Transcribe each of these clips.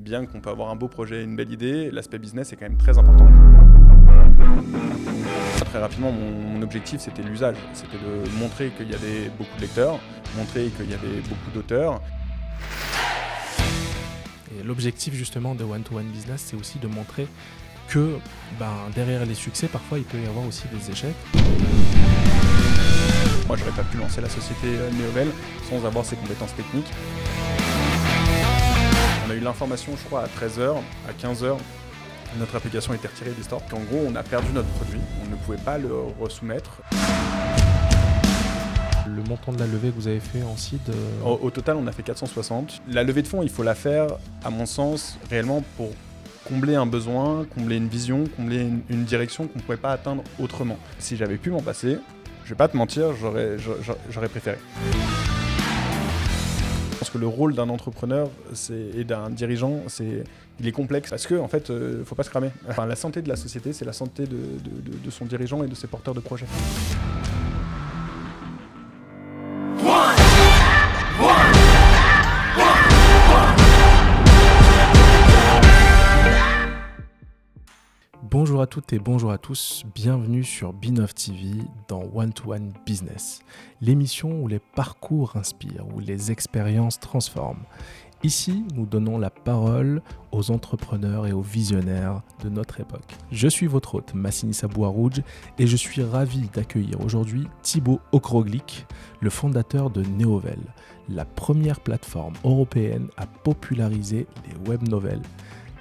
bien qu'on peut avoir un beau projet, une belle idée, l'aspect business est quand même très important. Très rapidement, mon objectif, c'était l'usage. C'était de montrer qu'il y avait beaucoup de lecteurs, montrer qu'il y avait beaucoup d'auteurs. Et l'objectif justement de One-to-One Business, c'est aussi de montrer que derrière les succès, parfois il peut y avoir aussi des échecs. Moi, j'aurais pas pu lancer la société Neovel sans avoir ces compétences techniques. On a eu l'information, je crois, à 13h, à 15h, notre application était retirée des stores. En gros, on a perdu notre produit, on ne pouvait pas le resoumettre. Le montant de la levée que vous avez fait en seed Au total, on a fait 460. La levée de fonds, il faut la faire, à mon sens, réellement pour combler un besoin, combler une vision, combler une direction qu'on ne pouvait pas atteindre autrement. Si j'avais pu m'en passer, je vais pas te mentir, j'aurais préféré. Je pense que le rôle d'un entrepreneur et d'un dirigeant, il est complexe parce que en fait, faut pas se cramer. Enfin, la santé de la société, c'est la santé de son dirigeant et de ses porteurs de projets. Bonjour à toutes et bonjour à tous, bienvenue sur Binov TV dans One-to-One Business, l'émission où les parcours inspirent, où les expériences transforment. Ici, nous donnons la parole aux entrepreneurs et aux visionnaires de notre époque. Je suis votre hôte, Massinissa Bouarouj, et je suis ravi d'accueillir aujourd'hui Thibaut Okroglic, le fondateur de Neovel, la première plateforme européenne à populariser les web novels,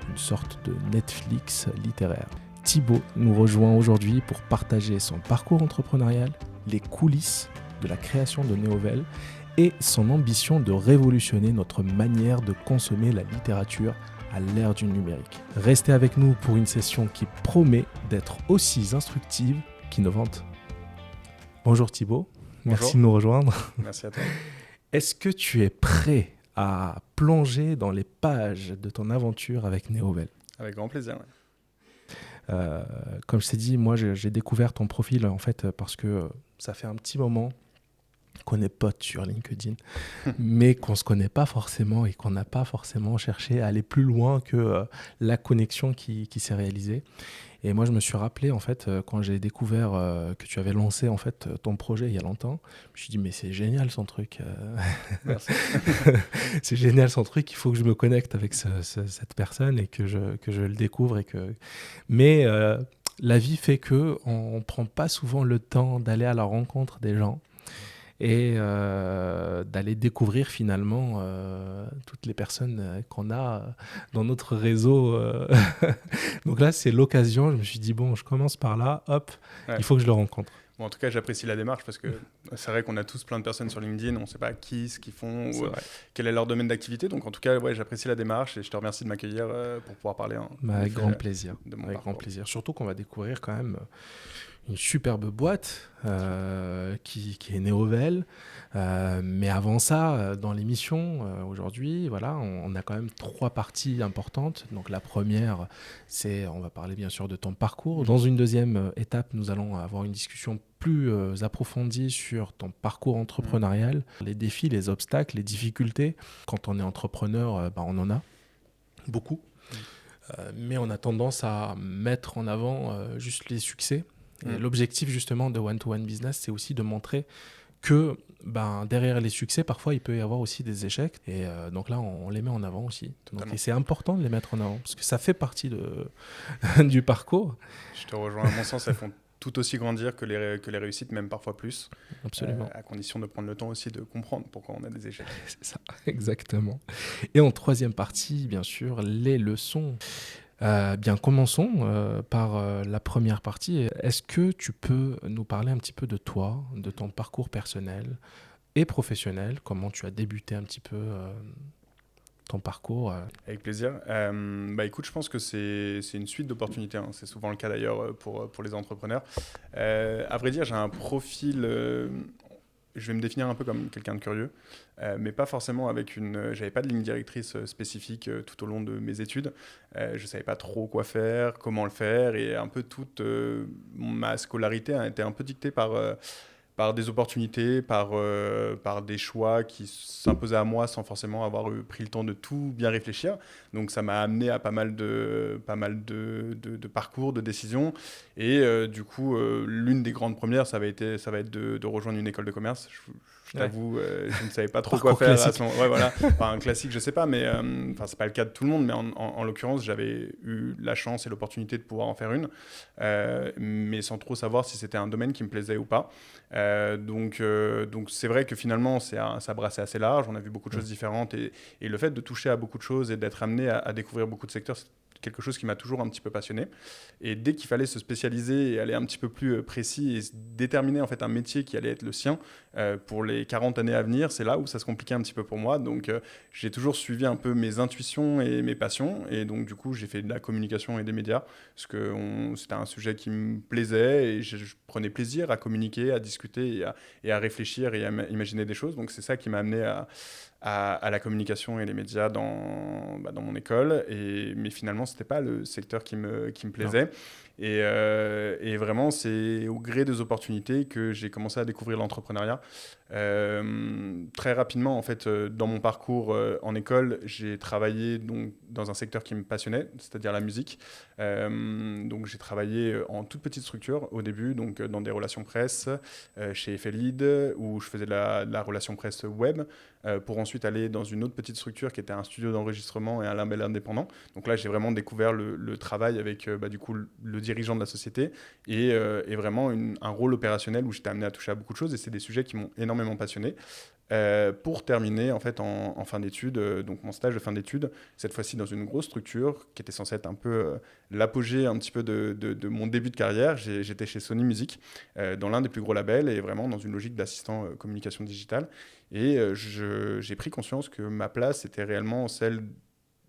une sorte de Netflix littéraire. Thibaut nous rejoint aujourd'hui pour partager son parcours entrepreneurial, les coulisses de la création de Neovel et son ambition de révolutionner notre manière de consommer la littérature à l'ère du numérique. Restez avec nous pour une session qui promet d'être aussi instructive qu'innovante. Bonjour Thibaut, merci de nous rejoindre. Merci à toi. Est-ce que tu es prêt à plonger dans les pages de ton aventure avec Neovel? Avec grand plaisir. Ouais. Comme je t'ai dit, moi j'ai découvert ton profil en fait parce que ça fait un petit moment qu'on est potes sur LinkedIn, mais qu'on ne se connaît pas forcément et qu'on n'a pas forcément cherché à aller plus loin que la connexion qui s'est réalisée. Et moi, je me suis rappelé, en fait, quand j'ai découvert que tu avais lancé en fait, ton projet il y a longtemps, je me suis dit, mais c'est génial son truc. Merci. C'est génial son truc, il faut que je me connecte avec cette personne et que je le découvre. Mais la vie fait qu'on ne prend pas souvent le temps d'aller à la rencontre des gens et d'aller découvrir finalement toutes les personnes qu'on a dans notre réseau. Donc là, c'est l'occasion. Je me suis dit, bon, je commence par là, hop, ouais. Il faut que je le rencontre. Bon, en tout cas, j'apprécie la démarche parce que c'est vrai qu'on a tous plein de personnes sur LinkedIn, on ne sait pas ce qu'ils font, ou, quel est leur domaine d'activité. Donc en tout cas, ouais, j'apprécie la démarche et je te remercie de m'accueillir pour pouvoir parler. Avec grand plaisir. Avec grand plaisir. Surtout qu'on va découvrir quand même une superbe boîte qui est Neovel. Mais avant ça, dans l'émission, aujourd'hui, voilà, on a quand même 3 parties importantes. Donc la première, on va parler bien sûr de ton parcours. Dans une deuxième étape, nous allons avoir une discussion plus approfondie sur ton parcours entrepreneurial, les défis, les obstacles, les difficultés. Quand on est entrepreneur, on en a beaucoup. Mais on a tendance à mettre en avant juste les succès. Et l'objectif justement de One-to-One Business, c'est aussi de montrer que derrière les succès, parfois, il peut y avoir aussi des échecs. Et donc là, on les met en avant aussi. Et c'est important de les mettre en avant, parce que ça fait partie du parcours. Je te rejoins. À mon sens, elles font tout aussi grandir que les réussites, même parfois plus. Absolument. À condition de prendre le temps aussi de comprendre pourquoi on a des échecs. C'est ça, exactement. Et en troisième partie, bien sûr, les leçons. Commençons par la première partie. Est-ce que tu peux nous parler un petit peu de toi, de ton parcours personnel et professionnel, comment tu as débuté un petit peu ton parcours Avec plaisir. Écoute, je pense que c'est une suite d'opportunités. Hein. C'est souvent le cas d'ailleurs pour les entrepreneurs. À vrai dire, j'ai un profil... je vais me définir un peu comme quelqu'un de curieux, mais pas forcément avec j'avais pas de ligne directrice spécifique tout au long de mes études. Je savais pas trop quoi faire, comment le faire, et un peu toute ma scolarité a été un peu dictée par par des opportunités, par des choix qui s'imposaient à moi sans forcément avoir pris le temps de tout bien réfléchir. Donc ça m'a amené à pas mal de parcours, de décisions. Et du coup, l'une des grandes premières, ça va être de rejoindre une école de commerce. Je t'avoue, je ne savais pas trop quoi Parcours faire à classique. ce moment. Ouais, voilà. Enfin, un classique, je sais pas, mais c'est pas le cas de tout le monde. Mais en l'occurrence, j'avais eu la chance et l'opportunité de pouvoir en faire une, mais sans trop savoir si c'était un domaine qui me plaisait ou pas. Donc c'est vrai que finalement, ça brassait assez large. On a vu beaucoup de choses différentes et le fait de toucher à beaucoup de choses et d'être amené à découvrir beaucoup de secteurs, c'est quelque chose qui m'a toujours un petit peu passionné. Et dès qu'il fallait se spécialiser et aller un petit peu plus précis et déterminer en fait un métier qui allait être le sien pour les 40 années à venir, c'est là où ça se compliquait un petit peu pour moi. Donc j'ai toujours suivi un peu mes intuitions et mes passions. Et donc du coup, j'ai fait de la communication et des médias parce que c'était un sujet qui me plaisait et je prenais plaisir à communiquer, à discuter et à réfléchir et à imaginer des choses. Donc c'est ça qui m'a amené à la communication et les médias dans mon école. Mais finalement, ce n'était pas le secteur qui me plaisait. Et vraiment, c'est au gré des opportunités que j'ai commencé à découvrir l'entrepreneuriat. Très rapidement, en fait, dans mon parcours en école, j'ai travaillé donc, dans un secteur qui me passionnait, c'est-à-dire la musique. Donc j'ai travaillé en toute petite structure au début, donc dans des relations presse, chez Felid, où je faisais de la relation presse web, pour ensuite aller dans une autre petite structure qui était un studio d'enregistrement et un label indépendant. Donc là, j'ai vraiment découvert le travail avec du coup, le dirigeant de la société et vraiment un rôle opérationnel où j'étais amené à toucher à beaucoup de choses et c'est des sujets qui m'ont énormément passionné. Pour terminer en fait en fin d'études, donc mon stage de fin d'études, cette fois-ci dans une grosse structure qui était censée être un peu l'apogée un petit peu de mon début de carrière. J'étais chez Sony Music, dans l'un des plus gros labels et vraiment dans une logique d'assistant communication digitale. Et j'ai pris conscience que ma place était réellement celle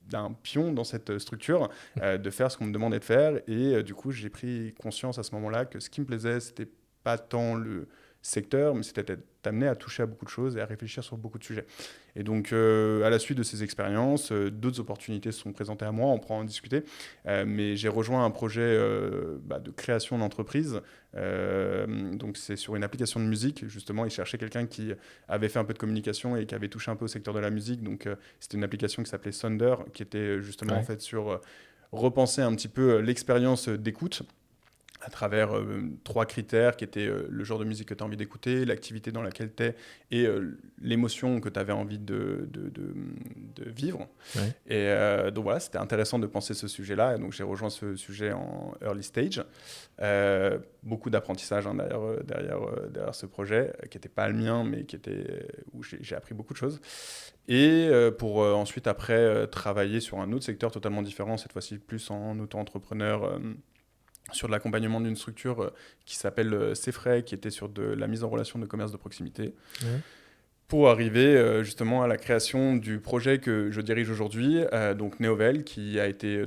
d'un pion dans cette structure, de faire ce qu'on me demandait de faire. Et du coup, j'ai pris conscience à ce moment-là que ce qui me plaisait, c'était pas tant le secteur, mais c'était d'être amené à toucher à beaucoup de choses et à réfléchir sur beaucoup de sujets. Et donc, à la suite de ces expériences, d'autres opportunités se sont présentées à moi, on pourra en discuter. Mais j'ai rejoint un projet de création d'entreprise. Donc, c'est sur une application de musique. Justement, ils cherchaient quelqu'un qui avait fait un peu de communication et qui avait touché un peu au secteur de la musique. Donc, c'était une application qui s'appelait Sonder, qui était justement en fait sur repenser un petit peu l'expérience d'écoute à travers 3 critères qui étaient le genre de musique que tu as envie d'écouter, l'activité dans laquelle tu es et l'émotion que tu avais envie de vivre. Ouais. Et donc voilà, c'était intéressant de penser ce sujet-là. Et donc j'ai rejoint ce sujet en early stage. Beaucoup d'apprentissage derrière ce projet, qui n'était pas le mien, mais où j'ai appris beaucoup de choses. Et pour ensuite, après, travailler sur un autre secteur totalement différent, cette fois-ci plus en auto-entrepreneur, sur de l'accompagnement d'une structure qui s'appelle Cefray, qui était sur de la mise en relation de commerce de proximité, pour arriver justement à la création du projet que je dirige aujourd'hui, donc Neovel, qui a été,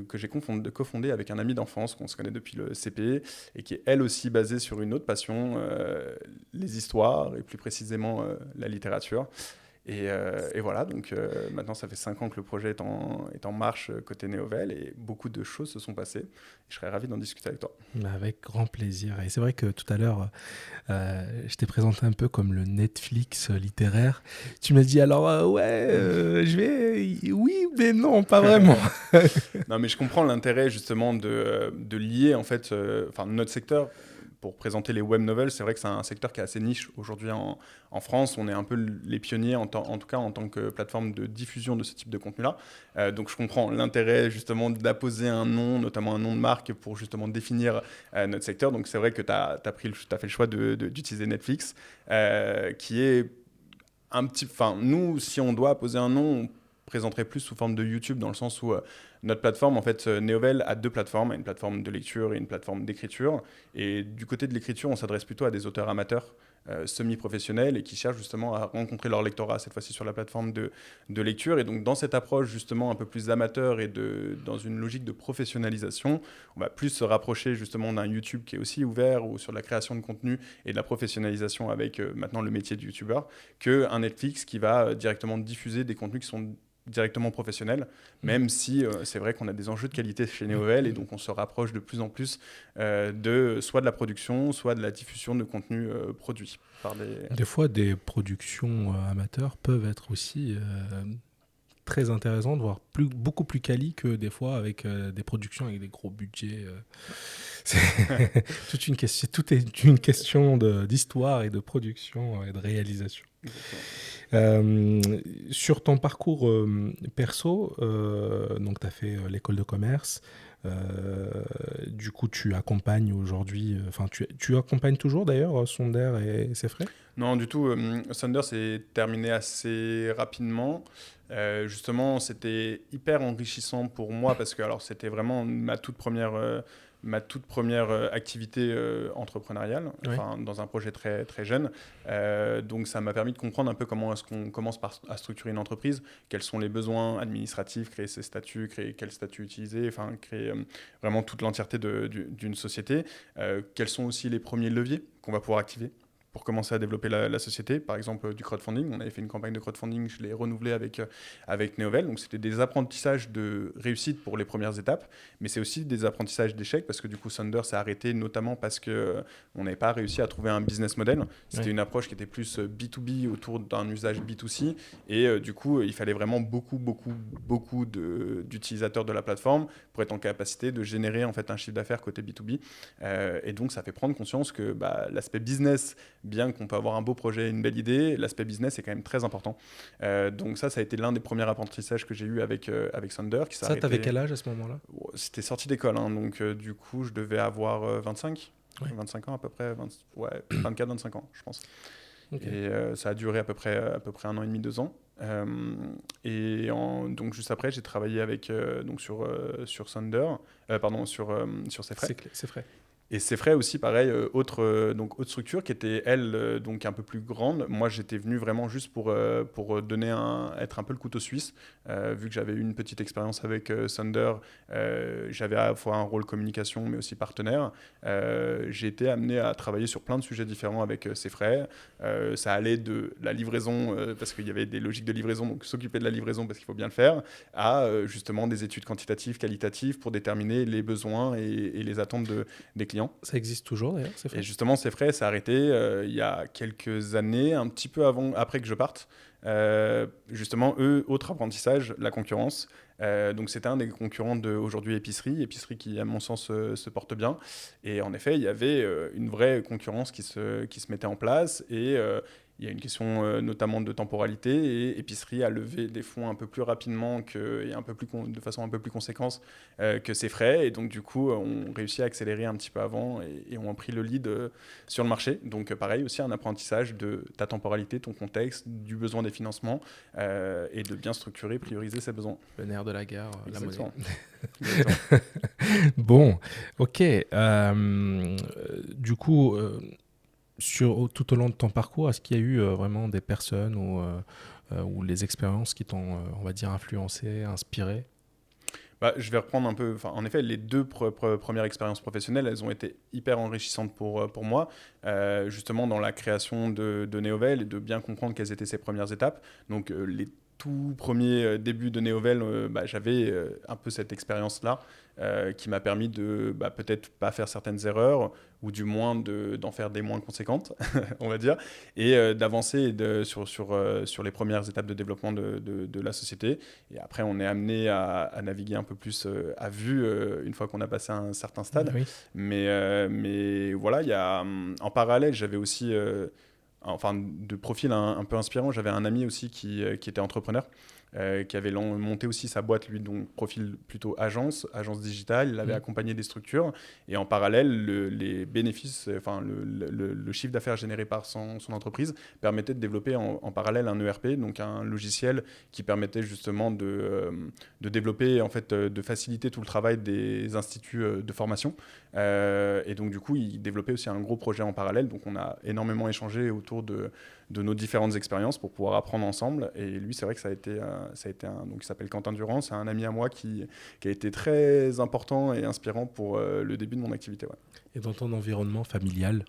que j'ai cofondé avec un ami d'enfance qu'on se connaît depuis le CP, et qui est elle aussi basée sur une autre passion, les histoires, et plus précisément la littérature. Et voilà, donc maintenant ça fait 5 ans que le projet est en marche côté Neovel et beaucoup de choses se sont passées. Je serais ravi d'en discuter avec toi. Avec grand plaisir. Et c'est vrai que tout à l'heure, je t'ai présenté un peu comme le Netflix littéraire. Tu m'as dit alors, je vais... Oui, mais non, pas vraiment. Non, mais je comprends l'intérêt justement de lier en fait, notre secteur. Pour présenter les web novels, c'est vrai que c'est un secteur qui est assez niche aujourd'hui en France. On est un peu les pionniers, en tout cas en tant que plateforme de diffusion de ce type de contenu-là. Donc je comprends l'intérêt justement d'apposer un nom, notamment un nom de marque, pour justement définir notre secteur. Donc c'est vrai que tu as fait le choix d'utiliser Netflix, qui est un petit... Enfin, nous, si on doit poser un nom, on présenterait plus sous forme de YouTube, dans le sens où notre plateforme, en fait, Neovel a 2 plateformes, une plateforme de lecture et une plateforme d'écriture. Et du côté de l'écriture, on s'adresse plutôt à des auteurs amateurs, semi-professionnels, et qui cherchent justement à rencontrer leur lectorat, cette fois-ci sur la plateforme de lecture. Et donc, dans cette approche justement un peu plus amateur et dans une logique de professionnalisation, on va plus se rapprocher justement d'un YouTube qui est aussi ouvert, ou sur la création de contenu et de la professionnalisation avec maintenant le métier de YouTuber, qu'un Netflix qui va directement diffuser des contenus qui sont directement professionnel, même si c'est vrai qu'on a des enjeux de qualité chez Neovel et donc on se rapproche de plus en plus soit de la production, soit de la diffusion de contenu produit par des... Des fois, des productions amateurs peuvent être aussi très intéressantes, voire beaucoup plus quali que des fois avec des productions avec des gros budgets. Tout est une question d'histoire et de production et de réalisation. Sur ton parcours perso, donc tu as fait l'école de commerce, du coup tu accompagnes aujourd'hui, tu accompagnes toujours d'ailleurs Sonder et ses frais? Non, du tout. Thunder s'est terminé assez rapidement. Justement, c'était hyper enrichissant pour moi parce que alors, c'était vraiment ma toute première activité entrepreneuriale, Oui. dans un projet très, très jeune. Donc, ça m'a permis de comprendre un peu comment est-ce qu'on commence à structurer une entreprise, quels sont les besoins administratifs, créer ses statuts, créer quel statut utiliser, créer vraiment toute l'entièreté d'une société. Quels sont aussi les premiers leviers qu'on va pouvoir activer pour commencer à développer la société. Par exemple, du crowdfunding. On avait fait une campagne de crowdfunding, je l'ai renouvelée avec Neovel. Donc, c'était des apprentissages de réussite pour les premières étapes, mais c'est aussi des apprentissages d'échecs parce que du coup, Thunder s'est arrêté notamment parce qu'on n'avait pas réussi à trouver un business model. C'était une approche qui était plus B2B autour d'un usage B2C. Et du coup, il fallait vraiment beaucoup d'utilisateurs de la plateforme pour être en capacité de générer en fait un chiffre d'affaires côté B2B. Et donc, ça fait prendre conscience que l'aspect business, bien qu'on peut avoir un beau projet, une belle idée, l'aspect business est quand même très important. Donc ça a été l'un des premiers apprentissages que j'ai eu avec Thunder. Ça, t'avais quel âge à ce moment-là? C'était sorti d'école, donc du coup, je devais avoir 25 ans à peu près, 24-25 ans, je pense. Okay. Et ça a duré à peu près 1 an et demi, 2 ans. Donc juste après, j'ai travaillé sur Thunder, sur ses frais. C'est frais. Et c'est frais aussi, pareil, autre structure qui était, elle, donc un peu plus grande. Moi, j'étais venu vraiment juste pour être un peu le couteau suisse. Vu que j'avais eu une petite expérience avec Thunder, j'avais à la fois un rôle communication, mais aussi partenaire. J'ai été amené à travailler sur plein de sujets différents avec ces frais. Ça allait de la livraison, parce qu'il y avait des logiques de livraison, donc s'occuper de la livraison parce qu'il faut bien le faire, à justement des études quantitatives, qualitatives pour déterminer les besoins et les attentes des clients. Ça existe toujours d'ailleurs, ces frais. Et justement, ces frais, ça a arrêté il y a quelques années, un petit peu après que je parte. Justement, autre apprentissage, la concurrence. Donc c'était un des concurrents d'aujourd'hui Épicerie qui à mon sens se porte bien. Et en effet, il y avait une vraie concurrence qui se mettait en place et il y a une question notamment de temporalité et Épicerie a levé des fonds un peu plus rapidement de façon un peu plus conséquente que ses frais. Et donc du coup, on réussit à accélérer un petit peu avant et on a pris le lead sur le marché. Donc pareil, aussi un apprentissage de ta temporalité, ton contexte, du besoin des financements et de bien structurer, prioriser ses besoins. Le nerf de la guerre, Exactement. La monnaie. Bon, ok. Du coup... tout au long de ton parcours, est-ce qu'il y a eu vraiment des personnes ou les expériences qui t'ont, on va dire, influencé, inspiré? Je vais reprendre un peu. En effet, les 2 premières expériences professionnelles, elles ont été hyper enrichissantes pour moi, justement dans la création de Neovel et de bien comprendre quelles étaient ses premières étapes. Donc, les tout premiers débuts de Neovel, j'avais un peu cette expérience-là qui m'a permis de peut-être pas faire certaines erreurs ou du moins d'en faire des moins conséquentes, on va dire, et d'avancer sur les premières étapes de développement de la société. Et après, on est amené à naviguer un peu plus à vue une fois qu'on a passé un certain stade. Oui. Mais voilà, en parallèle, j'avais aussi... de profil un peu inspirant, j'avais un ami aussi qui était entrepreneur, qui avait monté aussi sa boîte, lui, donc profil plutôt agence digitale, il avait accompagné des structures, et en parallèle, les bénéfices, le chiffre d'affaires généré par son entreprise permettait de développer en parallèle un ERP, donc un logiciel qui permettait justement de développer, en fait, de faciliter tout le travail des instituts de formation. Et donc, du coup, il développait aussi un gros projet en parallèle, donc on a énormément échangé autour de nos différentes expériences pour pouvoir apprendre ensemble. Et lui, c'est vrai que ça a été donc il s'appelle Quentin Durand, c'est un ami à moi qui a été très important et inspirant pour le début de mon activité. Ouais. Et dans ton environnement familial,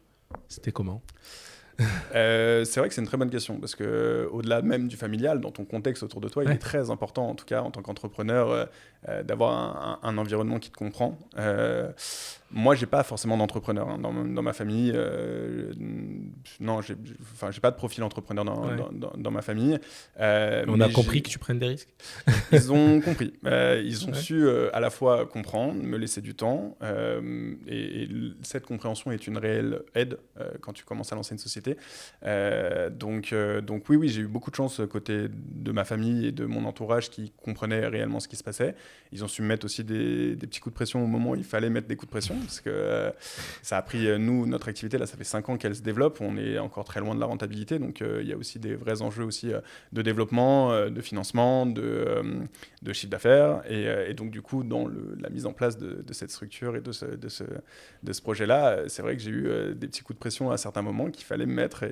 c'était comment ? C'est vrai que c'est une très bonne question parce que au-delà même du familial, dans ton contexte autour de toi, il Ouais. est très important, en tout cas en tant qu'entrepreneur, d'avoir un environnement qui te comprend. Moi, j'ai pas forcément d'entrepreneur hein, dans ma famille. Non, enfin, j'ai pas de profil entrepreneur Ouais. dans ma famille. On a Mais compris que tu prennes des risques. ils ont compris. Ils ont Ouais. su à la fois comprendre, me laisser du temps. Cette compréhension est une réelle aide quand tu commences à lancer une société. Donc oui, oui, j'ai eu beaucoup de chance côté de ma famille et de mon entourage qui comprenaient réellement ce qui se passait. Ils ont su me mettre aussi des petits coups de pression au moment où il fallait mettre des coups de pression. Parce que ça a pris, nous, notre activité, là, ça fait 5 ans qu'elle se développe. On est encore très loin de la rentabilité. Donc il y a aussi des vrais enjeux aussi de développement, de financement, de chiffre d'affaires. Et donc, du coup, dans la mise en place de cette structure et de ce projet-là, c'est vrai que j'ai eu des petits coups de pression à certains moments qu'il fallait me mettre.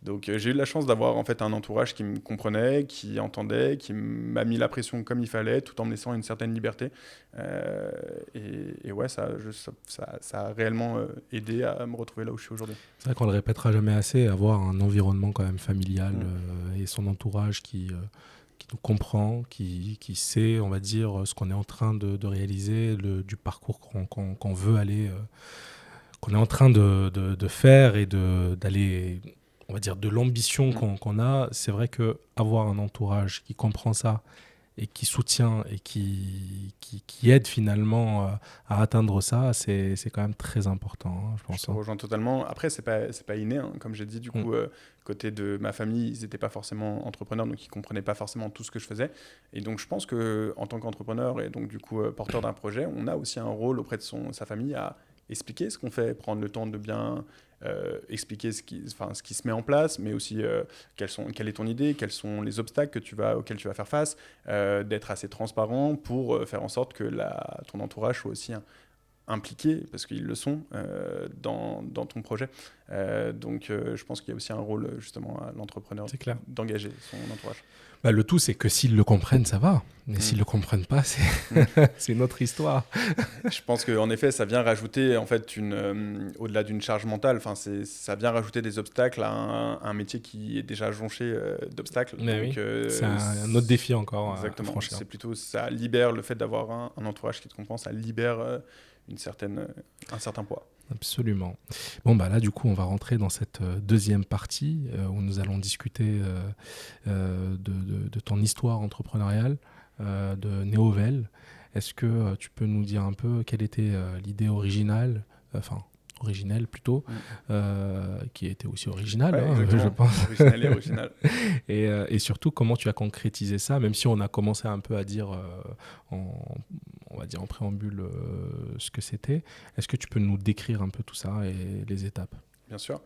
Donc, j'ai eu la chance d'avoir en fait un entourage qui me comprenait, qui entendait, qui m'a mis la pression comme il fallait, tout en me laissant une certaine liberté. Et ouais, ça a réellement aidé à me retrouver là où je suis aujourd'hui. C'est vrai qu'on le répétera jamais assez, avoir un environnement quand même familial Mm. et son entourage qui nous comprend, qui sait, on va dire, ce qu'on est en train de réaliser, du parcours qu'on veut aller, qu'on est en train de faire et d'aller, on va dire, de l'ambition Mm. qu'on a. C'est vrai que avoir un entourage qui comprend ça et qui soutient et qui aide finalement à atteindre ça, c'est quand même très important, hein, je Je pense. te Hein. rejoins totalement. Après, c'est pas inné, hein. Comme j'ai dit, du Mm. coup, côté de ma famille, ils n'étaient pas forcément entrepreneurs, donc ils comprenaient pas forcément tout ce que je faisais. Et donc, je pense que en tant qu'entrepreneur et donc du coup porteur d'un projet, on a aussi un rôle auprès de sa famille à expliquer ce qu'on fait, prendre le temps de bien expliquer ce qui se met en place, mais aussi quelle est ton idée, quels sont les obstacles auxquels tu vas faire face, d'être assez transparent pour faire en sorte que ton entourage soit aussi impliqués, parce qu'ils le sont, dans ton projet. Donc, je pense qu'il y a aussi un rôle, justement, à l'entrepreneur C'est clair. d'engager son entourage. Bah, le tout, c'est que s'ils le comprennent, ça va. Mais Mm. s'ils le comprennent pas, c'est Mm. c'est une autre histoire. Je pense qu'en effet, ça vient rajouter, en fait, au-delà d'une charge mentale, ça vient rajouter des obstacles à un métier qui est déjà jonché d'obstacles. Mais Donc, oui, c'est un autre défi encore à exactement. franchir. C'est plutôt, ça libère le fait d'avoir un entourage qui te comprend, ça libère un certain poids. Absolument. Bon, bah là, du coup, on va rentrer dans cette deuxième partie où nous allons discuter de ton histoire entrepreneuriale, de Néovel. Est-ce que tu peux nous dire un peu quelle était l'idée originale, enfin, originelle plutôt, Mm. qui était aussi originale, Ouais, hein, je exactement. pense. Original et original. Et surtout, comment tu as concrétisé ça, même si on a commencé un peu à dire, on va dire en préambule, ce que c'était. Est-ce que tu peux nous décrire un peu tout ça et les étapes? Bien sûr.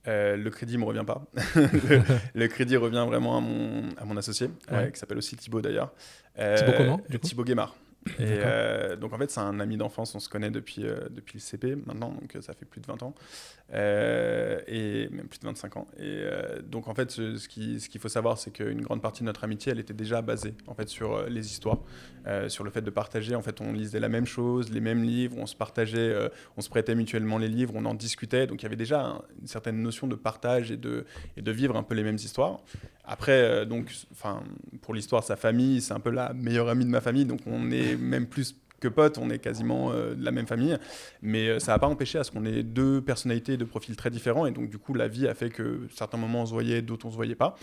Le crédit me revient pas. Le crédit revient vraiment à mon associé, Ouais. qui s'appelle aussi Thibaut d'ailleurs. Thibaut comment, du coup? Thibaut Guémard. Et D'accord. donc en fait, c'est un ami d'enfance, on se connaît depuis le CP maintenant, donc ça fait plus de 20 ans, et même plus de 25 ans. Et donc en fait, ce qu'il faut savoir, c'est qu'une grande partie de notre amitié, elle était déjà basée en fait sur les histoires, sur le fait de partager. En fait, on lisait la même chose, les mêmes livres, on se partageait, on se prêtait mutuellement les livres, on en discutait. Donc il y avait déjà une certaine notion de partage et de vivre un peu les mêmes histoires. Après, pour l'histoire, sa famille, c'est un peu la meilleure amie de ma famille, donc on est même plus que potes, on est quasiment de la même famille, mais ça n'a pas empêché à ce qu'on ait deux personnalités, deux profils très différents, et donc du coup, la vie a fait que certains moments on se voyait, d'autres on se voyait pas.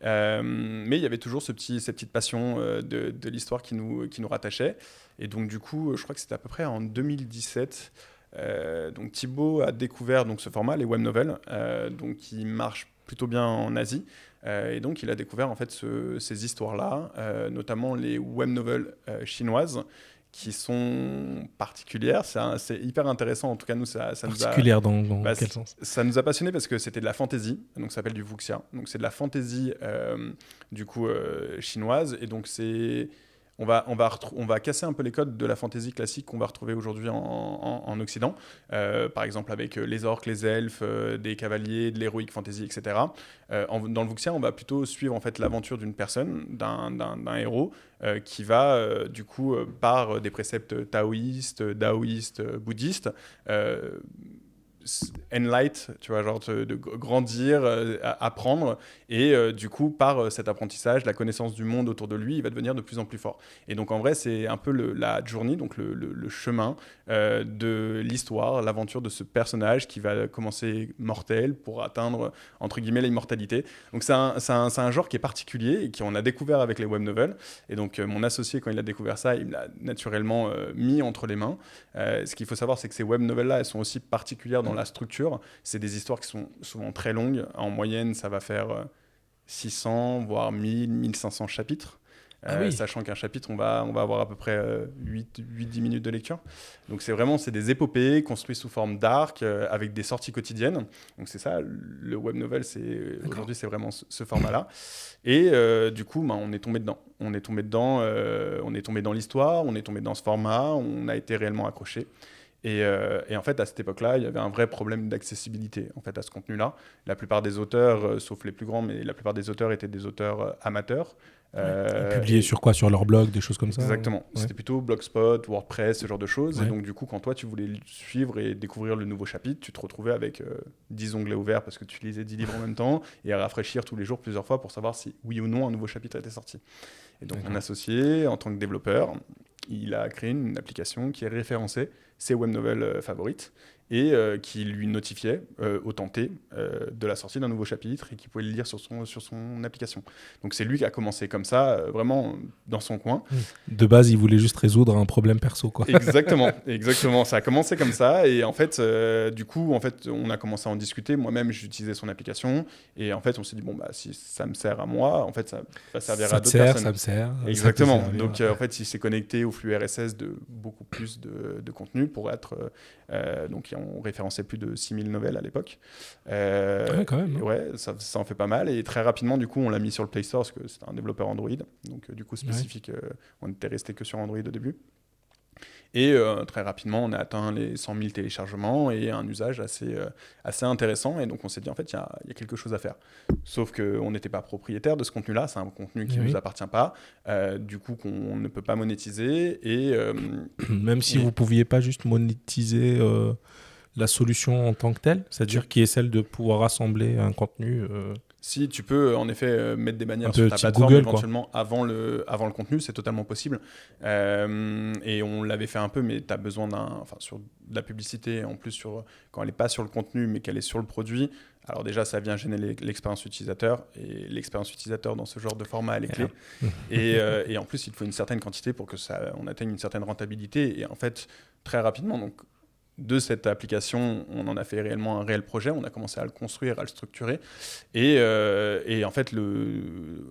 Mais il y avait toujours cette petite passion de l'histoire qui nous rattachait, et donc du coup, je crois que c'était à peu près en 2017. Donc Thibaut a découvert donc ce format, les web novels, donc qui marche plutôt bien en Asie. Et donc, il a découvert en fait ces histoires-là, notamment les web novels chinoises, qui sont particulières. C'est hyper intéressant. En tout cas, nous, ça nous a, Particulière dans quel sens? ça nous a passionnés parce que c'était de la fantasy. Donc, ça s'appelle du wuxia. Donc, c'est de la fantasy du coup chinoise. Et donc, on va casser un peu les codes de la fantasy classique qu'on va retrouver aujourd'hui en Occident, par exemple avec les orques, les elfes, des cavaliers, de l'héroïque fantasy, etc. Dans le Wuxia, on va plutôt suivre en fait l'aventure d'une personne, d'un héros, qui va du coup par des préceptes taoïstes, daoïstes, bouddhistes, enlight, tu vois, genre de grandir, apprendre, et du coup, par cet apprentissage, la connaissance du monde autour de lui, il va devenir de plus en plus fort. Et donc, en vrai, c'est un peu la journey, donc le chemin de l'histoire, l'aventure de ce personnage qui va commencer mortel pour atteindre, entre guillemets, l'immortalité. Donc, c'est un genre qui est particulier et qu'on a découvert avec les web novels. Et donc, mon associé, quand il a découvert ça, il me l'a naturellement mis entre les mains. Ce qu'il faut savoir, c'est que ces web novels-là, elles sont aussi particulières dans la structure. C'est des histoires qui sont souvent très longues. En moyenne, ça va faire 600, voire 1000, 1500 chapitres. Ah oui. Sachant qu'un chapitre, on va avoir à peu près 8-10 minutes de lecture. Donc c'est des épopées construites sous forme d'arc, avec des sorties quotidiennes. Donc c'est ça, le web novel, aujourd'hui c'est vraiment ce format-là. Et du coup, on est tombé dedans. On est tombé dans l'histoire, on est tombé dans ce format, on a été réellement accroché. Et en fait, à cette époque-là, il y avait un vrai problème d'accessibilité en fait, à ce contenu-là. La plupart des auteurs, sauf les plus grands, mais la plupart des auteurs étaient des auteurs amateurs. Ils publiaient sur quoi? Sur leur blog, des choses comme ça? Exactement. Ouais. C'était plutôt Blogspot, WordPress, ce genre de choses. Ouais. Et donc, du coup, quand toi, tu voulais suivre et découvrir le nouveau chapitre, tu te retrouvais avec 10 onglets ouverts parce que tu lisais 10 livres en même temps et à rafraîchir tous les jours plusieurs fois pour savoir si, oui ou non, un nouveau chapitre était sorti. Et donc, mon associé, en tant que développeur, il a créé une application qui référençait ses web novels favorites et qui lui notifiait au tenté de la sortie d'un nouveau chapitre et qui pouvait le lire sur son application. Donc c'est lui qui a commencé comme ça, vraiment dans son coin. De base, il voulait juste résoudre un problème perso, quoi. Exactement. Ça a commencé comme ça et en fait, du coup, on a commencé à en discuter. Moi-même, j'utilisais son application et en fait, on s'est dit si ça me sert à moi, en fait, ça va servir à d'autres personnes. Ça me sert. Exactement. Donc en fait, il s'est connecté au flux RSS de beaucoup plus de contenu pour être donc on référençait plus de 6000 novels à l'époque. Ouais, quand même. Ouais, ça en fait pas mal. Et très rapidement, du coup, on l'a mis sur le Play Store parce que c'était un développeur Android. Donc, du coup, spécifique, on n'était resté que sur Android au début. Et très rapidement, on a atteint les 100 000 téléchargements et un usage assez intéressant. Et donc, on s'est dit, en fait, il y a quelque chose à faire. Sauf qu'on n'était pas propriétaire de ce contenu-là. C'est un contenu qui ne nous appartient pas. Du coup, qu'on ne peut pas monétiser. Et, même si vous ne pouviez pas juste monétiser la solution en tant que telle, c'est-à-dire qui est celle de pouvoir rassembler un contenu Si tu peux en effet mettre des bannières sur ta plateforme Google, éventuellement avant le contenu, c'est totalement possible. Et on l'avait fait un peu, mais tu as besoin sur de la publicité, en plus quand elle n'est pas sur le contenu, mais qu'elle est sur le produit. Alors déjà, ça vient gêner l'expérience utilisateur. Et l'expérience utilisateur dans ce genre de format, elle est clé. Et en plus, il faut une certaine quantité pour que on atteigne une certaine rentabilité. Et en fait, très rapidement, donc, de cette application, on en a fait réellement un réel projet. On a commencé à le construire, à le structurer. Et en fait,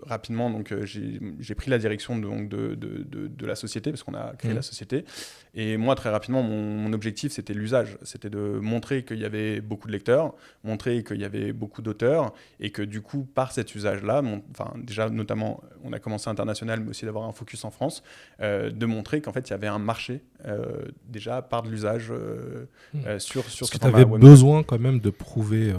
rapidement, donc, j'ai pris la direction de la société, parce qu'on a créé la société. Et moi, très rapidement, mon objectif, c'était l'usage. C'était de montrer qu'il y avait beaucoup de lecteurs, montrer qu'il y avait beaucoup d'auteurs, et que du coup, par cet usage-là, déjà, notamment, on a commencé international, mais aussi d'avoir un focus en France, de montrer qu'en fait, il y avait un marché, déjà, par de l'usage sur Parce que tu avais besoin quand même de prouver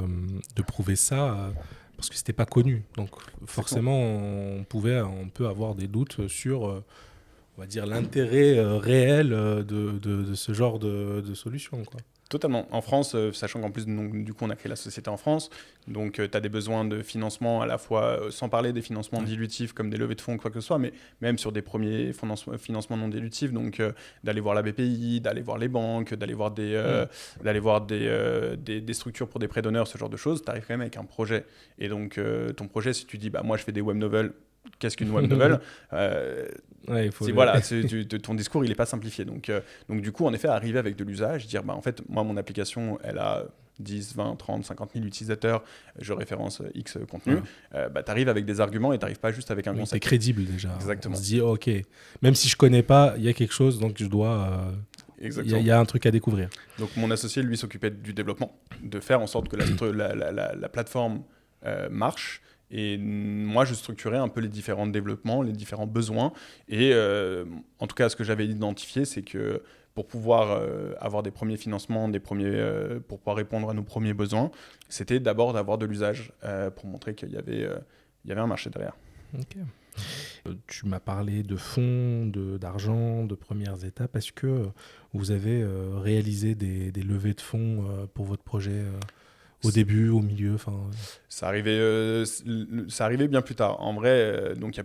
ça parce que c'était pas connu. Donc forcément, on peut avoir des doutes sur, on va dire, l'intérêt réel de ce genre de solution, quoi. Totalement. En France, sachant qu'en plus, du coup, on a créé la société en France, donc tu as des besoins de financement à la fois, sans parler des financements dilutifs comme des levées de fonds, quoi que ce soit, mais même sur des premiers financements non dilutifs, donc d'aller voir la BPI, d'aller voir les banques, d'aller voir des structures pour des prêts d'honneur, ce genre de choses, tu arrives quand même avec un projet. Et donc, ton projet, si tu dis, moi, je fais des web novels, qu'est-ce qu'une web novel ton discours il n'est pas simplifié. Donc du coup, en effet, arriver avec de l'usage, dire en fait, moi, mon application, elle a 10, 20, 30, 50 000 utilisateurs, je référence X contenu, tu arrives avec des arguments et tu n'arrives pas juste avec un concept. C'est crédible déjà. Exactement. On se dit, ok, même si je ne connais pas, il y a quelque chose, donc je dois... Il y a un truc à découvrir. Donc mon associé, lui, s'occupait du développement, de faire en sorte que la plateforme marche. Et moi, je structurais un peu les différents développements, les différents besoins. Et en tout cas, ce que j'avais identifié, c'est que pour pouvoir avoir des premiers financements, pour pouvoir répondre à nos premiers besoins, c'était d'abord d'avoir de l'usage pour montrer qu'il y avait un marché derrière. Ok. Tu m'as parlé de fonds, d'argent, de premières étapes. Est-ce que vous avez réalisé des levées de fonds pour votre projet au début, au milieu, Ça arrivait bien plus tard. En vrai, donc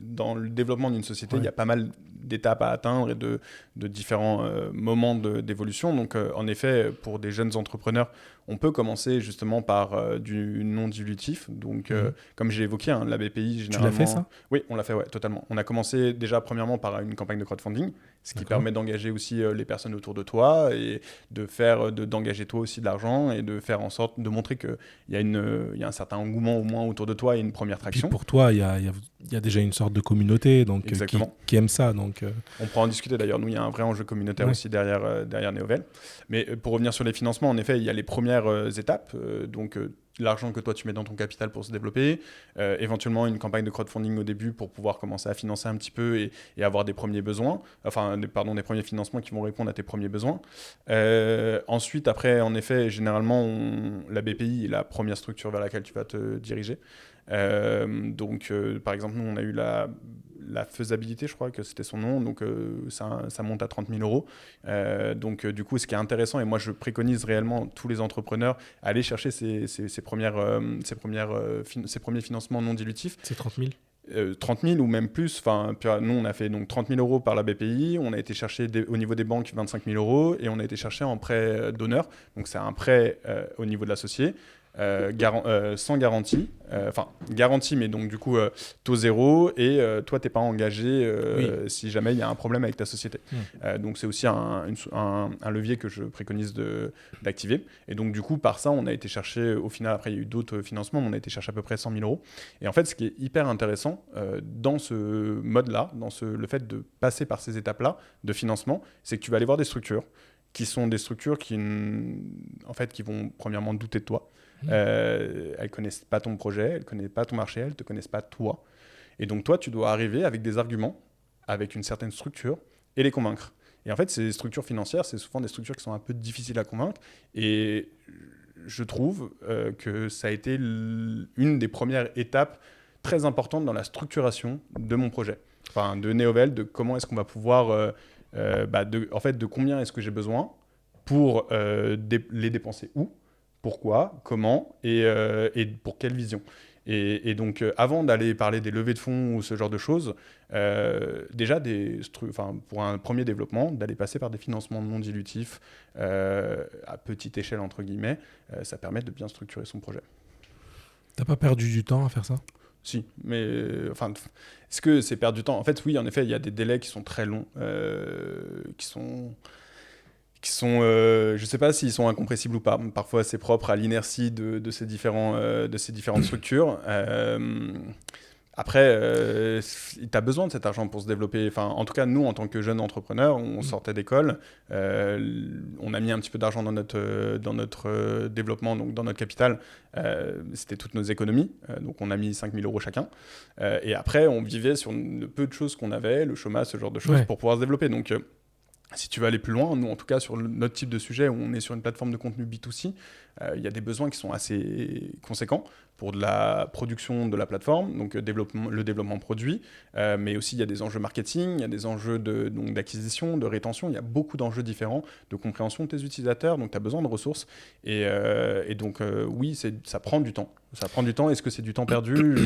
dans le développement d'une société, il y a pas mal d'étapes à atteindre et de différents moments d'évolution. Donc, en effet, pour des jeunes entrepreneurs, on peut commencer justement par du non dilutif. Donc, comme j'ai évoqué, la BPI, généralement... Tu l'as fait, ça ? Oui, on l'a fait, ouais, totalement. On a commencé déjà premièrement par une campagne de crowdfunding, ce qui permet d'engager aussi les personnes autour de toi et d'engager toi aussi de l'argent et de faire en sorte de montrer qu'il y a un certain engouement au moins autour de toi et une première traction. Puis pour toi, il y a déjà une sorte de communauté donc, qui aime ça. Donc, On pourra en discuter d'ailleurs. Nous, il y a un vrai enjeu communautaire aussi derrière Neovel. Mais pour revenir sur les financements, en effet, il y a les premières étapes. L'argent que toi tu mets dans ton capital pour se développer, éventuellement une campagne de crowdfunding au début pour pouvoir commencer à financer un petit peu et avoir des premiers besoins, des premiers financements qui vont répondre à tes premiers besoins. Ensuite, après, en effet, généralement, la BPI est la première structure vers laquelle tu vas te diriger. Par exemple, nous, on a eu la faisabilité, je crois que c'était son nom, donc ça monte à 30 000 euros. Du coup, ce qui est intéressant, et moi je préconise réellement tous les entrepreneurs à aller chercher ces premiers financements non dilutifs. C'est 30 000 30 000 ou même plus. Nous, on a fait donc 30 000 euros par la BPI. On a été chercher au niveau des banques 25 000 euros et on a été chercher en prêt d'honneur. Donc, c'est un prêt au niveau de l'associé. Sans garantie, garantie, mais donc du coup taux zéro et toi t'es pas engagé si jamais il y a un problème avec ta société. Donc c'est aussi un levier que je préconise d'activer. Et donc du coup par ça on a été chercher, au final après il y a eu d'autres financements, mais on a été chercher à peu près 100 000 euros. Et en fait ce qui est hyper intéressant dans ce mode-là, le fait de passer par ces étapes-là de financement, c'est que tu vas aller voir des structures qui sont des structures qui vont premièrement douter de toi. Elles connaissent pas ton projet, elles connaissent pas ton marché, elles te connaissent pas toi. Et donc toi, tu dois arriver avec des arguments, avec une certaine structure et les convaincre. Et en fait, ces structures financières, c'est souvent des structures qui sont un peu difficiles à convaincre. Et je trouve que ça a été une des premières étapes très importantes dans la structuration de mon projet. De Neovel, de comment est-ce qu'on va pouvoir, de combien est-ce que j'ai besoin pour les dépenser où, pourquoi, comment et pour quelle vision. Et donc, avant d'aller parler des levées de fonds ou ce genre de choses, déjà, pour un premier développement, d'aller passer par des financements non dilutifs à petite échelle, entre guillemets, ça permet de bien structurer son projet. T'as pas perdu du temps à faire ça ? Si, mais est-ce que c'est perdre du temps ? En fait, oui, en effet, il y a des délais qui sont très longs, qui sont je ne sais pas s'ils sont incompressibles ou pas. Parfois, c'est propre à l'inertie de ces différentes structures. Après, tu as besoin de cet argent pour se développer. En tout cas, nous, en tant que jeunes entrepreneurs, on sortait d'école. On a mis un petit peu d'argent dans notre développement, donc dans notre capital. C'était toutes nos économies. Donc, on a mis 5 000 euros chacun. Et après, on vivait sur le peu de choses qu'on avait, le chômage, ce genre de choses, pour pouvoir se développer. Donc, si tu veux aller plus loin, nous en tout cas sur notre type de sujet où on est sur une plateforme de contenu B2C, il y a des besoins qui sont assez conséquents pour de la production de la plateforme, donc le développement produit, mais aussi il y a des enjeux marketing, il y a des enjeux d'acquisition, de rétention, il y a beaucoup d'enjeux différents de compréhension de tes utilisateurs, donc tu as besoin de ressources. Et donc oui, ça prend du temps. Ça prend du temps. Est-ce que c'est du temps perdu ?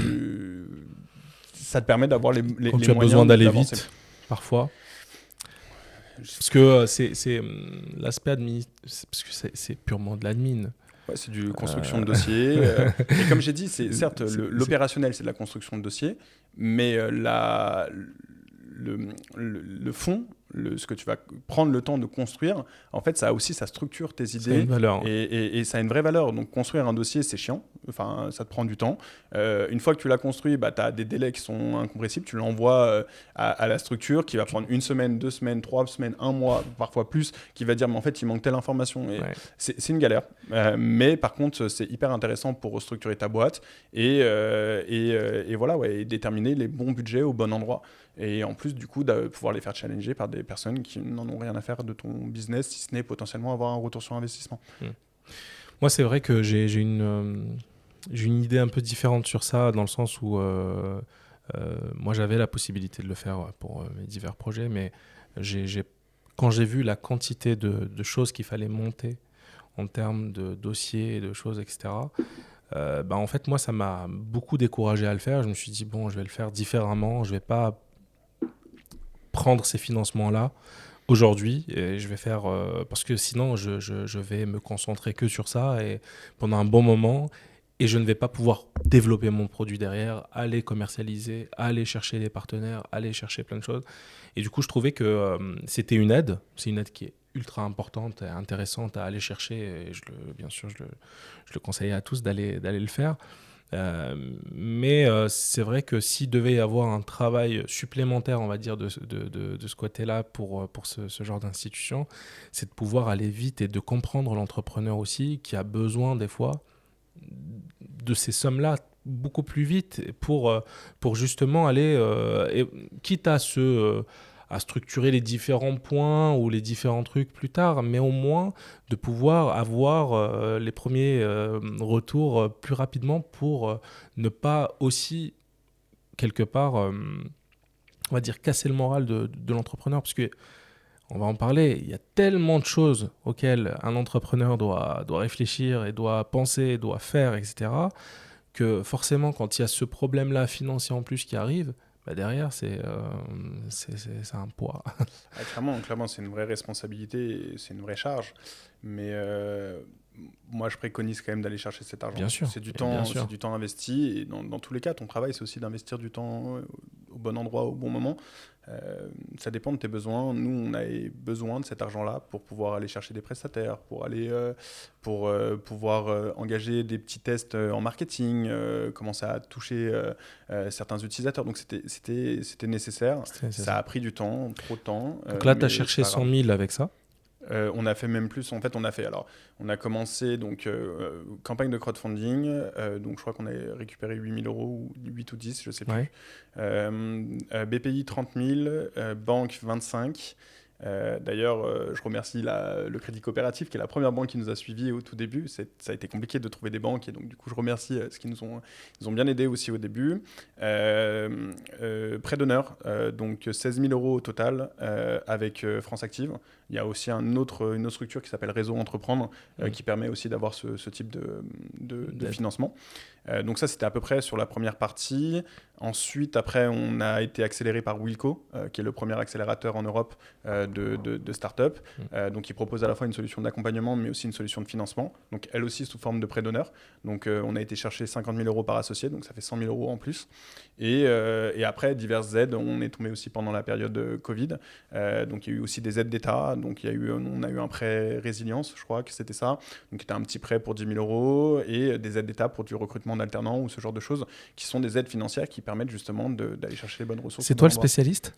Ça te permet d'avoir les moyens tu as besoin d'aller d'avancer. Vite, parfois. Parce que c'est l'aspect admin, parce que c'est purement de l'admin. Ouais, c'est du construction de dossier. Et comme j'ai dit, certes, l'opérationnel, c'est de la construction de dossier, mais le fond, ce que tu vas prendre le temps de construire, en fait, ça structure tes idées. Ça a une valeur. Et ça a une vraie valeur. Donc, construire un dossier, c'est chiant. Ça te prend du temps. Une fois que tu l'as construit, tu as des délais qui sont incompressibles. Tu l'envoies à la structure qui va prendre 1 semaine, 2 semaines, 3 semaines, 1 mois, parfois plus, qui va dire, mais en fait, il manque telle information. Et c'est une galère. Mais par contre, c'est hyper intéressant pour restructurer ta boîte et déterminer les bons budgets au bon endroit. Et en plus, du coup, de pouvoir les faire challenger par des personnes qui n'en ont rien à faire de ton business, si ce n'est potentiellement avoir un retour sur investissement. Moi, c'est vrai que j'ai une idée un peu différente sur ça, dans le sens où Moi, j'avais la possibilité de le faire pour mes divers projets, mais quand j'ai vu la quantité de choses qu'il fallait monter en termes de dossiers, de choses, etc., en fait, moi, ça m'a beaucoup découragé à le faire. Je me suis dit, bon, je vais le faire différemment. Je ne vais pas prendre ces financements-là aujourd'hui et je vais faire parce que sinon je vais me concentrer que sur ça et pendant un bon moment et je ne vais pas pouvoir développer mon produit derrière, aller commercialiser, aller chercher des partenaires, aller chercher plein de choses. Et du coup, je trouvais que c'était une aide. C'est une aide qui est ultra importante et intéressante à aller chercher. Et bien sûr, je le conseille à tous d'aller le faire. Mais c'est vrai que s'il devait y avoir un travail supplémentaire, on va dire, de ce côté-là pour ce genre d'institution, c'est de pouvoir aller vite et de comprendre l'entrepreneur aussi qui a besoin des fois de ces sommes-là beaucoup plus vite pour justement aller, quitte à structurer les différents points ou les différents trucs plus tard, mais au moins de pouvoir avoir les premiers retours plus rapidement pour ne pas aussi, quelque part, on va dire, casser le moral de l'entrepreneur, parce que on va en parler, il y a tellement de choses auxquelles un entrepreneur doit réfléchir et doit penser, doit faire, etc., que forcément, quand il y a ce problème-là financier en plus qui arrive, derrière, c'est un poids. Ah, clairement, c'est une vraie responsabilité, c'est une vraie charge. Mais moi, je préconise quand même d'aller chercher cet argent. Bien sûr. C'est du temps investi. Et dans tous les cas, ton travail, c'est aussi d'investir du temps au bon endroit, au bon moment. Ça dépend de tes besoins. Nous, on a besoin de cet argent-là pour pouvoir aller chercher des prestataires, pour pouvoir engager des petits tests en marketing, commencer à toucher certains utilisateurs. Donc, c'était nécessaire. Ça a pris du temps, trop de temps. Donc là, tu as cherché 100 000 avec ça. On a fait même plus. En fait, on a commencé campagne de crowdfunding. Donc, je crois qu'on a récupéré 8 000 euros, ou 8 ou 10, je ne sais plus. Ouais. BPI 30 000, banque 25. D'ailleurs, je remercie le Crédit Coopératif, qui est la première banque qui nous a suivis au tout début. Ça a été compliqué de trouver des banques, et donc du coup, je remercie parce qu'ils nous ont bien aidés aussi au début. Prêt d'honneur, donc 16 000 euros au total avec France Active. Il y a aussi une autre structure qui s'appelle Réseau Entreprendre, qui permet aussi d'avoir ce type de financement. Donc ça, c'était à peu près sur la première partie. Ensuite, après, on a été accéléré par Wilco, qui est le premier accélérateur en Europe de start-up. Donc, il propose à la fois une solution d'accompagnement, mais aussi une solution de financement. Donc, elle aussi sous forme de prêt d'honneur. Donc, on a été chercher 50 000 euros par associé, donc ça fait 100 000 euros en plus. Et après, diverses aides. On est tombé aussi pendant la période Covid. Donc, il y a eu aussi des aides d'État. Donc, on a eu un prêt résilience, je crois que c'était ça. Donc, c'était un petit prêt pour 10 000 euros et des aides d'État pour du recrutement d'alternants ou ce genre de choses, qui sont des aides financières qui permettent justement d'aller chercher les bonnes ressources. C'est toi le spécialiste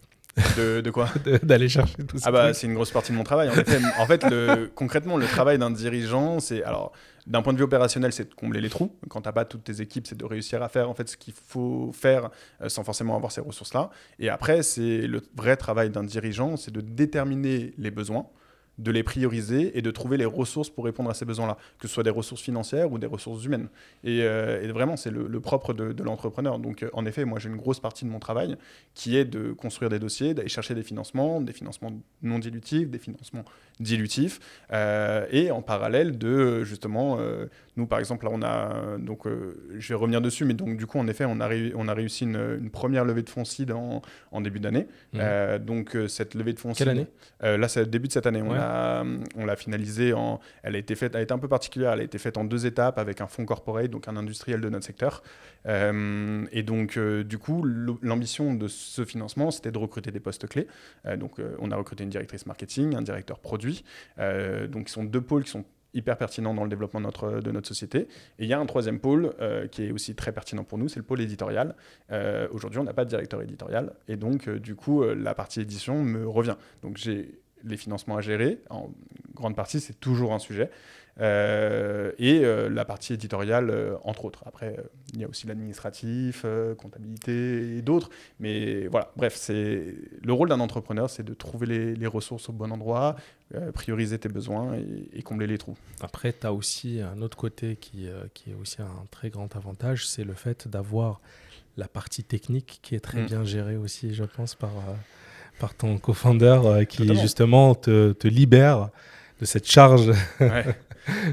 de quoi d'aller chercher tout ça. C'est une grosse partie de mon travail. En fait, concrètement, le travail d'un dirigeant, d'un point de vue opérationnel, c'est de combler les trous. Quand tu n'as pas toutes tes équipes, c'est de réussir à faire en fait ce qu'il faut faire sans forcément avoir ces ressources-là. Et après, c'est le vrai travail d'un dirigeant, c'est de déterminer les besoins, de les prioriser et de trouver les ressources pour répondre à ces besoins-là, que ce soit des ressources financières ou des ressources humaines. Et vraiment, c'est le propre de l'entrepreneur. Donc, en effet, moi, j'ai une grosse partie de mon travail qui est de construire des dossiers, d'aller chercher des financements non dilutifs, des financements dilutifs, et en parallèle justement, nous, par exemple, là, on a, je vais revenir dessus, mais donc, du coup, en effet, on a réussi une première levée de fonds seed en début d'année. Donc, cette levée de fonds Quelle année là, c'est le début de cette année. On l'a finalisée elle a été un peu particulière. Elle a été faite en 2 étapes avec un fonds corporate, donc un industriel de notre secteur. Et donc, du coup, l'ambition de ce financement, c'était de recruter des postes clés. On a recruté une directrice marketing, un directeur produit. Donc, ils sont 2 pôles qui sont hyper pertinent dans le développement de notre société. Et il y a un 3e pôle qui est aussi très pertinent pour nous, c'est le pôle éditorial. Aujourd'hui, on n'a pas de directeur éditorial. Et donc, du coup, la partie édition me revient. Donc, j'ai les financements à gérer. En grande partie, c'est toujours un sujet. La partie éditoriale, entre autres. Après, il y a aussi l'administratif, comptabilité et d'autres. Mais voilà, bref, le rôle d'un entrepreneur, c'est de trouver les ressources au bon endroit, prioriser tes besoins et combler les trous. Après, tu as aussi un autre côté qui est aussi un très grand avantage, c'est le fait d'avoir la partie technique qui est très bien gérée aussi, je pense, par ton co-founder qui Totalement. justement te libère de cette charge. Ouais.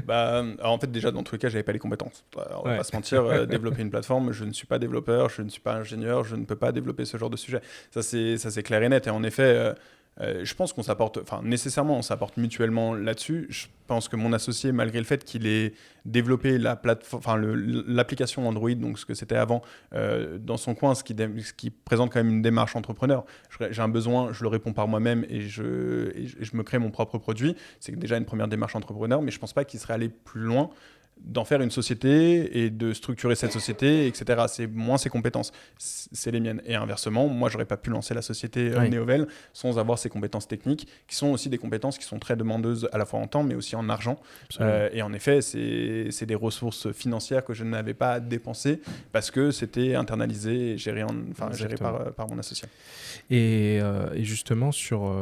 Alors en fait, déjà, dans tous les cas, j'avais pas les compétences. On va pas se mentir, développer une plateforme, je ne suis pas développeur, je ne suis pas ingénieur, je ne peux pas développer ce genre de sujet. Ça, c'est clair et net. Et en effet, je pense qu'on s'apporte, nécessairement, on s'apporte mutuellement là-dessus. Je pense que mon associé, malgré le fait qu'il ait développé l'application Android, donc ce que c'était avant, dans son coin, ce qui présente quand même une démarche entrepreneur. J'ai un besoin, je le réponds par moi-même et je me crée mon propre produit. C'est déjà une première démarche entrepreneur, mais je ne pense pas qu'il serait allé plus loin d'en faire une société et de structurer cette société, etc. C'est moins ses compétences, c'est les miennes. Et inversement, moi, j'aurais pas pu lancer la société Neovel sans avoir ces compétences techniques, qui sont aussi des compétences qui sont très demandeuses à la fois en temps, mais aussi en argent. Et en effet, c'est des ressources financières que je n'avais pas dépensées parce que c'était internalisé et géré par mon associé. Et justement, sur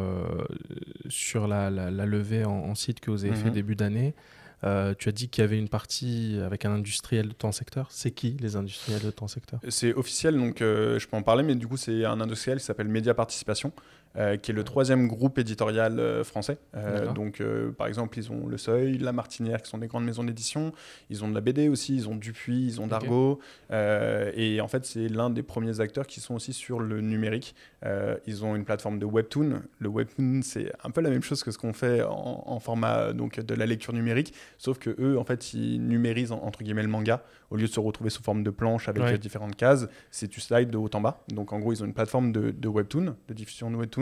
la levée en site que vous avez fait début d'année, tu as dit qu'il y avait une partie avec un industriel de ton secteur. C'est qui les industriels de ton secteur ? C'est officiel, donc je peux en parler, mais du coup, c'est un industriel qui s'appelle Média Participation, qui est le 3e groupe éditorial français. Donc, par exemple, ils ont Le Seuil, La Martinière, qui sont des grandes maisons d'édition. Ils ont de la BD aussi, ils ont Dupuis, ils ont Dargaud. Et en fait, c'est l'un des premiers acteurs qui sont aussi sur le numérique. Ils ont une plateforme de Webtoon. Le Webtoon, c'est un peu la même chose que ce qu'on fait en format donc, de la lecture numérique, sauf que eux, en fait, ils numérisent entre guillemets le manga. Au lieu de se retrouver sous forme de planche avec différentes cases, c'est tu slides de haut en bas. Donc en gros, ils ont une plateforme de Webtoon, de diffusion de Webtoon.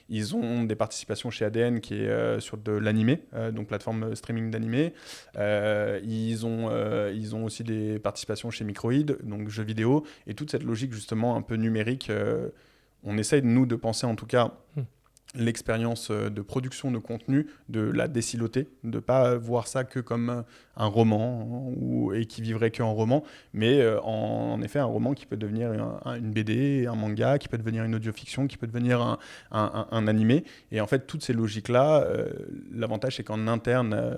Ils ont des participations chez ADN qui est sur de l'animé, donc plateforme streaming d'animé. Ils ont aussi des participations chez Microïd, donc jeux vidéo. Et toute cette logique justement un peu numérique, on essaye nous de penser en tout cas l'expérience de production de contenu, de la désiloter, de ne pas voir ça que comme un roman et qui vivrait qu'en roman, mais en effet un roman qui peut devenir une BD, un manga, qui peut devenir une audiofiction, qui peut devenir un animé. Et en fait, toutes ces logiques-là, l'avantage c'est qu'en interne,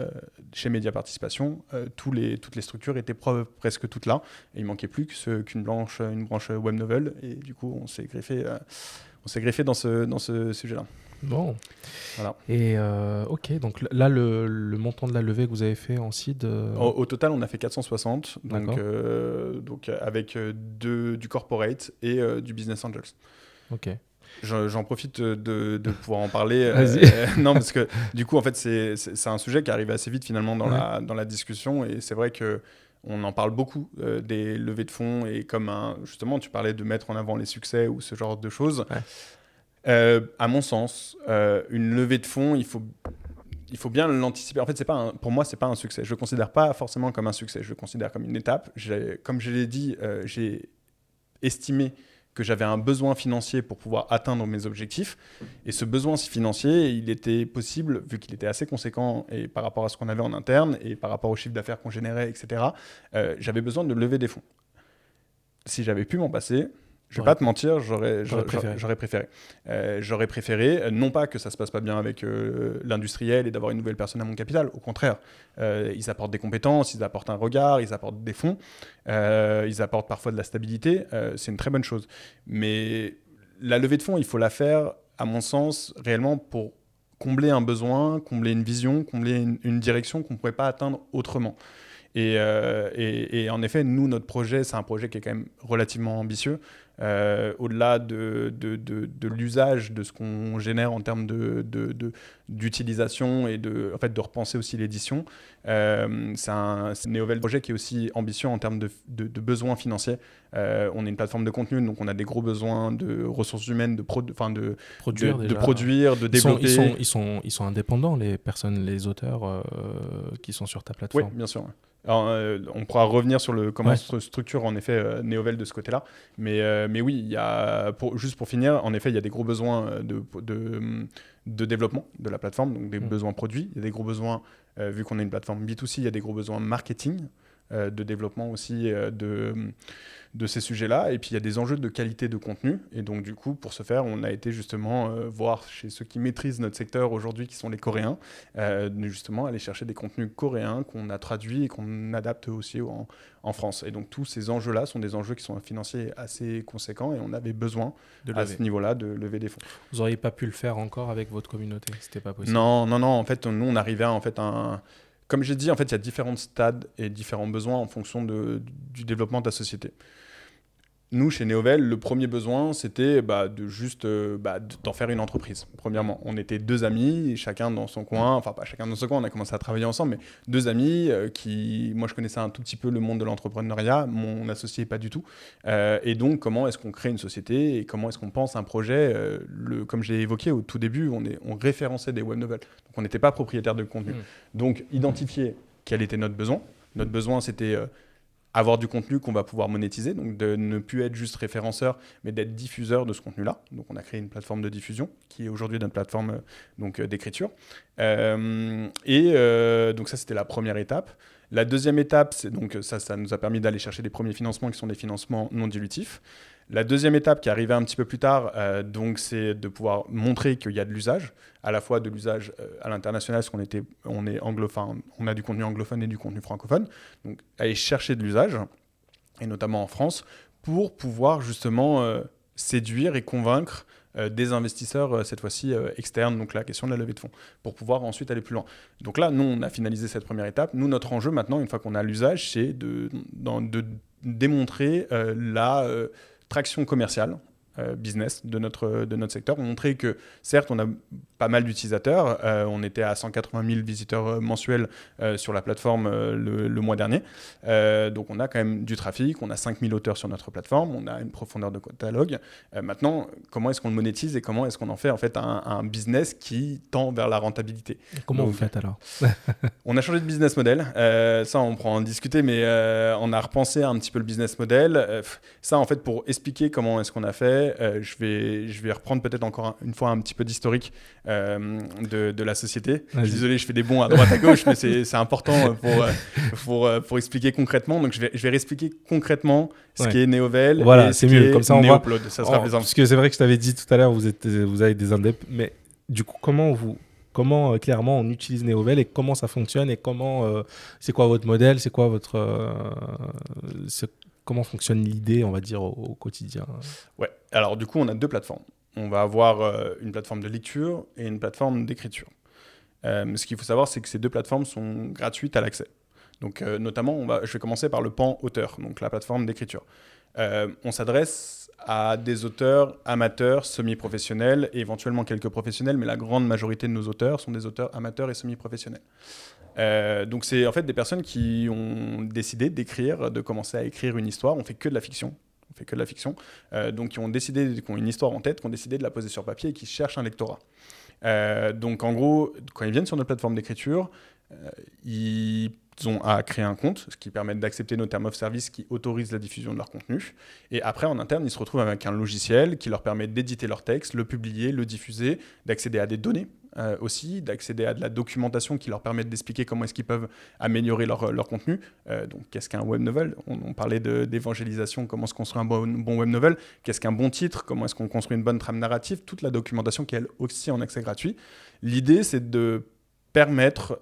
chez Média Participation, toutes les structures étaient presque toutes là. Et il ne manquait plus qu'une branche web novel. Et du coup, on s'est greffé dans ce sujet-là. Bon. Voilà. Et ok, donc là, le montant de la levée que vous avez fait en seed Au total, on a fait 460, donc avec du corporate et du business angels. Ok. J'en profite de pouvoir en parler. Non, parce que du coup, en fait, c'est un sujet qui arrive assez vite finalement dans la discussion. Et c'est vrai qu'on en parle beaucoup des levées de fonds. Et comme justement, tu parlais de mettre en avant les succès ou ce genre de choses. Ouais. À mon sens, une levée de fonds, il faut bien l'anticiper. En fait, pour moi, c'est pas un succès. Je le considère pas forcément comme un succès. Je le considère comme une étape. Comme je l'ai dit, j'ai estimé que j'avais un besoin financier pour pouvoir atteindre mes objectifs. Et ce besoin financier, il était possible, vu qu'il était assez conséquent et par rapport à ce qu'on avait en interne et par rapport au chiffre d'affaires qu'on générait, etc., j'avais besoin de lever des fonds. Si j'avais pu m'en passer, je ne vais pas te mentir, j'aurais préféré. J'aurais préféré, non pas que ça ne se passe pas bien avec l'industriel et d'avoir une nouvelle personne à mon capital, au contraire. Ils apportent des compétences, ils apportent un regard, ils apportent des fonds, ils apportent parfois de la stabilité, c'est une très bonne chose. Mais la levée de fonds, il faut la faire, à mon sens, réellement pour combler un besoin, combler une vision, combler une direction qu'on ne pourrait pas atteindre autrement. Et en effet, nous, notre projet, c'est un projet qui est quand même relativement ambitieux. Au-delà de l'usage de ce qu'on génère en termes d'utilisation et de repenser aussi l'édition, c'est un Neovel projet qui est aussi ambitieux en termes de besoins financiers. On est une plateforme de contenu, donc on a des gros besoins de ressources humaines, de produire, de développer. Ils sont indépendants, les personnes, les auteurs qui sont sur ta plateforme. Oui, bien sûr. On pourra revenir sur comment Ouais. se structure en effet Néovel de ce côté-là. Mais oui, juste pour finir, en effet, il y a des gros besoins de développement de la plateforme, donc des besoins produits. Il y a des gros besoins, vu qu'on est une plateforme B2C, il y a des gros besoins marketing, de développement aussi de ces sujets-là. Et puis, il y a des enjeux de qualité de contenu. Et donc, du coup, pour ce faire, on a été justement voir chez ceux qui maîtrisent notre secteur aujourd'hui, qui sont les Coréens, justement aller chercher des contenus coréens qu'on a traduits et qu'on adapte aussi en France. Et donc, tous ces enjeux-là sont des enjeux qui sont financiers assez conséquents et on avait besoin à ce niveau-là de lever des fonds. Vous n'auriez pas pu le faire encore avec votre communauté? C'était pas possible? Non. En fait, nous, on arrivait à comme j'ai dit, en fait, il y a différents stades et différents besoins en fonction du développement de la société. Nous, chez Néovel, le premier besoin, c'était d'en faire une entreprise. Premièrement, on était 2 amis, chacun dans son coin. Enfin, pas chacun dans son coin, on a commencé à travailler ensemble, mais 2 amis moi, je connaissais un tout petit peu le monde de l'entrepreneuriat, mon associé pas du tout. Et donc, comment est-ce qu'on crée une société et comment est-ce qu'on pense un projet comme je l'ai évoqué au tout début, on référençait des web novels. Donc, on n'était pas propriétaire de contenu. Donc, identifier quel était notre besoin. Notre besoin, c'était avoir du contenu qu'on va pouvoir monétiser, donc de ne plus être juste référenceur, mais d'être diffuseur de ce contenu-là. Donc on a créé une plateforme de diffusion, qui est aujourd'hui notre plateforme d'écriture. Donc ça, c'était la première étape. La deuxième étape, c'est donc ça nous a permis d'aller chercher des premiers financements qui sont des financements non dilutifs. La deuxième étape qui est arrivée un petit peu plus tard, donc c'est de pouvoir montrer qu'il y a de l'usage, à la fois de l'usage à l'international, parce on est anglophone, on a du contenu anglophone et du contenu francophone, donc aller chercher de l'usage, et notamment en France, pour pouvoir justement séduire et convaincre des investisseurs, cette fois-ci externes, donc la question de la levée de fonds, pour pouvoir ensuite aller plus loin. Donc là, nous, on a finalisé cette première étape. Nous, notre enjeu maintenant, une fois qu'on a l'usage, c'est de démontrer la traction commerciale, business de notre secteur. Montrer que, certes, on a pas mal d'utilisateurs. On était à 180 000 visiteurs mensuels sur la plateforme le mois dernier. Donc, on a quand même du trafic. On a 5 000 auteurs sur notre plateforme. On a une profondeur de catalogue. Maintenant, comment est-ce qu'on le monétise et comment est-ce qu'on en fait, un business qui tend vers la rentabilité? Et comment vous faites alors? On a changé de business model. Ça, on pourra en discuter, mais on a repensé un petit peu le business model. Ça, en fait, pour expliquer comment est-ce qu'on a fait, je vais reprendre peut-être encore une fois un petit peu d'historique de la société. Vas-y. Je suis désolé, je fais des bonds à droite à gauche, mais c'est important pour expliquer concrètement. Donc, je vais réexpliquer concrètement ce qui est Néovel. Voilà, et c'est mieux. Comme ça, on voit. Ça sera plus simple. Parce que c'est vrai que je t'avais dit tout à l'heure, vous avez des indép, mais du coup, comment clairement on utilise Néovel et comment ça fonctionne et c'est quoi votre modèle, c'est quoi comment fonctionne l'idée, on va dire, au quotidien? Ouais. Alors, du coup, on a 2 plateformes. On va avoir une plateforme de lecture et une plateforme d'écriture. Ce qu'il faut savoir, c'est que ces 2 plateformes sont gratuites à l'accès. Donc, notamment, je vais commencer par le pan auteur, donc la plateforme d'écriture. On s'adresse à des auteurs amateurs, semi-professionnels et éventuellement quelques professionnels, mais la grande majorité de nos auteurs sont des auteurs amateurs et semi-professionnels. Donc, c'est en fait des personnes qui ont décidé d'écrire, de commencer à écrire une histoire. On fait que de la fiction. Donc, qui ont décidé, qui ont une histoire en tête, qui ont décidé de la poser sur papier et qui cherchent un lectorat. Donc, en gros, quand ils viennent sur notre plateforme d'écriture, ils ont à créer un compte, ce qui permet d'accepter nos termes of service qui autorisent la diffusion de leur contenu. Et après, en interne, ils se retrouvent avec un logiciel qui leur permet d'éditer leur texte, le publier, le diffuser, d'accéder à des données aussi, d'accéder à de la documentation qui leur permet d'expliquer comment est-ce qu'ils peuvent améliorer leur contenu. Donc, qu'est-ce qu'un web novel? On parlait d'évangélisation, comment se construit un bon web novel. Qu'est-ce qu'un bon titre? Comment est-ce qu'on construit une bonne trame narrative? Toute la documentation qui est elle aussi en accès gratuit. L'idée, c'est de permettre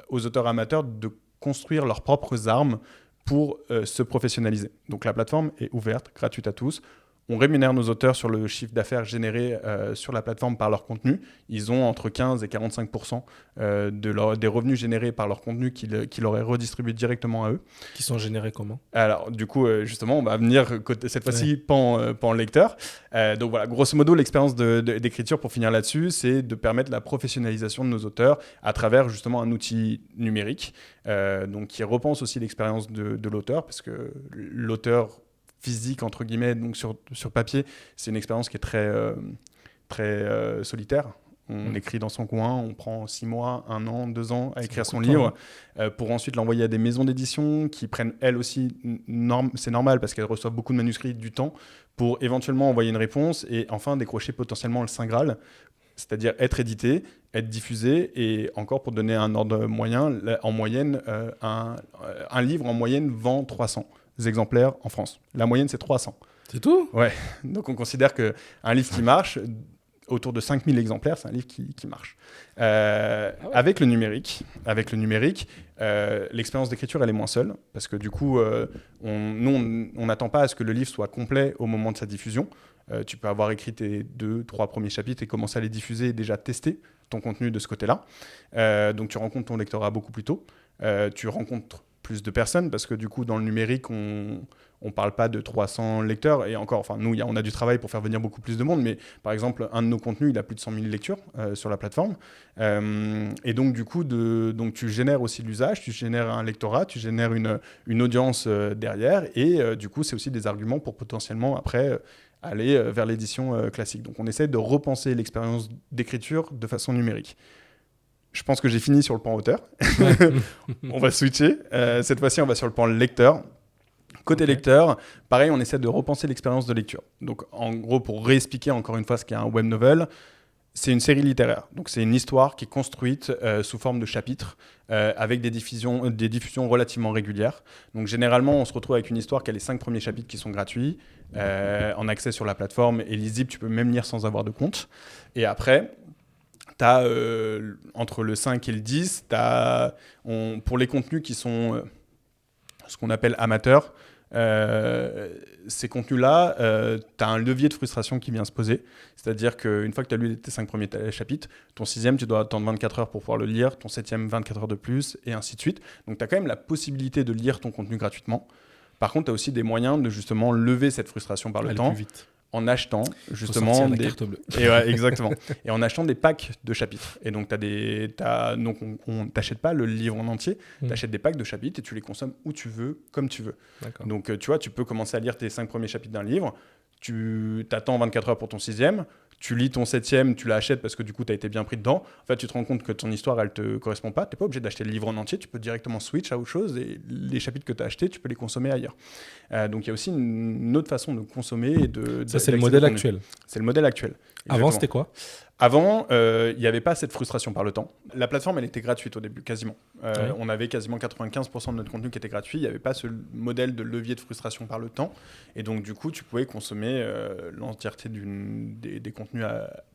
aux auteurs amateurs de construire leurs propres armes pour se professionnaliser. Donc la plateforme est ouverte, gratuite à tous. On rémunère nos auteurs sur le chiffre d'affaires généré sur la plateforme par leur contenu. Ils ont entre 15 et 45% des revenus générés par leur contenu qui leur est redistribué directement à eux. Qui sont générés comment? Alors, du coup, justement, on va venir cette fois-ci pan lecteur. Donc voilà, grosso modo, l'expérience d'écriture, pour finir là-dessus, c'est de permettre la professionnalisation de nos auteurs à travers justement un outil numérique donc qui repense aussi l'expérience de l'auteur, parce que l'auteur physique, entre guillemets, donc sur papier, c'est une expérience qui est très solitaire. On écrit dans son coin, on prend 6 mois, 1 an, 2 ans à écrire son beaucoup de livre pour ensuite l'envoyer à des maisons d'édition qui prennent elles aussi, c'est normal parce qu'elles reçoivent beaucoup de manuscrits, du temps pour éventuellement envoyer une réponse et enfin décrocher potentiellement le Saint Graal, c'est-à-dire être édité, être diffusé et encore pour donner un ordre moyen, en moyenne, un livre en moyenne vend 300 exemplaires en France. La moyenne, c'est 300. C'est tout ? Ouais, donc on considère qu'un livre qui marche, autour de 5000 exemplaires, c'est un livre qui marche. Avec le numérique, l'expérience d'écriture, elle est moins seule, parce que du coup, on n'attend pas à ce que le livre soit complet au moment de sa diffusion. Tu peux avoir écrit tes 2-3 premiers chapitres et commencer à les diffuser et déjà tester ton contenu de ce côté-là. Donc tu rencontres ton lectorat beaucoup plus tôt. Tu rencontres plus de personnes, parce que du coup, dans le numérique, on ne parle pas de 300 lecteurs. Et encore, enfin, nous, on a du travail pour faire venir beaucoup plus de monde. Mais par exemple, un de nos contenus, il a plus de 100 000 lectures sur la plateforme. Et donc, du coup, donc, tu génères aussi de l'usage, tu génères un lectorat, tu génères une audience derrière. Et du coup, c'est aussi des arguments pour potentiellement, après, aller vers l'édition classique. Donc, on essaie de repenser l'expérience d'écriture de façon numérique. Je pense que j'ai fini sur le pan auteur. On va switcher. Cette fois-ci, on va sur le pan lecteur. Côté lecteur, pareil, on essaie de repenser l'expérience de lecture. Donc, en gros, pour réexpliquer encore une fois ce qu'est un web novel, c'est une série littéraire. Donc, c'est une histoire qui est construite sous forme de chapitres avec des diffusions relativement régulières. Donc, généralement, on se retrouve avec une histoire qui a les 5 premiers chapitres qui sont gratuits, en accès sur la plateforme et lisible. Tu peux même lire sans avoir de compte. Et après, tu as entre le 5 et le 10, pour les contenus qui sont ce qu'on appelle amateurs, ces contenus-là, tu as un levier de frustration qui vient se poser. C'est-à-dire qu'une fois que tu as lu tes 5 premiers chapitres, ton 6e, tu dois attendre 24 heures pour pouvoir le lire, ton 7e, 24 heures de plus, et ainsi de suite. Donc tu as quand même la possibilité de lire ton contenu gratuitement. Par contre, tu as aussi des moyens de justement lever cette frustration par le temps. Plus vite. En achetant justement des carte bleue. Et ouais, exactement. Et en achetant des packs de chapitres. Et donc on t'achète pas le livre en entier, tu achètes des packs de chapitres et tu les consommes où tu veux, comme tu veux. D'accord. Donc tu vois, tu peux commencer à lire tes 5 premiers chapitres d'un livre, tu t'attends 24 heures pour ton 6e, tu lis ton 7e, tu l'achètes parce que du coup tu as été bien pris dedans. En fait, tu te rends compte que ton histoire, elle te correspond pas, tu n'es pas obligé d'acheter le livre en entier, tu peux directement switch à autre chose et les chapitres que tu as achetés, tu peux les consommer ailleurs. Donc il y a aussi une autre façon de consommer et Ça, c'est le modèle actuel. C'est le modèle actuel. Exactement. Avant, c'était quoi ? Avant, il n'y avait pas cette frustration par le temps. La plateforme, elle était gratuite au début, quasiment. On avait quasiment 95% de notre contenu qui était gratuit. Il n'y avait pas ce modèle de levier de frustration par le temps. Et donc, du coup, tu pouvais consommer l'entièreté des contenus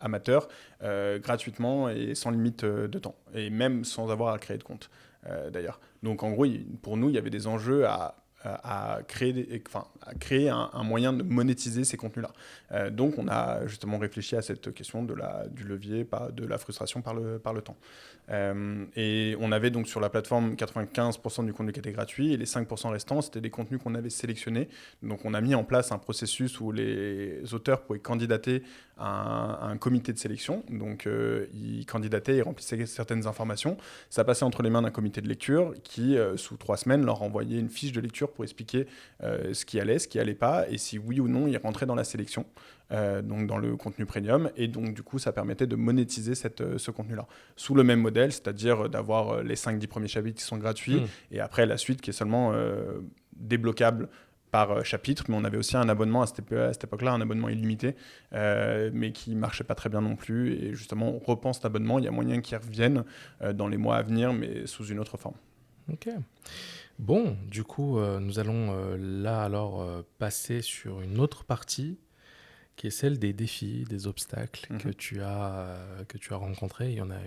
amateurs gratuitement et sans limite de temps. Et même sans avoir à créer de compte, d'ailleurs. Donc, en gros, pour nous, il y avait des enjeux à créer un moyen de monétiser ces contenus-là. Donc, on a justement réfléchi à cette question du levier, de la frustration par le temps. Et on avait donc sur la plateforme 95% du contenu qui était gratuit et les 5% restants, c'était des contenus qu'on avait sélectionnés. Donc, on a mis en place un processus où les auteurs pouvaient candidater à un comité de sélection. Donc, ils candidataient et remplissaient certaines informations. Ça passait entre les mains d'un comité de lecture qui, sous 3 semaines, leur envoyait une fiche de lecture pour expliquer ce qui allait pas, et si oui ou non ils rentraient dans la sélection, donc dans le contenu premium. Et donc du coup ça permettait de monétiser ce contenu-là sous le même modèle, c'est-à-dire d'avoir les 5-10 premiers chapitres qui sont gratuits et après la suite qui est seulement débloquable par chapitre. Mais on avait aussi un abonnement à cette époque-là, un abonnement illimité, mais qui marchait pas très bien non plus. Et justement on repense cet abonnement, il y a moyen qu'il revienne dans les mois à venir, mais sous une autre forme. Ok. Bon, du coup, nous allons là alors passer sur une autre partie qui est celle des défis, des obstacles que tu as rencontrés. Il y en a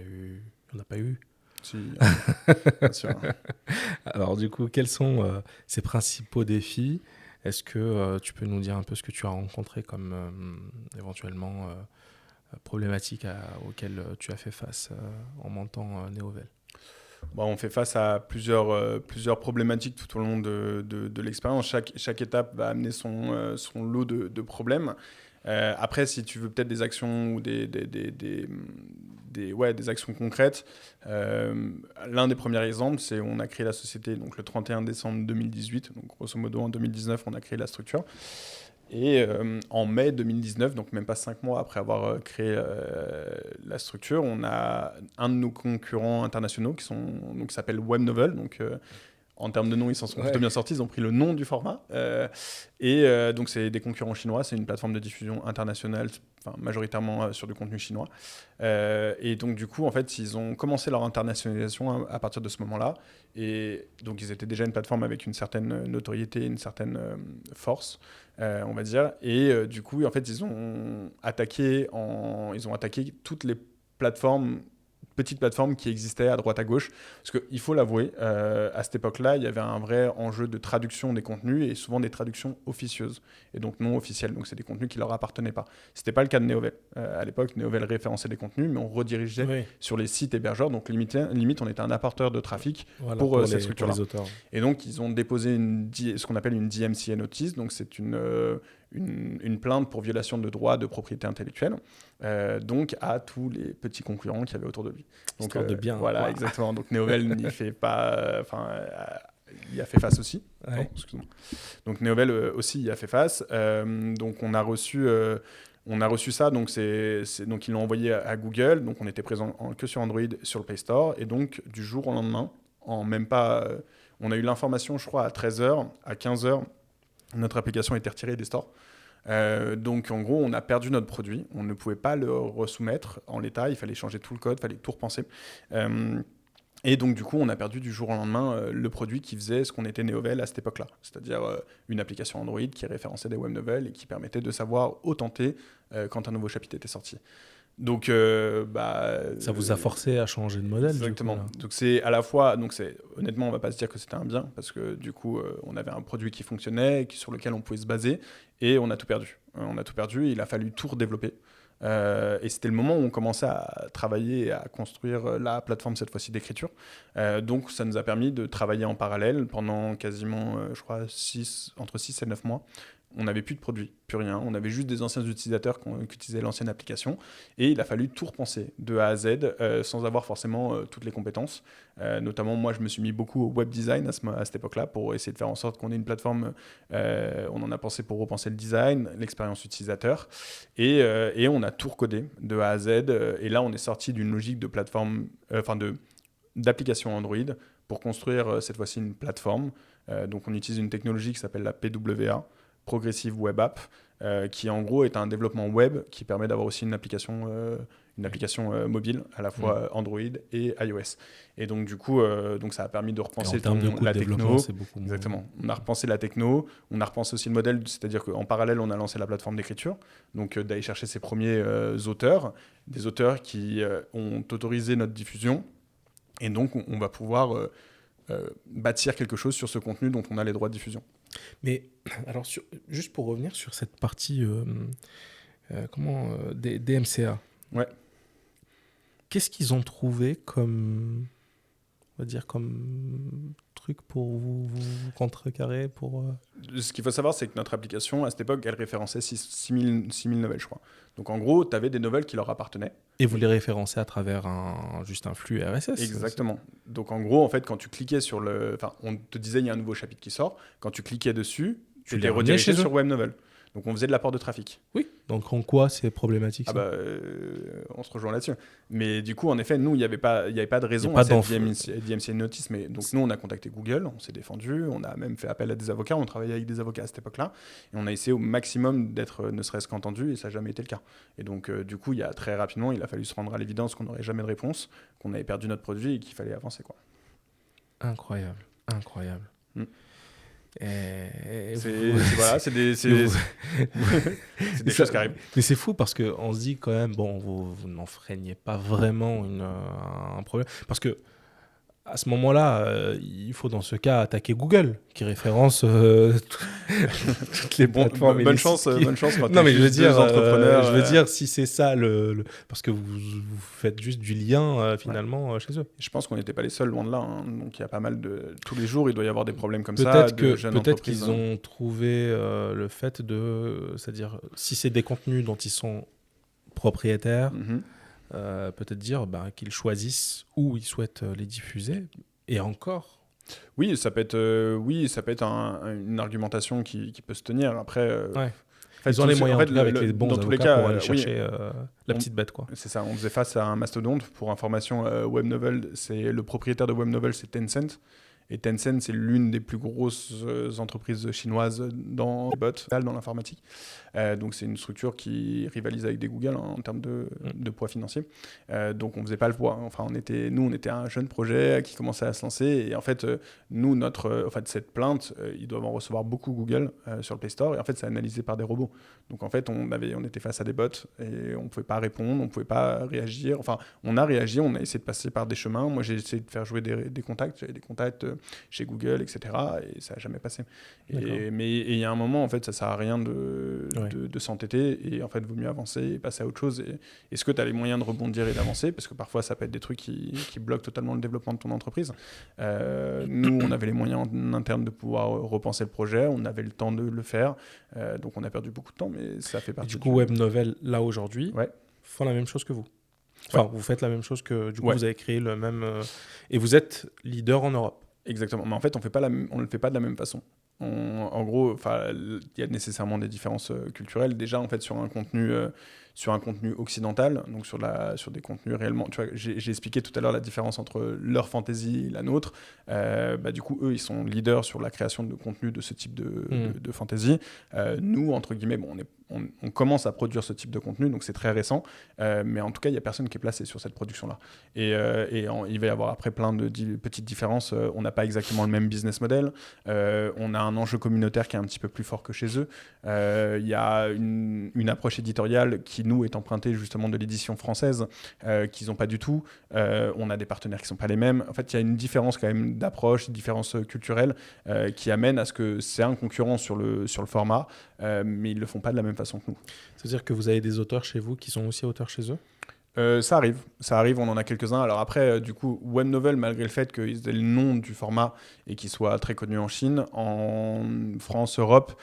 pas eu. Si, bien sûr. Alors du coup, quels sont ces principaux défis ? Est-ce que tu peux nous dire un peu ce que tu as rencontré comme éventuellement problématiques auxquelles tu as fait face en montant Néovel ? On fait face à plusieurs problématiques tout au long de l'expérience. Chaque étape va amener son lot de problèmes. Après, si tu veux peut-être des actions ou des actions concrètes, l'un des premiers exemples, c'est on a créé la société donc, le 31 décembre 2018. Donc, grosso modo, en 2019, on a créé la structure. Et en mai 2019, donc même pas 5 mois après avoir créé la structure, on a un de nos concurrents internationaux qui s'appelle WebNovel. Donc, en termes de nom, ils s'en sont plutôt bien sortis. Ils ont pris le nom du format. Donc, c'est des concurrents chinois. C'est une plateforme de diffusion internationale, majoritairement sur du contenu chinois. Et donc, du coup, en fait, ils ont commencé leur internationalisation à partir de ce moment-là. Et donc, ils étaient déjà une plateforme avec une certaine notoriété, une certaine force, on va dire. Et du coup, en fait, ils ont attaqué toutes les petites plateformes qui existaient à droite à gauche. Parce qu'il faut l'avouer, à cette époque-là, il y avait un vrai enjeu de traduction des contenus et souvent des traductions officieuses et donc non officielles. Donc c'est des contenus qui ne leur appartenaient pas. Ce n'était pas le cas de Neovel. À l'époque, Neovel référençait des contenus, mais on redirigeait sur les sites hébergeurs. Donc limite, on était un apporteur de trafic pour cette structure-là. Et donc ils ont déposé ce qu'on appelle une DMCA notice. Donc c'est une plainte pour violation de droits de propriété intellectuelle, donc à tous les petits concurrents qu'il y avait autour de lui. Donc, histoire de bien. Voilà, wow. Exactement. Donc Neovel n'y fait pas... il a fait face aussi. Ouais. Pardon, excuse-moi. Donc Neovel aussi y a fait face. Donc on a reçu ça. Donc, donc ils l'ont envoyé à Google. Donc on était présent que sur Android, sur le Play Store. Et donc du jour au lendemain, en même pas... on a eu l'information, je crois, à 13h, à 15h, notre application a été retirée des stores. Donc en gros, on a perdu notre produit. On ne pouvait pas le resoumettre en l'état. Il fallait changer tout le code, il fallait tout repenser. Et donc du coup, on a perdu du jour au lendemain le produit qui faisait ce qu'on était Neovel à cette époque-là. C'est-à-dire une application Android qui référençait des web novels et qui permettait de savoir où tenter quand un nouveau chapitre était sorti. Donc, ça vous a forcé à changer de modèle. Exactement. Du coup, donc c'est à la fois, honnêtement, on va pas se dire que c'était un bien parce que du coup, on avait un produit qui fonctionnait, sur lequel on pouvait se baser, et on a tout perdu. Il a fallu tout redévelopper. Et c'était le moment où on commençait à travailler et à construire la plateforme, cette fois-ci d'écriture. Donc ça nous a permis de travailler en parallèle pendant quasiment, je crois, entre 6 et 9 mois. On n'avait plus de produit, plus rien. On avait juste des anciens utilisateurs qui utilisaient l'ancienne application. Et il a fallu tout repenser de A à Z sans avoir forcément toutes les compétences. Notamment, moi, je me suis mis beaucoup au web design à cette époque-là pour essayer de faire en sorte qu'on ait une plateforme. On en a pensé pour repenser le design, l'expérience utilisateur. Et on a tout recodé de A à Z. Et là, on est sorti d'une logique de plateforme, d'application Android pour construire cette fois-ci une plateforme. Donc, on utilise une technologie qui s'appelle la PWA. Progressive Web App, qui en gros est un développement web qui permet d'avoir aussi une application mobile, à la fois Android et iOS. Et donc du coup, ça a permis de repenser la techno. C'est beaucoup exactement. On a repensé la techno, on a repensé aussi le modèle, c'est-à-dire qu'en parallèle, on a lancé la plateforme d'écriture, donc d'aller chercher ses premiers auteurs, des auteurs qui ont autorisé notre diffusion, et donc on va pouvoir bâtir quelque chose sur ce contenu dont on a les droits de diffusion. Mais alors, juste pour revenir sur cette partie des MCA. Ouais. Qu'est-ce qu'ils ont trouvé comme, on va dire, comme truc pour vous contrecarrer pour Ce qu'il faut savoir, c'est que notre application, à cette époque, elle référençait 6000 novels, je crois. Donc en gros, tu avais des novels qui leur appartenaient. Et vous les référencez à travers juste un flux RSS. Exactement. Donc en gros, en fait, quand tu cliquais sur le... Enfin, on te disait, il y a un nouveau chapitre qui sort. Quand tu cliquais dessus, tu étais redirigé sur WebNovel. Donc on faisait de l'apport de trafic. Oui. Donc en quoi c'est problématique ça ? On se rejoint là-dessus. Mais du coup, en effet, nous, il n'y avait pas de raison à cette DMCA notice. Mais donc nous, on a contacté Google, on s'est défendu, on a même fait appel à des avocats, on travaillait avec des avocats à cette époque-là, et on a essayé au maximum d'être ne serait-ce qu'entendu, et ça n'a jamais été le cas. Et donc du coup, très rapidement, il a fallu se rendre à l'évidence qu'on n'aurait jamais de réponse, qu'on avait perdu notre produit et qu'il fallait avancer, quoi. Incroyable. C'est des choses qui arrivent. Mais c'est fou parce qu'on se dit quand même, bon, vous n'enfreignez pas vraiment un problème. Parce que à ce moment-là, il faut dans ce cas attaquer Google, qui référence toutes les plateformes. Bonne chance quand non, mais je veux dire, entrepreneurs. Si c'est ça, parce que vous faites juste du lien finalement chez eux. Je pense qu'on n'était pas les seuls, loin de là. Hein. Donc il y a pas mal de... Tous les jours, il doit y avoir des problèmes comme ça. Peut-être qu'ils ont trouvé le fait de... C'est-à-dire, si c'est des contenus dont ils sont propriétaires, peut-être dire qu'ils choisissent où ils souhaitent les diffuser. Et encore. Oui, ça peut être une argumentation qui peut se tenir. Après, fait, ils ont les moyens, en en tout cas, avec les bons dans tous les avocats cas, pour aller chercher la petite bête, quoi. C'est ça, on faisait face à un mastodonte. Pour information, Webnovel, le propriétaire de Webnovel, c'est Tencent. Et Tencent, c'est l'une des plus grosses entreprises chinoises dans les bots, dans l'informatique. Donc, c'est une structure qui rivalise avec des Google en termes de poids financier. Donc, on ne faisait pas le poids. Enfin, on était un jeune projet qui commençait à se lancer. Et en fait, nous, cette plainte, ils doivent en recevoir beaucoup Google sur le Play Store. Et en fait, c'est analysé par des robots. Donc, en fait, on était face à des bots et on ne pouvait pas répondre, on ne pouvait pas réagir. Enfin, on a réagi, on a essayé de passer par des chemins. Moi, j'ai essayé de faire jouer des contacts. J'avais des contacts chez Google, etc. Et ça n'a jamais passé. Mais il y a un moment, en fait, ça ne sert à rien de s'entêter. Et en fait, il vaut mieux avancer et passer à autre chose. Et est-ce que tu as les moyens de rebondir et d'avancer? Parce que parfois, ça peut être des trucs qui bloquent totalement le développement de ton entreprise. Nous, on avait les moyens en interne de pouvoir repenser le projet. On avait le temps de le faire. Donc, on a perdu beaucoup de temps, mais ça fait partie. Et du coup, Webnovel, là, aujourd'hui, font la même chose que vous. Enfin, vous faites la même chose que... Du coup, vous avez créé le même... et vous êtes leader en Europe. Exactement, mais en fait on ne le fait pas de la même façon. En gros, il y a nécessairement des différences culturelles. Déjà, en fait, sur un contenu occidental, donc sur des contenus réellement... Tu vois, j'ai expliqué tout à l'heure la différence entre leur fantasy et la nôtre. Du coup, eux, ils sont leaders sur la création de contenu de ce type de fantasy. Nous, entre guillemets, on commence à produire ce type de contenu, donc c'est très récent. Mais en tout cas, il n'y a personne qui est placé sur cette production-là. Il va y avoir après plein de petites différences. On n'a pas exactement le même business model. On a un enjeu communautaire qui est un petit peu plus fort que chez eux. Il y a une approche éditoriale qui, nous, est empruntée justement de l'édition française, qu'ils n'ont pas du tout. On a des partenaires qui ne sont pas les mêmes. En fait, il y a une différence quand même d'approche, une différence culturelle qui amène à ce que c'est un concurrent sur le format, mais ils ne le font pas de la même façon que nous. C'est-à-dire que vous avez des auteurs chez vous qui sont aussi auteurs chez eux ? Ça arrive, on en a quelques-uns. Alors après, du coup, Webnovel, malgré le fait qu'ils aient le nom du format et qu'ils soient très connus en Chine, en France, Europe,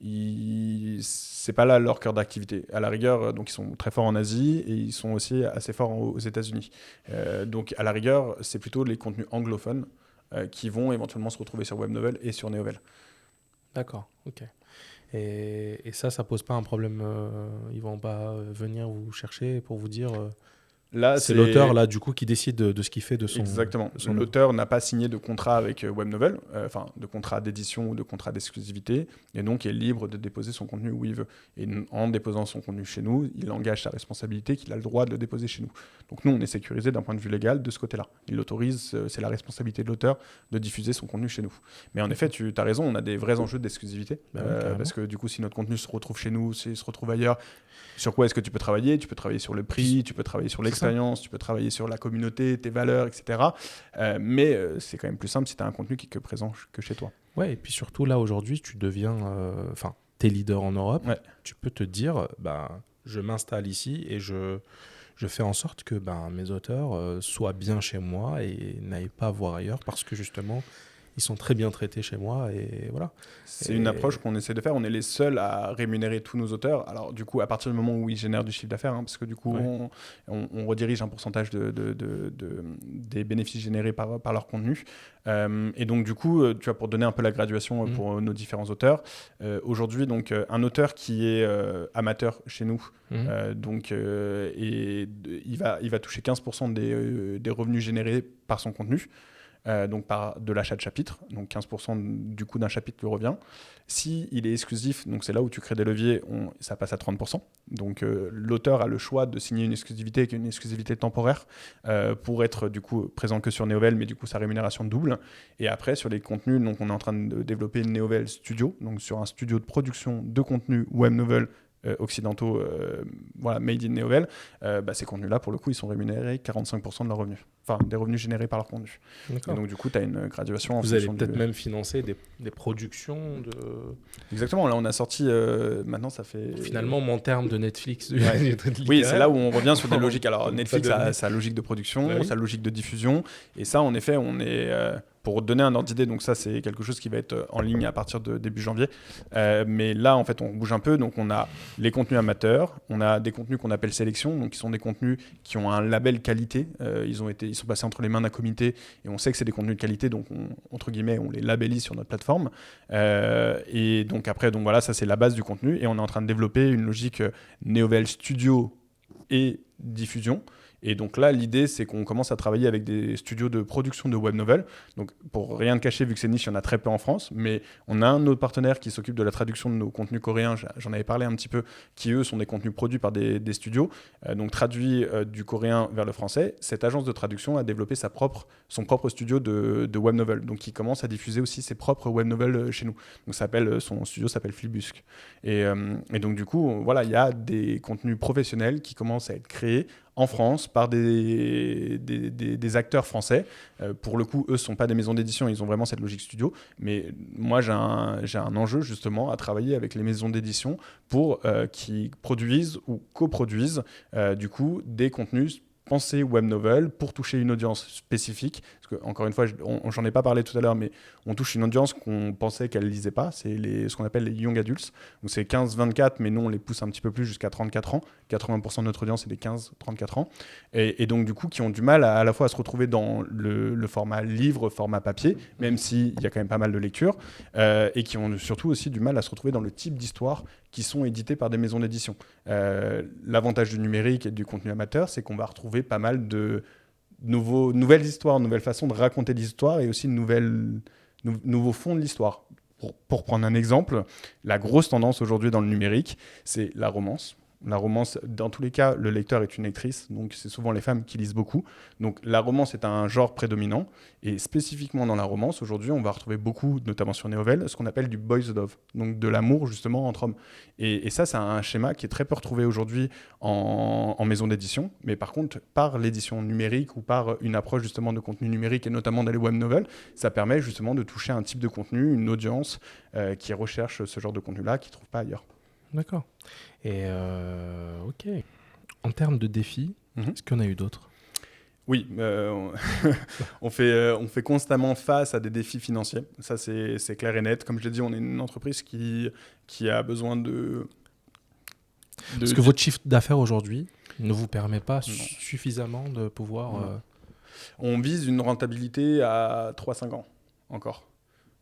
c'est pas là leur cœur d'activité. À la rigueur, donc ils sont très forts en Asie et ils sont aussi assez forts aux États-Unis. Donc à la rigueur, c'est plutôt les contenus anglophones qui vont éventuellement se retrouver sur Webnovel et sur Neovel. D'accord, ok. Et ça pose pas un problème. Ils vont pas venir vous chercher pour vous dire. Là, c'est l'auteur là du coup qui décide de ce qu'il fait de son. Exactement. L'auteur n'a pas signé de contrat avec Webnovel, de contrat d'édition ou de contrat d'exclusivité, et donc est libre de déposer son contenu où il veut. Et en déposant son contenu chez nous, il engage sa responsabilité qu'il a le droit de le déposer chez nous. Donc nous, on est sécurisé d'un point de vue légal de ce côté-là. Il l'autorise, c'est la responsabilité de l'auteur de diffuser son contenu chez nous. Mais en effet, tu as raison, on a des vrais enjeux d'exclusivité, parce que du coup, si notre contenu se retrouve chez nous, s'il se retrouve ailleurs, sur quoi est-ce que tu peux travailler ? Tu peux travailler sur le prix, tu peux travailler sur l'expérience, tu peux travailler sur la communauté, tes valeurs, etc. Mais c'est quand même plus simple si tu as un contenu qui est présent que chez toi. Ouais, et puis surtout là aujourd'hui, tu deviens, t'es leader en Europe. Ouais. Tu peux te dire, je m'installe ici et je fais en sorte que mes auteurs soient bien chez moi et n'aillent pas voir ailleurs parce que justement, ils sont très bien traités chez moi et voilà. C'est une approche qu'on essaie de faire. On est les seuls à rémunérer tous nos auteurs. Alors du coup, à partir du moment où ils génèrent du chiffre d'affaires, parce que du coup, on redirige un pourcentage des bénéfices générés par leur contenu. Et donc du coup, tu vois, pour donner un peu la graduation pour nos différents auteurs, aujourd'hui, donc un auteur qui est amateur chez nous, il va toucher 15% des revenus générés par son contenu. Donc de l'achat de chapitre, donc 15% du coût d'un chapitre lui revient. Si il est exclusif, donc c'est là où tu crées des leviers, ça passe à 30%. Donc l'auteur a le choix de signer une exclusivité qui est une exclusivité temporaire pour être du coup présent que sur Neovel, mais du coup sa rémunération double. Et après sur les contenus, donc on est en train de développer une Neovel Studio, donc sur un studio de production de contenu web novel occidentaux, made in Neovel, ces contenus-là, pour le coup, ils sont rémunérés 45% de leurs revenus. Enfin, des revenus générés par leur contenu. D'accord. Et donc, du coup, tu as une graduation. Vous allez peut-être même financer des productions de... Exactement. Là, on a sorti... maintenant, ça fait... Finalement, mon terme de Netflix. Oui, c'est là où on revient sur des logiques. Alors, Netflix a sa logique de production, sa logique de diffusion. Et ça, en effet, on est... Pour donner un ordre d'idée, donc ça c'est quelque chose qui va être en ligne à partir de début janvier. Mais là en fait on bouge un peu, donc on a les contenus amateurs, on a des contenus qu'on appelle sélection, donc qui sont des contenus qui ont un label qualité. Ils sont passés entre les mains d'un comité et on sait que c'est des contenus de qualité, donc entre guillemets on les labellise sur notre plateforme. Et donc après donc voilà, ça c'est la base du contenu et on est en train de développer une logique Neovel Studio et diffusion. Et donc là, l'idée, c'est qu'on commence à travailler avec des studios de production de web novels. Donc, pour rien te cacher, vu que c'est niche, il y en a très peu en France, mais on a un de nos partenaires qui s'occupe de la traduction de nos contenus coréens, j'en avais parlé un petit peu, qui eux sont des contenus produits par des studios, donc traduits du coréen vers le français. Cette agence de traduction a développé son propre studio de web novel, donc qui commence à diffuser aussi ses propres web novels chez nous. Donc, son studio s'appelle Flibusque. Et donc, du coup, voilà, il y a des contenus professionnels qui commencent à être créés en France par des acteurs français. Pour le coup, eux ne sont pas des maisons d'édition, ils ont vraiment cette logique studio. Mais moi, j'ai un enjeu justement à travailler avec les maisons d'édition pour qui produisent ou coproduisent du coup des contenus pensés web novel pour toucher une audience spécifique. Parce que, encore une fois, j'en ai pas parlé tout à l'heure, mais on touche une audience qu'on pensait qu'elle lisait pas. C'est ce qu'on appelle les young adults. Donc c'est 15-24, mais nous on les pousse un petit peu plus jusqu'à 34 ans. 80% de notre audience c'est des 15-34 ans. Et donc du coup qui ont du mal à la fois à se retrouver dans le format livre, format papier, même s'il y a quand même pas mal de lectures, et qui ont surtout aussi du mal à se retrouver dans le type d'histoire qui sont édités par des maisons d'édition. L'avantage du numérique et du contenu amateur, c'est qu'on va retrouver pas mal de nouvelles histoires, nouvelles façons de raconter l'histoire et aussi nouveaux fonds de l'histoire. Pour prendre un exemple, la grosse tendance aujourd'hui dans le numérique, c'est la romance. La romance, dans tous les cas, le lecteur est une lectrice, donc c'est souvent les femmes qui lisent beaucoup. Donc la romance est un genre prédominant, et spécifiquement dans la romance, aujourd'hui, on va retrouver beaucoup, notamment sur Neovel, ce qu'on appelle du boys love, donc de l'amour justement entre hommes. Et ça, c'est un schéma qui est très peu retrouvé aujourd'hui en maison d'édition, mais par contre, par l'édition numérique ou par une approche justement de contenu numérique, et notamment dans les web novels, ça permet justement de toucher un type de contenu, une audience qui recherche ce genre de contenu-là, qui ne trouve pas ailleurs. D'accord. Et ok. En termes de défis, est-ce qu'il y en a eu d'autres ? Oui, on fait constamment face à des défis financiers. Ça, c'est clair et net. Comme je l'ai dit, on est une entreprise qui a besoin de... Est-ce que votre chiffre d'affaires aujourd'hui ne vous permet pas suffisamment de pouvoir... On vise une rentabilité à 3-5 ans encore.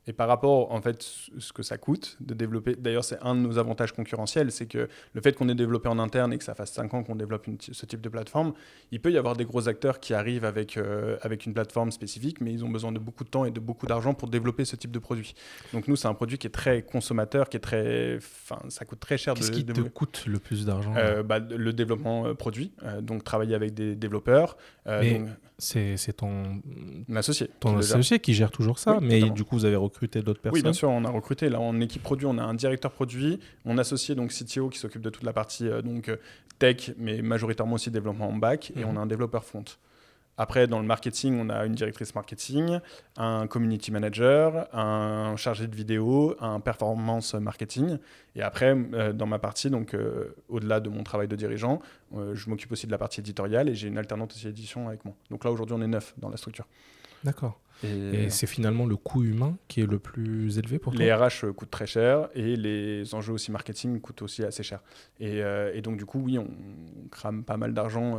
Et par rapport, en fait, ce que ça coûte de développer, d'ailleurs, c'est un de nos avantages concurrentiels, c'est que le fait qu'on ait développé en interne et que ça fasse 5 ans qu'on développe ce type de plateforme, il peut y avoir des gros acteurs qui arrivent avec une plateforme spécifique, mais ils ont besoin de beaucoup de temps et de beaucoup d'argent pour développer ce type de produit. Donc nous, c'est un produit qui est très consommateur, qui est très... Enfin, ça coûte très cher. Qu'est-ce qui te coûte le plus d'argent le développement produit, donc travailler avec des développeurs. Mais c'est ton associé. Ton associé qui gère toujours ça, oui, mais totalement. Du coup, vous avez recruté d'autres personnes. Oui, bien sûr, on a recruté. Là, en équipe produit, on a un directeur produit, mon associé, donc CTO, qui s'occupe de toute la partie tech, mais majoritairement aussi développement en back, et on a un développeur front. Après, dans le marketing, on a une directrice marketing, un community manager, un chargé de vidéo, un performance marketing. Et après, dans ma partie, donc au-delà de mon travail de dirigeant, je m'occupe aussi de la partie éditoriale et j'ai une alternante aussi édition avec moi. Donc là, aujourd'hui, on est 9 dans la structure. D'accord. Et c'est finalement le coût humain qui est le plus élevé pour toi ? Les RH coûtent très cher et les enjeux aussi marketing coûtent aussi assez cher. Et donc du coup, oui, on crame pas mal d'argent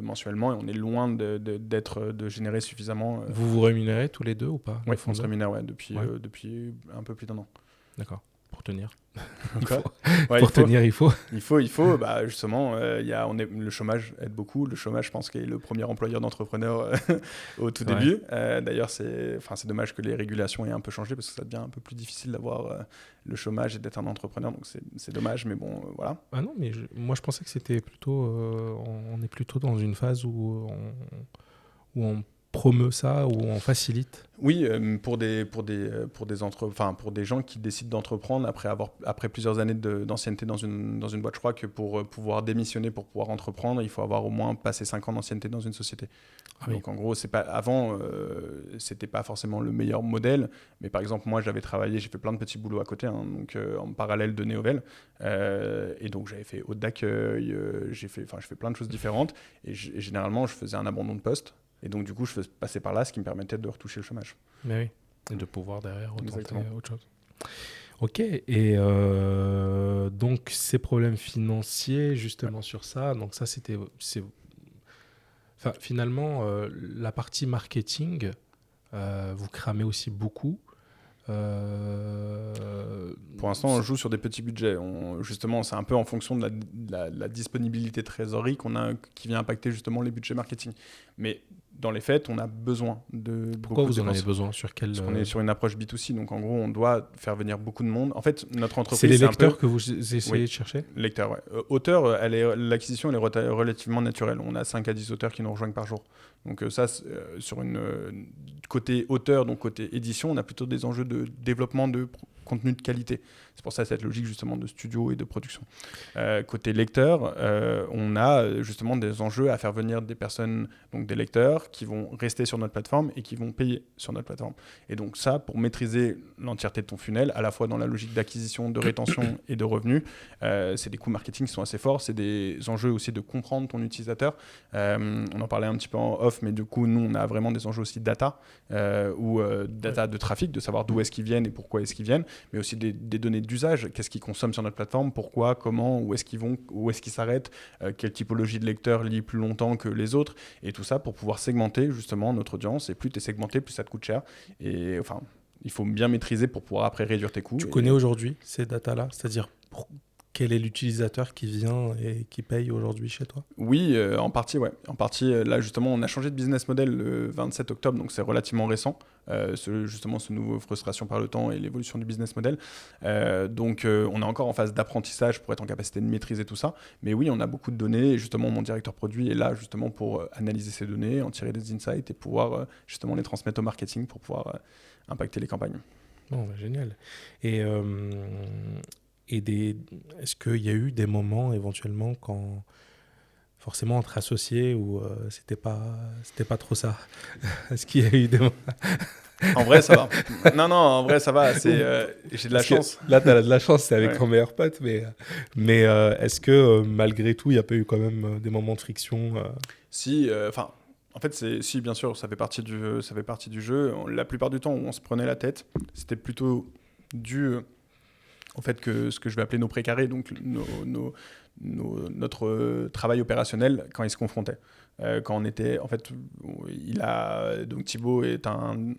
mensuellement et on est loin de générer suffisamment. Vous vous rémunérez tous les deux ou pas ? Oui, on se rémunère depuis un peu plus d'1 an. D'accord, pour tenir. Il faut. Justement, le chômage aide beaucoup. Le chômage, je pense, qu'il est le premier employeur d'entrepreneurs au tout début. D'ailleurs, c'est dommage que les régulations aient un peu changé parce que ça devient un peu plus difficile d'avoir le chômage et d'être un entrepreneur. Donc, c'est dommage, mais bon, voilà. Ah non, mais moi, je pensais que c'était plutôt... on est plutôt dans une phase où on promeut ça, où on facilite. Oui, pour des gens qui décident d'entreprendre après plusieurs années d'ancienneté dans une boîte, je crois que pour pouvoir démissionner, pour pouvoir entreprendre, il faut avoir au moins passé 5 ans d'ancienneté dans une société. Donc en gros, c'était pas forcément le meilleur modèle, mais par exemple moi j'ai fait plein de petits boulots à côté, donc en parallèle de Neovel, et donc j'avais fait hôte d'accueil, j'ai fait plein de choses différentes, et généralement je faisais un abandon de poste. Et donc, du coup, je faisais passer par là, ce qui me permettait de retoucher le chômage. Mais oui, et de pouvoir derrière retenter Exactement. autre chose. Ok, et donc ces problèmes financiers, justement sur ça, donc ça enfin, finalement, la partie marketing, vous cramez aussi beaucoup. Pour l'instant, on joue sur des petits budgets. Justement, c'est un peu en fonction de la disponibilité de trésorerie qui vient impacter justement les budgets marketing. Mais dans les faits, on a besoin de Pourquoi beaucoup de vous en avez dépenses. besoin? Sur quel, Parce qu'on est sur une approche B2C, donc en gros, on doit faire venir beaucoup de monde. En fait, notre entreprise, c'est les lecteurs un peu... que vous essayez Oui. de chercher? Lecteur, ouais. Auteur, l'acquisition, elle est relativement naturelle. On a 5 à 10 auteurs qui nous rejoignent par jour. Donc ça, sur côté auteur, donc côté édition, on a plutôt des enjeux de développement de contenu de qualité. C'est pour ça cette logique justement de studio et de production. Côté lecteur, on a justement des enjeux à faire venir des personnes, donc des lecteurs, qui vont rester sur notre plateforme et qui vont payer sur notre plateforme. Et donc ça, pour maîtriser l'entièreté de ton funnel, à la fois dans la logique d'acquisition, de rétention et de revenus, c'est des coûts marketing qui sont assez forts. C'est des enjeux aussi de comprendre ton utilisateur. On en parlait un petit peu en off, mais du coup, nous, on a vraiment des enjeux aussi de data, data de trafic, de savoir d'où est-ce qu'ils viennent et pourquoi est-ce qu'ils viennent, mais aussi des données d'usage, qu'est-ce qu'ils consomment sur notre plateforme, pourquoi, comment, où est-ce qu'ils vont, où est-ce qu'ils s'arrêtent, quelle typologie de lecteurs lit plus longtemps que les autres, et tout ça pour pouvoir segmenter justement notre audience. Et plus tu es segmenté, plus ça te coûte cher. Et enfin, il faut bien maîtriser pour pouvoir après réduire tes coûts. Tu connais aujourd'hui ces datas-là? C'est-à-dire quel est l'utilisateur qui vient et qui paye aujourd'hui chez toi? Oui, en partie, ouais. En partie, là, justement, on a changé de business model le 27 octobre, donc c'est relativement récent, justement, ce nouveau frustration par le temps et l'évolution du business model. Donc, on est encore en phase d'apprentissage pour être en capacité de maîtriser tout ça. Mais oui, on a beaucoup de données, et justement, mon directeur produit est là, justement, pour analyser ces données, en tirer des insights et pouvoir, justement, les transmettre au marketing pour pouvoir impacter les campagnes. Bon, bah, génial. Et, est-ce qu'il y a eu des moments éventuellement quand forcément entre associés où c'était pas trop ça? Est-ce qu'il y a eu des moments? En vrai, ça va. Non, en vrai, ça va. J'ai de la chance. Là, tu as de la chance, c'est avec Ouais. ton meilleur pote, mais est-ce que malgré tout, il n'y a pas eu quand même des moments de friction? Si, en fait, si, bien sûr, ça fait partie du jeu. La plupart du temps où on se prenait la tête, c'était plutôt dû au fait que ce que je vais appeler nos précarés, donc notre travail opérationnel, quand ils se confrontaient. Quand on était, en fait, donc Thibaut est un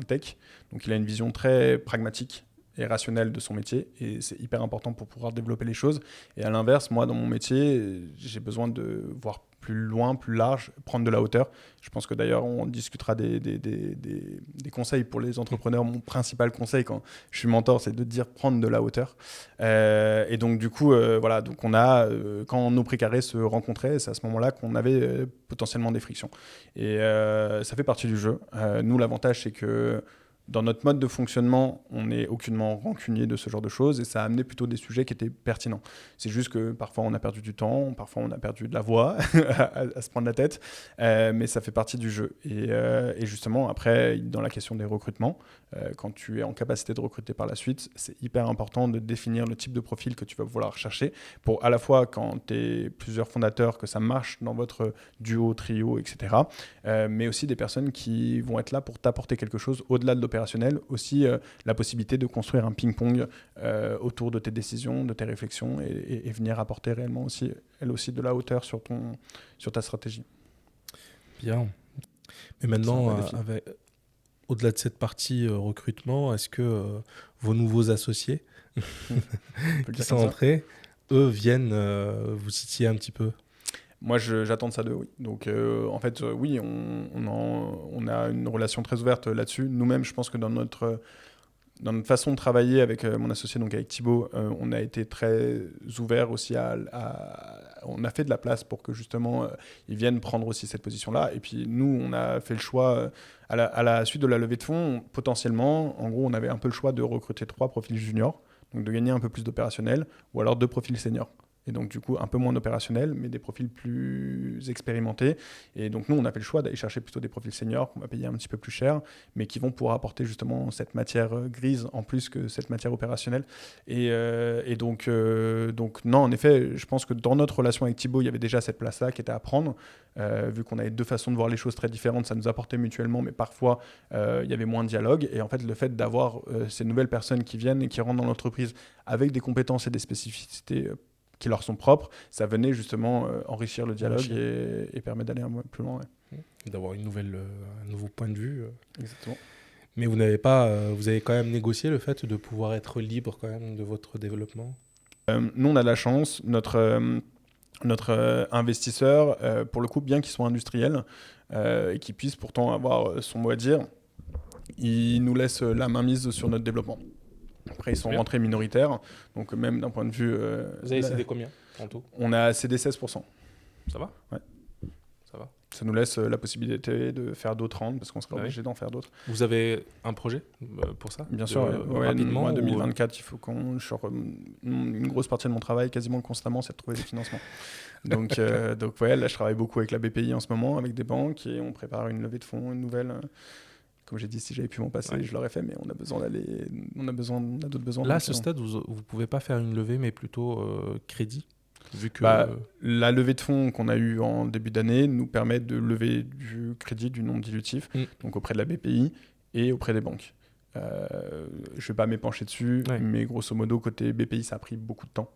tech, donc il a une vision très pragmatique et rationnelle de son métier, et c'est hyper important pour pouvoir développer les choses. Et à l'inverse, moi, dans mon métier, j'ai besoin de voir plus loin, plus large, prendre de la hauteur. Je pense que d'ailleurs, on discutera des conseils pour les entrepreneurs. Mon principal conseil quand je suis mentor, c'est de dire prendre de la hauteur. Et donc, du coup, voilà, donc quand nos précarés se rencontraient, c'est à ce moment-là qu'on avait potentiellement des frictions. Et ça fait partie du jeu. Nous, l'avantage, c'est que dans notre mode de fonctionnement, on n'est aucunement rancunier de ce genre de choses, et ça a amené plutôt des sujets qui étaient pertinents. C'est juste que parfois on a perdu du temps, parfois on a perdu de la voix à se prendre la tête, mais ça fait partie du jeu. Et justement, après, dans la question des recrutements, quand tu es en capacité de recruter par la suite, c'est hyper important de définir le type de profil que tu vas vouloir rechercher pour à la fois quand tu es plusieurs fondateurs, que ça marche dans votre duo, trio, etc., mais aussi des personnes qui vont être là pour t'apporter quelque chose au-delà de l'opérationnel, aussi la possibilité de construire un ping-pong autour de tes décisions, de tes réflexions, et venir apporter réellement aussi, elle aussi, de la hauteur sur ta stratégie. Bien. Mais maintenant, au-delà de cette partie recrutement, est-ce que vos nouveaux associés qui sont entrés, eux, viennent vous titiller un petit peu? Moi, j'attends de ça d'eux, oui. Donc, en fait, oui, on a une relation très ouverte là-dessus. Nous-mêmes, je pense que dans notre façon de travailler avec mon associé, donc avec Thibaut, on a été très ouverts aussi on a fait de la place pour que justement ils viennent prendre aussi cette position-là. Et puis nous, on a fait le choix, à la suite de la levée de fonds, potentiellement, en gros, on avait un peu le choix de recruter 3 profils juniors, donc de gagner un peu plus d'opérationnel, ou alors 2 profils seniors. et donc du coup un peu moins opérationnels, mais des profils plus expérimentés. Et donc nous, on a fait le choix d'aller chercher plutôt des profils seniors qu'on va payer un petit peu plus cher, mais qui vont pouvoir apporter justement cette matière grise en plus que cette matière opérationnelle. Et donc non, en effet, je pense que dans notre relation avec Thibaut, il y avait déjà cette place-là qui était à prendre. Vu qu'on avait deux façons de voir les choses très différentes, ça nous apportait mutuellement, mais parfois il y avait moins de dialogue. Et en fait, le fait d'avoir ces nouvelles personnes qui viennent et qui rentrent dans l'entreprise avec des compétences et des spécificités qui leur sont propres, ça venait justement enrichir le dialogue et permettre d'aller un peu plus loin. Ouais. D'avoir un nouveau point de vue. Exactement. Mais vous avez quand même négocié le fait de pouvoir être libre quand même de votre développement. Nous, on a de la chance. Notre investisseur, pour le coup, bien qu'il soit industriel et qu'il puisse pourtant avoir son mot à dire, il nous laisse la main mise sur notre développement. Après, ils sont rentrés minoritaires, donc même d'un point de vue... Vous avez cédé combien en tout ? On a cédé 16%. Ça va ? Ouais. Ça va. Ça nous laisse la possibilité de faire d'autres rounds, parce qu'on serait obligé d'en faire d'autres. Vous avez un projet pour ça ? Bien sûr, rapidement. Moi, 2024, il faut qu'on... Une grosse partie de mon travail, quasiment constamment, c'est de trouver des financements. Donc ouais, là, je travaille beaucoup avec la BPI en ce moment, avec des banques, et on prépare une levée de fonds, une nouvelle... Comme j'ai dit, si j'avais pu m'en passer, je l'aurais fait, mais on a d'autres besoins. Là, à ce stade, vous ne pouvez pas faire une levée, mais plutôt crédit, vu que... La levée de fonds qu'on a eue en début d'année nous permet de lever du crédit du non dilutif, donc auprès de la BPI et auprès des banques. Je ne vais pas m'épancher dessus, mais grosso modo, côté BPI, ça a pris beaucoup de temps.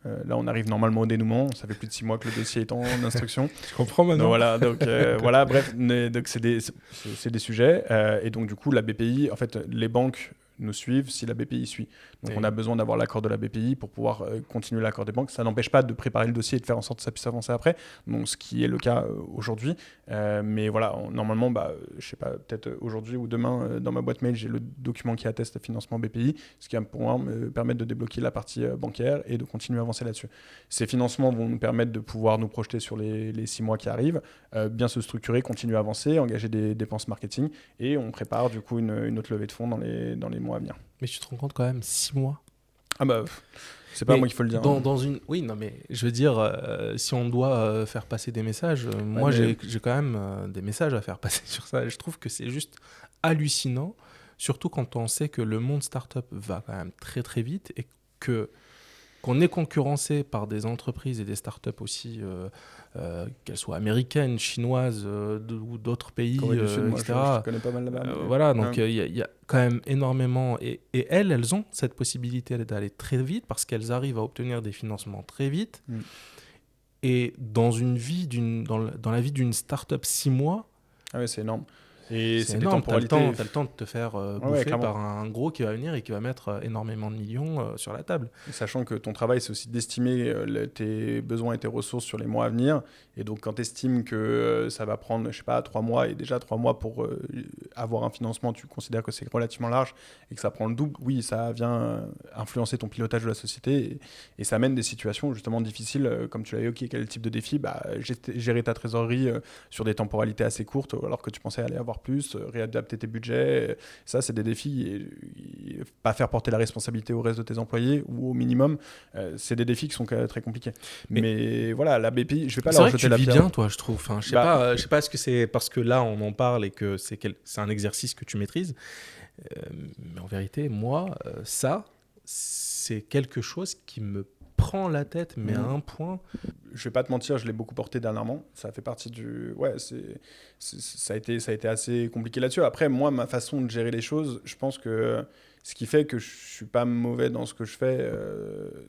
Là, on arrive normalement au dénouement. Ça fait plus de 6 mois que le dossier est en instruction. Je comprends maintenant. Voilà, bref, donc c'est des sujets. Et donc, du coup, la BPI, en fait, les banques nous suivent si la BPI suit. Donc, on a besoin d'avoir l'accord de la BPI pour pouvoir continuer l'accord des banques. Ça n'empêche pas de préparer le dossier et de faire en sorte que ça puisse avancer après. Donc, ce qui est le cas aujourd'hui. Mais voilà, normalement, je sais pas, peut-être aujourd'hui ou demain, dans ma boîte mail, j'ai le document qui atteste le financement BPI, ce qui va pour moi me permettre de débloquer la partie bancaire et de continuer à avancer là-dessus. Ces financements vont nous permettre de pouvoir nous projeter sur les 6 mois qui arrivent, bien se structurer, continuer à avancer, engager des dépenses marketing, et on prépare du coup une autre levée de fonds dans les mois à venir. Mais tu te rends compte quand même, 6 mois. C'est pas moi qu'il faut le dire. Oui, non, mais je veux dire, si on doit faire passer des messages, moi j'ai quand même des messages à faire passer sur ça. Je trouve que c'est juste hallucinant, surtout quand on sait que le monde startup va quand même très très vite et qu'on est concurrencé par des entreprises et des startups aussi, qu'elles soient américaines, chinoises ou d'autres pays, etc. Je connais pas mal là-bas. Voilà, donc il y a quand même énormément. Et elles ont cette possibilité d'aller très vite parce qu'elles arrivent à obtenir des financements très vite. Et dans la vie d'une startup, 6 mois... Ah ouais, c'est énorme. Et c'est énorme. T'as le temps de te faire bouffer par un gros qui va venir et qui va mettre énormément de millions sur la table. Et sachant que ton travail, c'est aussi d'estimer tes besoins et tes ressources sur les mois à venir. Et donc, quand tu estimes que ça va prendre, je sais pas, 3 mois, et déjà 3 mois pour avoir un financement, tu considères que c'est relativement large et que ça prend le double, oui, ça vient influencer ton pilotage de la société et ça amène des situations justement difficiles, comme tu l'as évoqué, quel type de défi, gérer ta trésorerie sur des temporalités assez courtes, alors que tu pensais aller avoir plus, réadapter tes budgets, ça c'est des défis, et pas faire porter la responsabilité au reste de tes employés ou au minimum, c'est des défis qui sont très compliqués. Mais voilà, la BPI, je vais pas leur jeter la pierre. C'est vrai que tu vis bien toi, je trouve. Enfin, je sais pas, est-ce que c'est parce que là on en parle et que c'est un exercice que tu maîtrises, mais en vérité moi ça c'est quelque chose qui me prend la tête, mais à un point. Je vais pas te mentir, je l'ai beaucoup porté dernièrement. Ça fait partie du. Ouais, ça a été assez compliqué là-dessus. Après, moi, ma façon de gérer les choses, je pense que ce qui fait que je suis pas mauvais dans ce que je fais,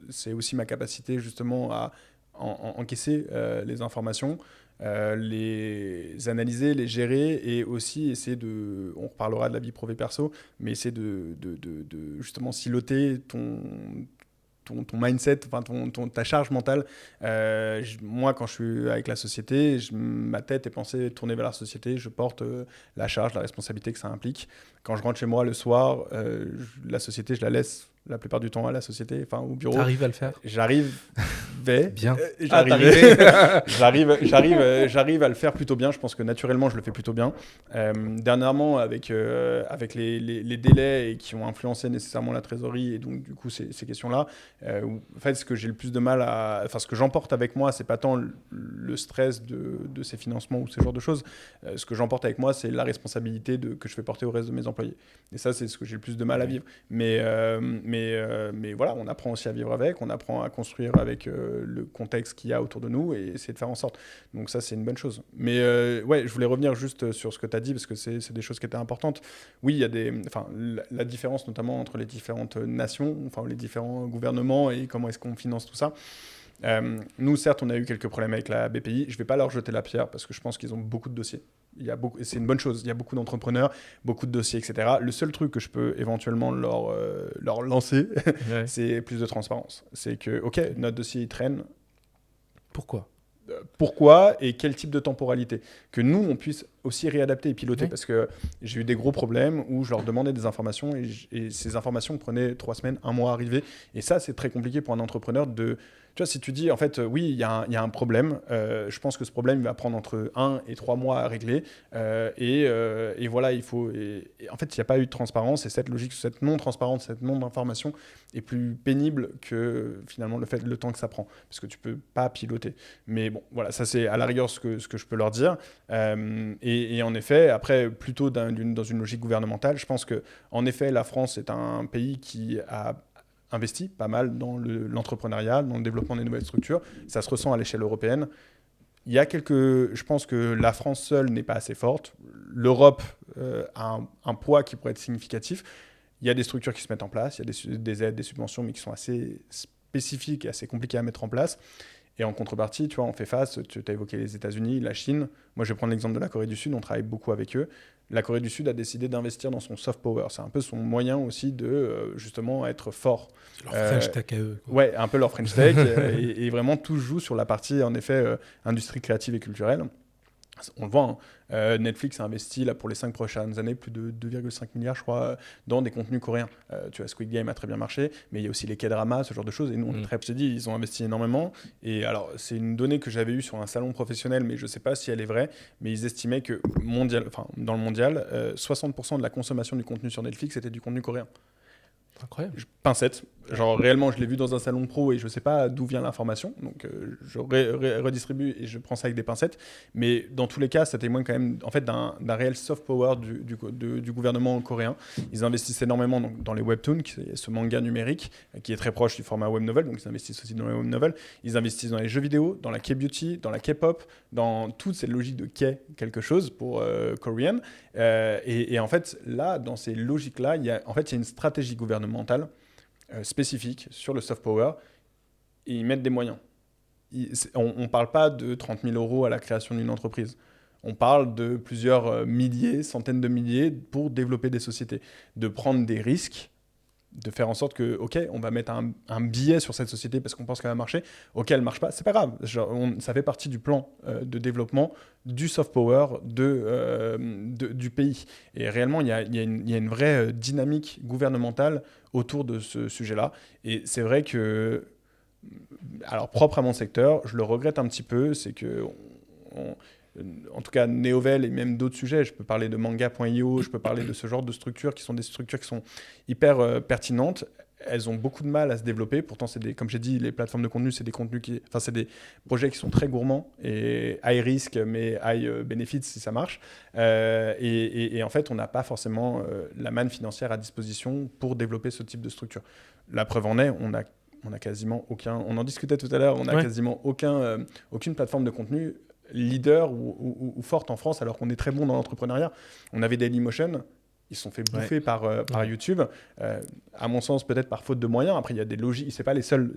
c'est aussi ma capacité justement à encaisser les informations, les analyser, les gérer et aussi essayer de. On reparlera de la vie privée perso, mais essayer de justement siloter ton mindset, enfin ta charge mentale. Moi, quand je suis avec la société, ma tête est pensée tourner vers la société. Je porte la charge, la responsabilité que ça implique. Quand je rentre chez moi le soir, la société, je la laisse la plupart du temps à la société, enfin au bureau. T'arrives à le faire? Bien. J'arrive J'arrive à le faire plutôt bien. Je pense que naturellement, je le fais plutôt bien. Dernièrement, avec les délais et qui ont influencé nécessairement la trésorerie et donc du coup ces questions-là, en fait, ce que j'ai le plus de mal ce que j'emporte avec moi, c'est pas tant le stress de ces financements ou ce genre de choses. Ce que j'emporte avec moi, c'est la responsabilité que je fais porter au reste de mes employés. Et ça, c'est ce que j'ai le plus de mal à vivre. Mais voilà, on apprend aussi à vivre avec, on apprend à construire avec le contexte qu'il y a autour de nous et essayer de faire en sorte. Donc ça, c'est une bonne chose. Mais ouais, je voulais revenir juste sur ce que tu as dit parce que c'est des choses qui étaient importantes. Oui, il y a la différence notamment entre les différentes nations, enfin les différents gouvernements et comment est-ce qu'on finance tout ça. Nous, certes, on a eu quelques problèmes avec la BPI. Je ne vais pas leur jeter la pierre parce que je pense qu'ils ont beaucoup de dossiers. Et c'est une bonne chose. Il y a beaucoup d'entrepreneurs, beaucoup de dossiers, etc. Le seul truc que je peux éventuellement leur lancer, c'est plus de transparence. C'est que, OK, notre dossier, il traîne. Pourquoi et quel type de temporalité? Que nous, on puisse aussi réadapter et piloter. Parce que j'ai eu des gros problèmes où je leur demandais des informations et ces informations prenaient 3 semaines, 1 mois à arriver. Et ça, c'est très compliqué pour un entrepreneur de... Tu vois, si tu dis, en fait, oui, il y a un problème, je pense que ce problème il va prendre entre 1 et 3 mois à régler. Et voilà, il faut... Et en fait, il n'y a pas eu de transparence et cette logique, cette non-transparence, cette non-information est plus pénible que finalement le temps que ça prend. Parce que tu ne peux pas piloter. Mais bon, voilà, ça c'est à la rigueur ce que je peux leur dire. Et en effet, après, plutôt dans une logique gouvernementale, je pense qu'en effet, la France est un pays qui a investi pas mal dans l'entrepreneuriat, dans le développement des nouvelles structures. Ça se ressent à l'échelle européenne. Il y a je pense que la France seule n'est pas assez forte. L'Europe a un poids qui pourrait être significatif. Il y a des structures qui se mettent en place, il y a des aides, des subventions, mais qui sont assez spécifiques et assez compliquées à mettre en place. Et en contrepartie, tu vois, on fait face, tu as évoqué les États-Unis, la Chine. Moi, je vais prendre l'exemple de la Corée du Sud, on travaille beaucoup avec eux. La Corée du Sud a décidé d'investir dans son soft power. C'est un peu son moyen aussi de justement être fort. C'est leur French Tech à eux. Ouais, un peu leur French Tech. et vraiment, tout joue sur la partie, en effet, industrie créative et culturelle. On le voit, hein. Netflix a investi là, pour les 5 prochaines années plus de 2,5 milliards, je crois, dans des contenus coréens. Tu vois, Squid Game a très bien marché, mais il y a aussi les K-dramas, ce genre de choses. Et nous, on est très dit, ils ont investi énormément. Et alors, c'est une donnée que j'avais eue sur un salon professionnel, mais je ne sais pas si elle est vraie, mais ils estimaient que dans le mondial, 60% de la consommation du contenu sur Netflix était du contenu coréen. Incroyable. Pincette. Genre réellement, je l'ai vu dans un salon pro et je ne sais pas d'où vient l'information. Donc je redistribue et je prends ça avec des pincettes. Mais dans tous les cas, ça témoigne quand même en fait, d'un réel soft power du gouvernement coréen. Ils investissent énormément dans les webtoons, qui est ce manga numérique qui est très proche du format web novel. Donc ils investissent aussi dans les web novels. Ils investissent dans les jeux vidéo, dans la K-beauty, dans la K-pop, dans toute cette logique de K quelque chose pour Korean. Et en fait, là, dans ces logiques-là, il y a une stratégie gouvernementale spécifique sur le soft power et ils mettent des moyens. On ne parle pas de 30 000 € à la création d'une entreprise. On parle de plusieurs milliers, centaines de milliers pour développer des sociétés, de prendre des risques, de faire en sorte que, OK, on va mettre un billet sur cette société parce qu'on pense qu'elle va marcher. OK, elle ne marche pas, c'est pas grave. Ça fait partie du plan de développement du soft power du pays. Et réellement, il y a une vraie dynamique gouvernementale autour de ce sujet-là. Et c'est vrai que, alors propre à mon secteur, je le regrette un petit peu, c'est que en tout cas Neovel et même d'autres sujets, je peux parler de manga.io, je peux parler de ce genre de structures qui sont des structures qui sont hyper pertinentes. Elles ont beaucoup de mal à se développer. Pourtant, comme j'ai dit, les plateformes de contenu, c'est des projets qui sont très gourmands et high risk, mais high benefits si ça marche. Et en fait, on n'a pas forcément la manne financière à disposition pour développer ce type de structure. La preuve en est, on a quasiment aucun. On en discutait tout à l'heure. On a quasiment aucune plateforme de contenu leader ou forte en France, alors qu'on est très bon dans l'entrepreneuriat. On avait Dailymotion. Ils se sont fait bouffer par YouTube. À mon sens, peut-être par faute de moyens. Après, il y a des logiques. C'est pas les seules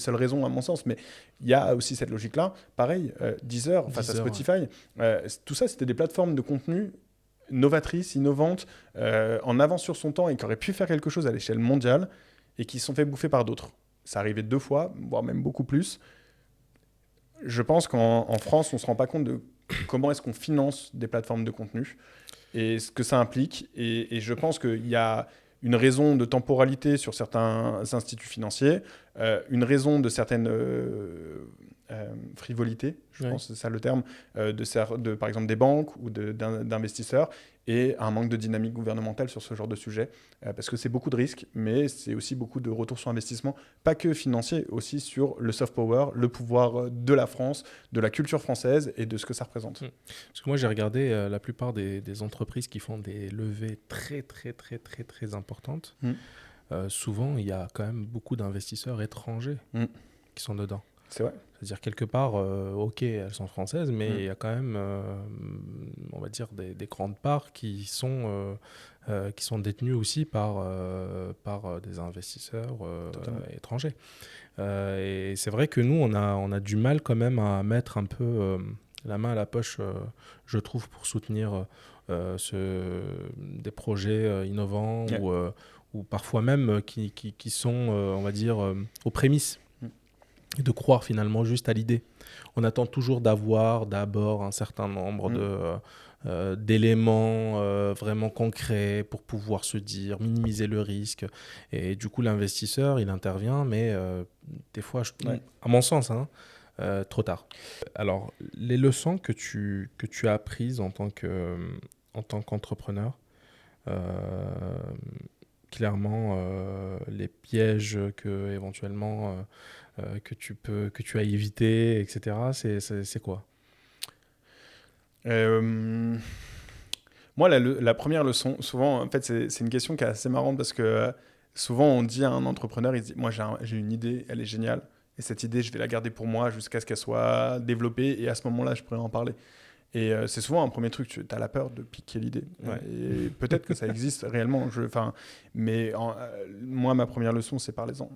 raisons, à mon sens, mais il y a aussi cette logique-là. Pareil, Deezer face à Spotify. Tout ça, c'était des plateformes de contenu novatrices, innovantes, en avance sur son temps et qui auraient pu faire quelque chose à l'échelle mondiale et qui se sont fait bouffer par d'autres. Ça arrivait 2 fois, voire même beaucoup plus. Je pense qu'en France, on ne se rend pas compte de comment est-ce qu'on finance des plateformes de contenu et ce que ça implique. Et je pense qu'il y a une raison de temporalité sur certains instituts financiers, une raison de certaines frivolités, je pense que c'est ça le terme, par exemple des banques ou d'investisseurs, et un manque de dynamique gouvernementale sur ce genre de sujet, parce que c'est beaucoup de risques, mais c'est aussi beaucoup de retours sur investissement, pas que financier, aussi sur le soft power, le pouvoir de la France, de la culture française et de ce que ça représente. Parce que moi, j'ai regardé la plupart des entreprises qui font des levées très, très, très, très, très importantes. Souvent, il y a quand même beaucoup d'investisseurs étrangers qui sont dedans. C'est vrai. C'est-à-dire quelque part, ok, elles sont françaises, mais il y a quand même, on va dire, des grandes parts qui sont détenues aussi par des investisseurs étrangers. Et c'est vrai que nous, on a du mal quand même à mettre un peu la main à la poche, je trouve, pour soutenir des projets innovants ou parfois même qui sont, on va dire, aux prémices. Et de croire finalement juste à l'idée. On attend toujours d'avoir d'abord un certain nombre d'éléments vraiment concrets pour pouvoir se dire, minimiser le risque. Et du coup, l'investisseur, il intervient, mais des fois, à mon sens, trop tard. Alors, les leçons que tu as apprises en tant qu'entrepreneur, clairement, les pièges que éventuellement que tu as évité, etc. C'est quoi? Moi, la première leçon, souvent, en fait, c'est une question qui est assez marrante parce que souvent, on dit à un entrepreneur, il dit, moi, j'ai une idée, elle est géniale, et cette idée, je vais la garder pour moi jusqu'à ce qu'elle soit développée, et à ce moment-là, je pourrai en parler. Et c'est souvent un premier truc, tu as la peur de piquer l'idée. Ouais. Et peut-être que ça existe réellement. Mais moi, ma première leçon, c'est parlez-en.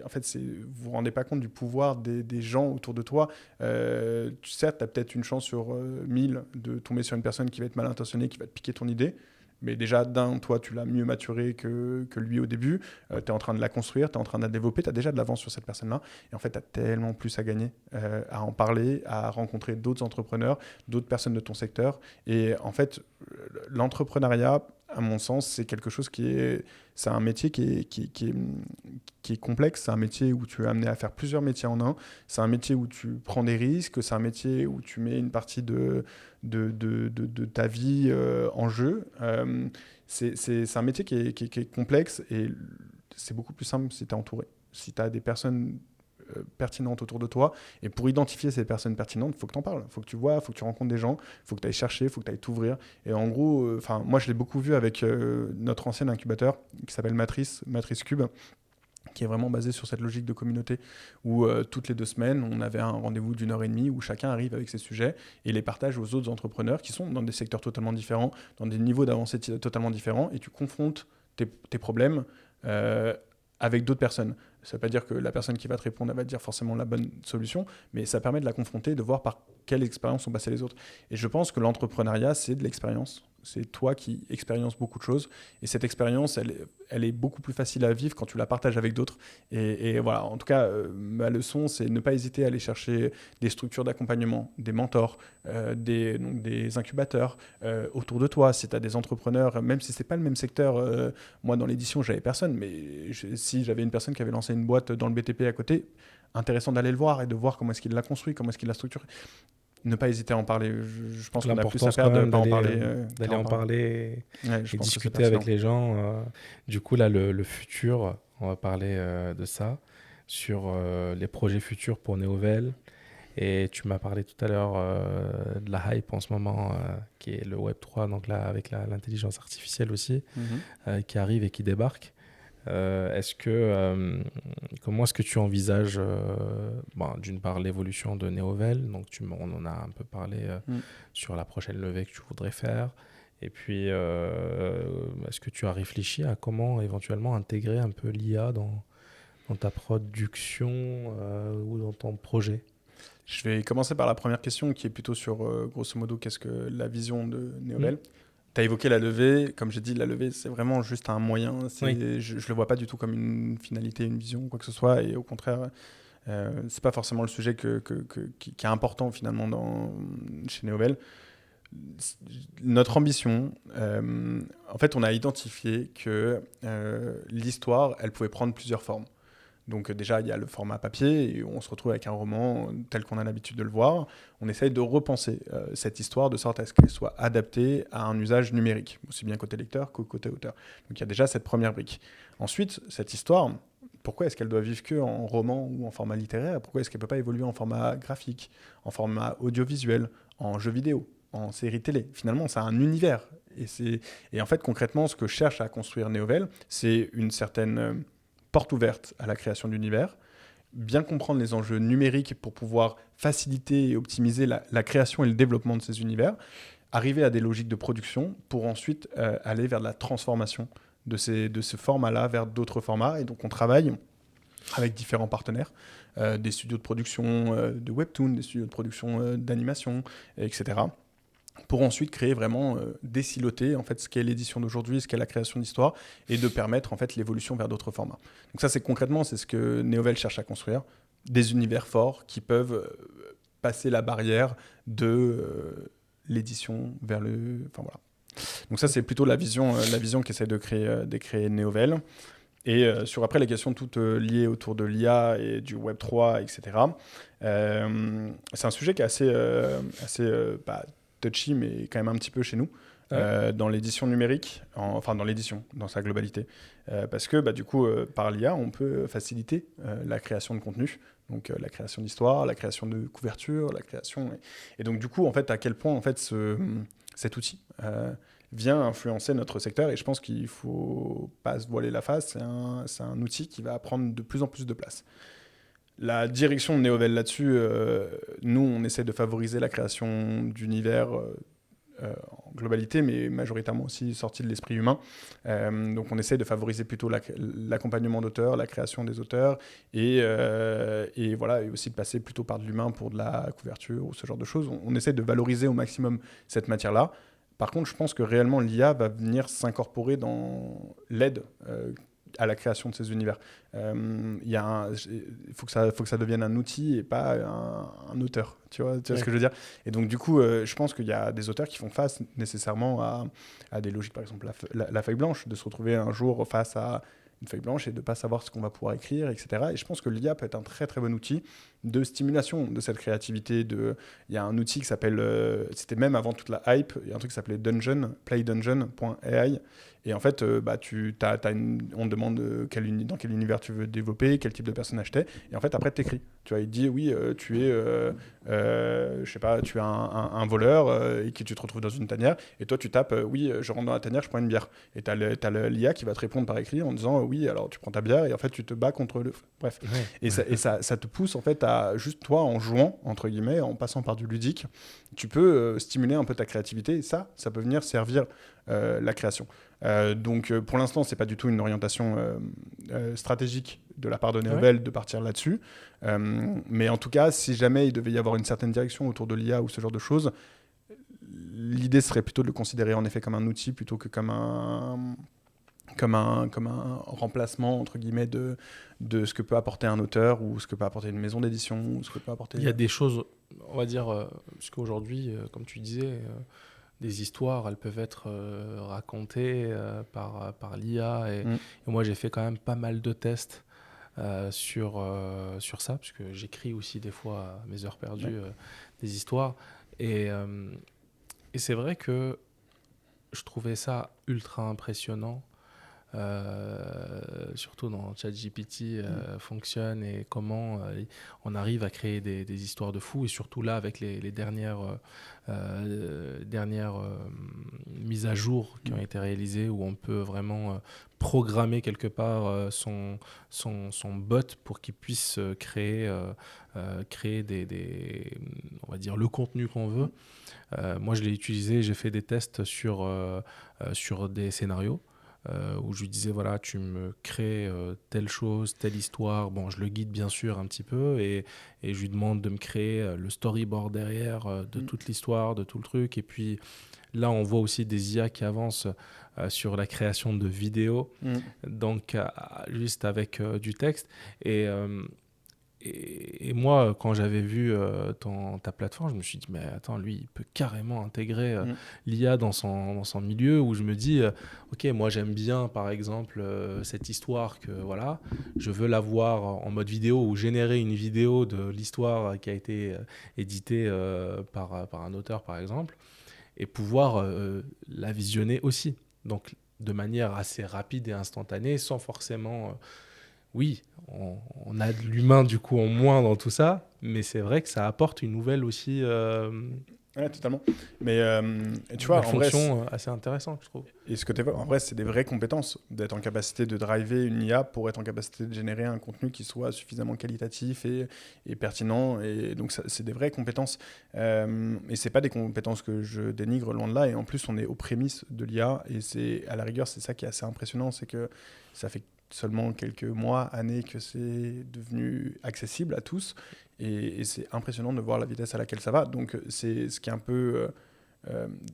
En fait, vous vous rendez pas compte du pouvoir des gens autour de toi. Certes, tu as peut-être une chance sur 1000 de tomber sur une personne qui va être mal intentionnée, qui va te piquer ton idée. Mais déjà, toi, tu l'as mieux maturé que lui au début. Tu es en train de la construire, tu es en train de la développer, tu as déjà de l'avance sur cette personne-là. Et en fait, tu as tellement plus à gagner, à en parler, à rencontrer d'autres entrepreneurs, d'autres personnes de ton secteur. Et en fait, l'entrepreneuriat, à mon sens, c'est quelque chose c'est un métier qui est complexe. C'est un métier où tu es amené à faire plusieurs métiers en un. C'est un métier où tu prends des risques. C'est un métier où tu mets une partie de ta vie en jeu. C'est un métier qui est complexe et c'est beaucoup plus simple si tu es entouré. Si tu as des personnes pertinentes autour de toi. Et pour identifier ces personnes pertinentes, il faut que tu en parles. Il faut que tu vois, il faut que tu rencontres des gens, il faut que tu ailles chercher, il faut que tu ailles t'ouvrir. Et en gros, moi, je l'ai beaucoup vu avec notre ancien incubateur qui s'appelle Matrice Cube, qui est vraiment basé sur cette logique de communauté où toutes les 2 semaines, on avait un rendez-vous d'1h30 où chacun arrive avec ses sujets et les partage aux autres entrepreneurs qui sont dans des secteurs totalement différents, dans des niveaux d'avancée totalement différents, et tu confrontes tes problèmes avec d'autres personnes. Ça ne veut pas dire que la personne qui va te répondre elle va te dire forcément la bonne solution, mais ça permet de la confronter, de voir par quelle expérience sont passés les autres. Et je pense que l'entrepreneuriat, c'est de l'expérience. C'est toi qui expériences beaucoup de choses. Et cette expérience, elle est beaucoup plus facile à vivre quand tu la partages avec d'autres. Et voilà, en tout cas, ma leçon, c'est ne pas hésiter à aller chercher des structures d'accompagnement, des mentors, des incubateurs autour de toi. Si tu as des entrepreneurs, même si ce n'est pas le même secteur, moi, dans l'édition, je n'avais personne, mais si j'avais une personne qui avait lancé une boîte dans le BTP à côté, intéressant d'aller le voir et de voir comment est-ce qu'il l'a construit, comment est-ce qu'il l'a structuré. Ne pas hésiter à en parler. Je pense qu'on a plus à perdre de ne pas en parler. D'aller en parler et pense discuter avec les gens. Du coup, là, le futur, on va parler de ça, sur les projets futurs pour Neovel. Et tu m'as parlé tout à l'heure de la hype en ce moment, qui est le Web3, donc là, avec l'intelligence artificielle aussi, qui arrive et qui débarque. Comment est-ce que tu envisages d'une part l'évolution de Neovel, donc on en a un peu parlé sur la prochaine levée que tu voudrais faire, et puis est-ce que tu as réfléchi à comment éventuellement intégrer un peu l'IA dans ta production ou dans ton projet? Je vais commencer par la première question qui est plutôt sur grosso modo qu'est-ce que la vision de Neovel. Tu as évoqué la levée. Comme j'ai dit, la levée, c'est vraiment juste un moyen. Oui. Je ne le vois pas du tout comme une finalité, une vision, quoi que ce soit. Et au contraire, ce n'est pas forcément le sujet qui est important finalement chez Neovel. Notre ambition, en fait, on a identifié que l'histoire, elle pouvait prendre plusieurs formes. Donc déjà, il y a le format papier, et on se retrouve avec un roman tel qu'on a l'habitude de le voir. On essaye de repenser cette histoire de sorte à ce qu'elle soit adaptée à un usage numérique, aussi bien côté lecteur que côté auteur. Donc il y a déjà cette première brique. Ensuite, cette histoire, pourquoi est-ce qu'elle doit vivre que en roman ou en format littéraire? Pourquoi est-ce qu'elle ne peut pas évoluer en format graphique, en format audiovisuel, en jeu vidéo, en série télé? Finalement, ça a un univers. Et en fait, concrètement, ce que cherche à construire Néovel, c'est une certaine porte ouverte à la création d'univers, bien comprendre les enjeux numériques pour pouvoir faciliter et optimiser la création et le développement de ces univers, arriver à des logiques de production pour ensuite aller vers la transformation de ce format-là vers d'autres formats. Et donc on travaille avec différents partenaires, des studios de production de webtoon, des studios de production d'animation, etc., pour ensuite créer vraiment désiloter en fait ce qu'est l'édition d'aujourd'hui, ce qu'est la création d'histoire, et de permettre en fait l'évolution vers d'autres formats. Donc ça, c'est concrètement, c'est ce que Néovel cherche à construire, des univers forts qui peuvent passer la barrière de l'édition vers le... Enfin voilà. Donc ça, c'est plutôt la vision qu'essaie de créer Néovel. Et sur après les questions toutes liées autour de l'IA et du Web3, etc., c'est un sujet qui est assez touchy, mais quand même un petit peu chez nous, dans l'édition numérique, enfin dans l'édition, dans sa globalité. Parce que du coup, par l'IA, on peut faciliter la création de contenu, donc la création d'histoire, la création de couverture, la création... Et donc du coup, en fait, à quel point en fait, cet outil vient influencer notre secteur, et je pense qu'il ne faut pas se voiler la face, c'est un outil qui va prendre de plus en plus de place. La direction de Néovel là-dessus, nous, on essaie de favoriser la création d'univers en globalité, mais majoritairement aussi sorti de l'esprit humain. Donc on essaie de favoriser plutôt l'accompagnement d'auteurs, la création des auteurs, et voilà, et aussi de passer plutôt par de l'humain pour de la couverture ou ce genre de choses. On essaie de valoriser au maximum cette matière-là. Par contre, je pense que réellement l'IA va venir s'incorporer dans l'aide à la création de ces univers. Il faut que ça devienne un outil et pas un auteur. Tu vois ce que je veux dire? Et donc, du coup, je pense qu'il y a des auteurs qui font face nécessairement à des logiques, par exemple la feuille blanche, de se retrouver un jour face à une feuille blanche et de ne pas savoir ce qu'on va pouvoir écrire, etc. Et je pense que l'IA peut être un très très bon outil de stimulation de cette créativité. Il y a un outil qui s'appelle, c'était même avant toute la hype, il y a un truc qui s'appelait Dungeon, playdungeon.ai. Et en fait, on te demande dans quel univers tu veux développer, quel type de personnage t'es. Et en fait, après, t'écris. Tu vois, il te dit, oui, tu es, je sais pas, tu es un voleur et que tu te retrouves dans une tanière. Et toi, tu tapes, oui, je rentre dans la tanière, je prends une bière. Et t'as l'IA qui va te répondre par écrit en disant, oui, alors tu prends ta bière et en fait, tu te bats contre le... Bref. Ouais. Et ça te pousse, en fait, à juste toi, en jouant, entre guillemets, en passant par du ludique, tu peux stimuler un peu ta créativité. Et ça peut venir servir la création. Donc pour l'instant, c'est pas du tout une orientation stratégique de la part de Néovel de partir là-dessus. Mais en tout cas, si jamais il devait y avoir une certaine direction autour de l'IA ou ce genre de choses, l'idée serait plutôt de le considérer en effet comme un outil plutôt que comme un remplacement entre guillemets de ce que peut apporter un auteur ou ce que peut apporter une maison d'édition ou ce que peut apporter... Il y a des choses, on va dire, parce qu'aujourd'hui, comme tu disais, des histoires, elles peuvent être racontées par l'IA. Et moi, j'ai fait quand même pas mal de tests sur ça, parce que j'écris aussi des fois à mes heures perdues des histoires. Et c'est vrai que je trouvais ça ultra impressionnant. Surtout dans ChatGPT fonctionne et comment on arrive à créer des histoires de fous, et surtout là avec les dernières mises à jour qui ont été réalisées, où on peut vraiment programmer quelque part son bot pour qu'il puisse créer on va dire le contenu qu'on veut. Moi je l'ai utilisé, j'ai fait des tests sur des scénarios. Où je lui disais, voilà, tu me crées telle chose, telle histoire. Bon, je le guide bien sûr un petit peu, et je lui demande de me créer le storyboard derrière de toute l'histoire, de tout le truc. Et puis là, on voit aussi des IA qui avancent sur la création de vidéos, donc juste avec du texte. Et Et moi, quand j'avais vu ta plateforme, je me suis dit, mais attends, lui, il peut carrément intégrer l'IA dans son milieu, où je me dis, ok, moi j'aime bien, par exemple, cette histoire que, voilà, je veux la voir en mode vidéo ou générer une vidéo de l'histoire qui a été éditée par un auteur, par exemple, et pouvoir la visionner aussi. Donc, de manière assez rapide et instantanée, sans forcément... oui, on a de l'humain du coup en moins dans tout ça, mais c'est vrai que ça apporte une nouvelle aussi, Ouais, totalement. Mais tu une vois, nouvelle en vrai, fonction assez intéressante, je trouve. et ce que tu en vrai, c'est des vraies compétences d'être en capacité de driver une IA pour être en capacité de générer un contenu qui soit suffisamment qualitatif et pertinent. Et donc, c'est des vraies compétences. Et c'est pas des compétences que je dénigre, loin de là. Et en plus, on est aux prémices de l'IA. Et c'est, à la rigueur, c'est ça qui est assez impressionnant, c'est que ça fait seulement quelques mois, années que c'est devenu accessible à tous. Et c'est impressionnant de voir la vitesse à laquelle ça va. Donc, c'est ce qui est un peu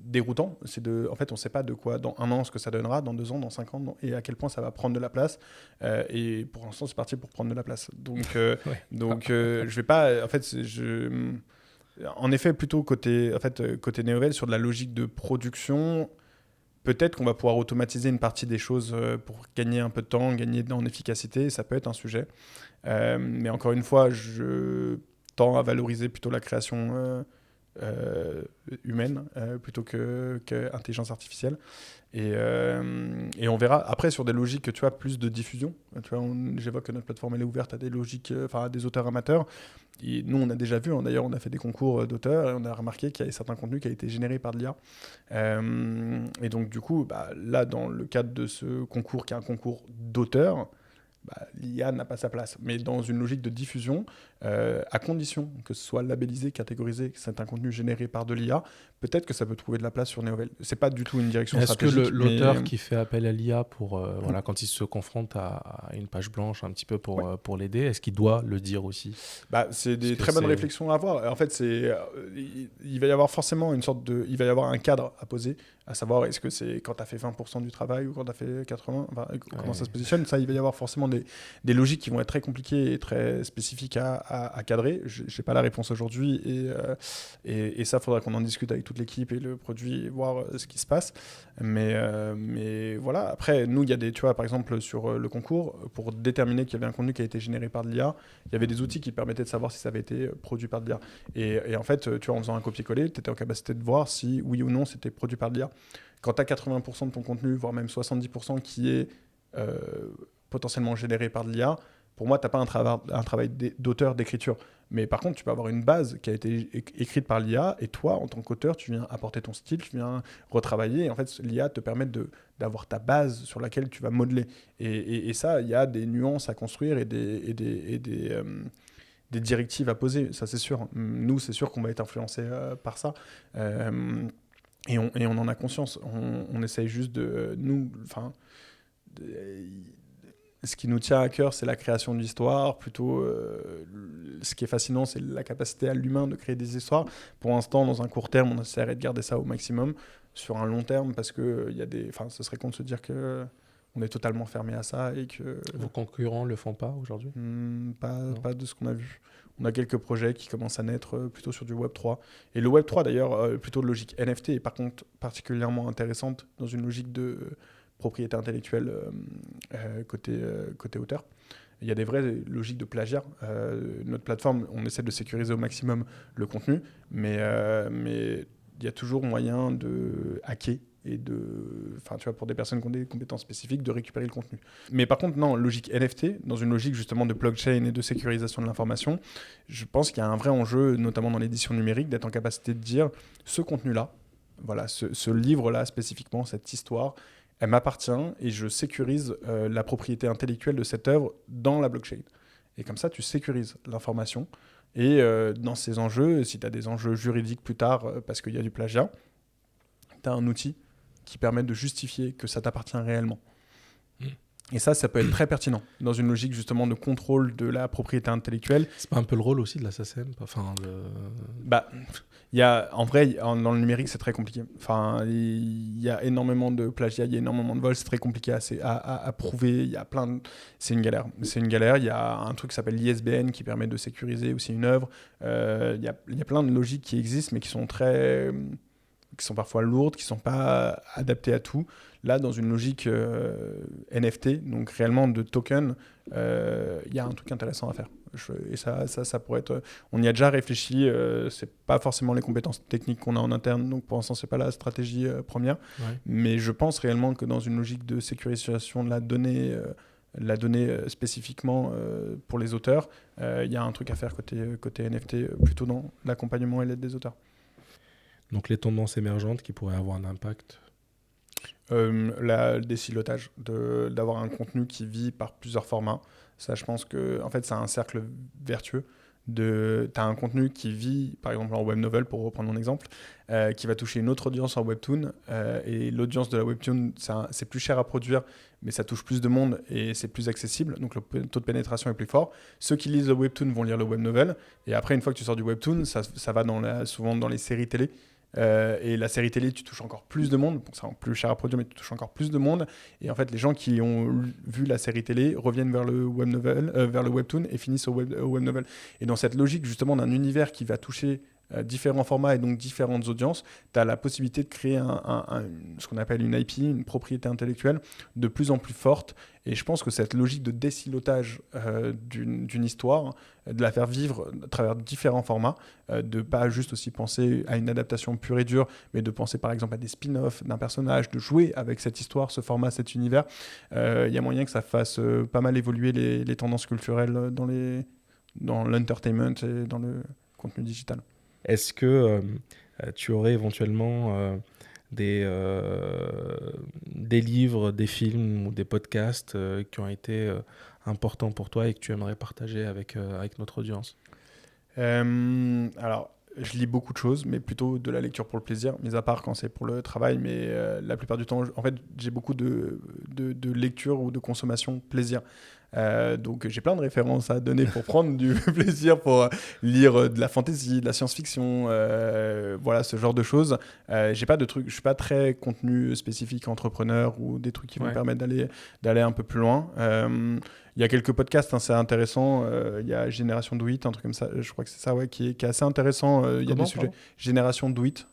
déroutant. En fait, on ne sait pas de quoi dans un an ce que ça donnera, dans 2 ans, dans 5 ans, et à quel point ça va prendre de la place. Et pour l'instant, c'est parti pour prendre de la place. Donc, Ouais. je vais pas. En fait, en effet, plutôt côté Néovel, sur de la logique de production. Peut-être qu'on va pouvoir automatiser une partie des choses pour gagner un peu de temps, gagner en efficacité, ça peut être un sujet. Mais encore une fois, je tends à valoriser plutôt la création humaine plutôt que intelligence artificielle. Et on verra. Après, sur des logiques, tu vois, plus de diffusion. Tu vois, j'évoque que notre plateforme elle est ouverte à des logiques, enfin à des auteurs amateurs. Et nous, on a déjà vu, d'ailleurs, on a fait des concours d'auteurs et on a remarqué qu'il y avait certains contenus qui avaient été générés par de l'IA. Et donc, du coup, bah, là, dans le cadre de ce concours, qui est un concours d'auteurs, bah, l'IA n'a pas sa place. Mais dans une logique de diffusion, à condition que ce soit labellisé, catégorisé, que c'est un contenu généré par de l'IA, peut-être que ça peut trouver de la place sur Néovel. C'est pas du tout une direction Est-ce que stratégique. l'auteur qui fait appel à l'IA pour, voilà, quand il se confronte à une page blanche un petit peu Ouais. pour l'aider, est-ce qu'il doit le dire aussi? Bah, c'est des que très bonnes c'est- réflexions à avoir. En fait, il va y avoir forcément il va y avoir un cadre à poser, à savoir est-ce que c'est quand tu as fait 20% du travail ou quand tu as fait 80, enfin, comment ça se positionne. Ça, il va y avoir forcément des logiques qui vont être très compliquées et très spécifiques à cadrer. Je n'ai pas la réponse aujourd'hui et ça, il faudra qu'on en discute avec toute l'équipe et le produit et voir ce qui se passe. Mais voilà, après, nous, il y a tu vois, par exemple, sur le concours, pour déterminer qu'il y avait un contenu qui a été généré par de l'IA, il y avait des outils qui permettaient de savoir si ça avait été produit par de l'IA. Et en fait, tu vois, en faisant un copier-coller, tu étais en capacité de voir si oui ou non c'était produit par de l'IA. Quand tu as 80% de ton contenu, voire même 70% qui est euh, potentiellement généré par de l'IA, pour moi, tu n'as pas un travail d'auteur, d'écriture. Mais par contre, tu peux avoir une base qui a été écrite par l'IA, et toi, en tant qu'auteur, tu viens apporter ton style, tu viens retravailler, et en fait, l'IA te permet d'avoir ta base sur laquelle tu vas modeler. Et ça, il y a des nuances à construire et des directives à poser, ça c'est sûr. Nous, c'est sûr qu'on va être influencé par ça. Et on en a conscience. On essaye juste de... Nous, enfin... Ce qui nous tient à cœur, c'est la création d'histoires. Plutôt, ce qui est fascinant, c'est la capacité à l'humain de créer des histoires. Pour l'instant, dans un court terme, on essaierait de garder ça au maximum. Sur un long terme, parce que ce serait con de se dire que on est totalement fermé à ça et que Vos concurrents le font pas aujourd'hui? pas de ce qu'on a vu. On a quelques projets qui commencent à naître plutôt sur du Web3. Et le Web3, d'ailleurs, plutôt de logique NFT, est par contre particulièrement intéressante dans une logique de propriété intellectuelle côté auteur. Il y a des vraies logiques de plagiat. Notre plateforme, on essaie de sécuriser au maximum le contenu, mais il y a toujours moyen de hacker et enfin, tu vois, pour des personnes qui ont des compétences spécifiques, de récupérer le contenu. Mais par contre, non, logique NFT, dans une logique justement de blockchain et de sécurisation de l'information, je pense qu'il y a un vrai enjeu, notamment dans l'édition numérique, d'être en capacité de dire ce contenu-là, voilà, ce livre-là spécifiquement, cette histoire, elle m'appartient et je sécurise la propriété intellectuelle de cette œuvre dans la blockchain. Et comme ça, tu sécurises l'information. Et dans ces enjeux, si tu as des enjeux juridiques plus tard, parce qu'il y a du plagiat, tu as un outil qui permet de justifier que ça t'appartient réellement. Et ça peut être très pertinent dans une logique justement de contrôle de la propriété intellectuelle. C'est pas un peu le rôle aussi de la SACEM? En vrai, dans le numérique, c'est très compliqué. Enfin, il y a énormément de plagiat, il y a énormément de vols, c'est très compliqué à prouver. Il y a c'est une galère. C'est une galère. Il y a un truc qui s'appelle l'ISBN qui permet de sécuriser aussi une œuvre. Il y a plein de logiques qui existent, mais qui sont parfois lourdes, qui ne sont pas adaptées à tout. Là, dans une logique NFT, donc réellement de token, il y a un truc intéressant à faire. Et ça pourrait être... On y a déjà réfléchi, c'est pas forcément les compétences techniques qu'on a en interne, donc pour l'instant, c'est pas la stratégie première. Ouais. Mais je pense réellement que dans une logique de sécurisation de la donnée spécifiquement pour les auteurs, il y a un truc à faire côté NFT, plutôt dans l'accompagnement et l'aide des auteurs. Donc les tendances émergentes qui pourraient avoir un impact? Le désilotage, d'avoir un contenu qui vit par plusieurs formats. Ça, je pense que en fait, c'est un cercle vertueux. Tu as un contenu qui vit, par exemple en web novel, pour reprendre mon exemple, qui va toucher une autre audience en webtoon. Et l'audience de la webtoon, c'est plus cher à produire, mais ça touche plus de monde et c'est plus accessible. Donc le taux de pénétration est plus fort. Ceux qui lisent le webtoon vont lire le web novel. Et après, une fois que tu sors du webtoon, ça va souvent dans les séries télé. Et la série télé, tu touches encore plus de monde, donc c'est plus cher à produire, mais tu touches encore plus de monde. Et en fait, les gens qui ont vu la série télé reviennent vers le web novel, vers le webtoon et finissent au web novel. Et dans cette logique justement d'un univers qui va toucher différents formats et donc différentes audiences, tu as la possibilité de créer ce qu'on appelle une IP, une propriété intellectuelle de plus en plus forte. Et je pense que cette logique de désilotage d'une histoire, de la faire vivre à travers différents formats, de pas juste aussi penser à une adaptation pure et dure, mais de penser par exemple à des spin-offs d'un personnage, de jouer avec cette histoire, ce format, cet univers, y a moyen que ça fasse pas mal évoluer les tendances culturelles dans l'entertainment et dans le contenu digital. Est-ce que tu aurais éventuellement des livres, des films ou des podcasts qui ont été importants pour toi et que tu aimerais partager avec notre audience? Alors, je lis beaucoup de choses, mais plutôt de la lecture pour le plaisir, mis à part quand c'est pour le travail. Mais la plupart du temps, en fait, j'ai beaucoup de lecture ou de consommation plaisir. Donc j'ai plein de références à donner pour prendre du plaisir, pour lire de la fantasy, de la science-fiction, voilà, ce genre de choses. J'ai pas de trucs, je suis pas très contenu spécifique entrepreneur ou des trucs qui vont me permettre d'aller un peu plus loin. Il y a quelques podcasts, c'est intéressant. Il y a Génération Do It, un truc comme ça, je crois que c'est ça, ouais, qui est assez intéressant. Il y a des sujets. Génération Do It.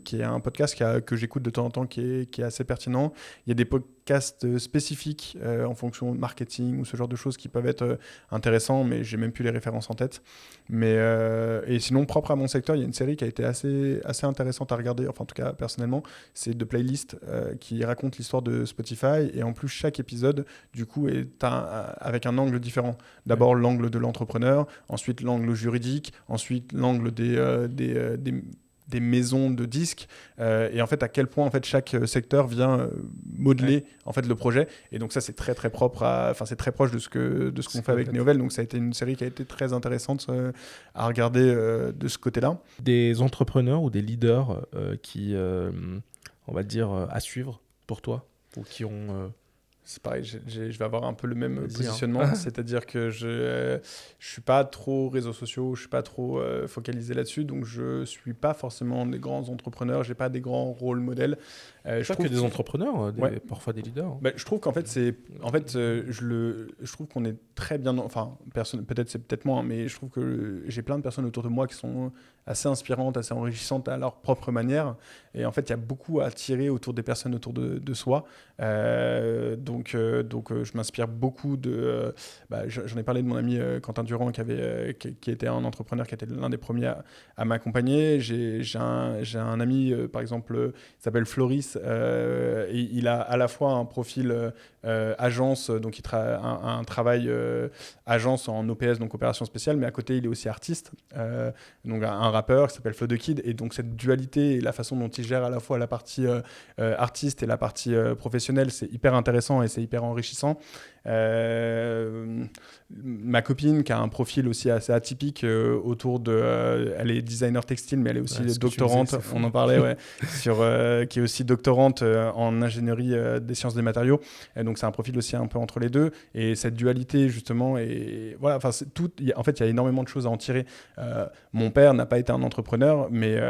Qui est un podcast que j'écoute de temps en temps, qui est assez pertinent. Il y a des podcasts spécifiques en fonction de marketing ou ce genre de choses qui peuvent être intéressants, mais j'ai même plus les références en tête. Et sinon, propre à mon secteur, il y a une série qui a été assez intéressante à regarder, enfin en tout cas personnellement, c'est The Playlist, qui raconte l'histoire de Spotify, et en plus chaque épisode du coup est avec un angle différent. D'abord l'angle de l'entrepreneur, ensuite l'angle juridique, ensuite l'angle des maisons de disques, et en fait à quel point en fait chaque secteur vient modeler en fait le projet. Et donc ça c'est très très propre c'est très proche de ce qu'on fait avec Neovel. Donc ça a été une série qui a été très intéressante à regarder de ce côté-là. Des entrepreneurs ou des leaders qui on va dire à suivre pour toi, ou qui ont c'est pareil, je vais avoir un peu le même positionnement, c'est-à-dire que je suis pas trop réseaux sociaux, je suis pas trop focalisé là-dessus, donc je suis pas forcément des grands entrepreneurs, j'ai pas des grands rôles modèles. Je trouve que des entrepreneurs, parfois des leaders. Je trouve qu'en fait je trouve qu'on est très bien, enfin peut-être c'est peut-être moi, mais je trouve que j'ai plein de personnes autour de moi qui sont assez inspirantes, assez enrichissantes à leur propre manière, et en fait il y a beaucoup à tirer autour des personnes autour de soi. Donc je m'inspire beaucoup j'en ai parlé de mon ami Quentin Durand qui était un entrepreneur, qui était l'un des premiers à m'accompagner. J'ai un ami par exemple qui s'appelle Floris, et il a à la fois un profil agence, donc un travail agence en OPS, donc opération spéciale, mais à côté il est aussi artiste, donc un rappeur qui s'appelle Flo de Kid. Et donc cette dualité et la façon dont il gère à la fois la partie artiste et la partie professionnelle, c'est hyper intéressant, et c'est hyper enrichissant. Ma copine qui a un profil aussi assez atypique autour de... elle est designer textile, mais elle est aussi doctorante, on en parlait, qui est aussi doctorante en ingénierie des sciences des matériaux. Et donc c'est un profil aussi un peu entre les deux. Et cette dualité, justement, et voilà, en fait, il y a énormément de choses à en tirer. Mon père n'a pas été un entrepreneur, mais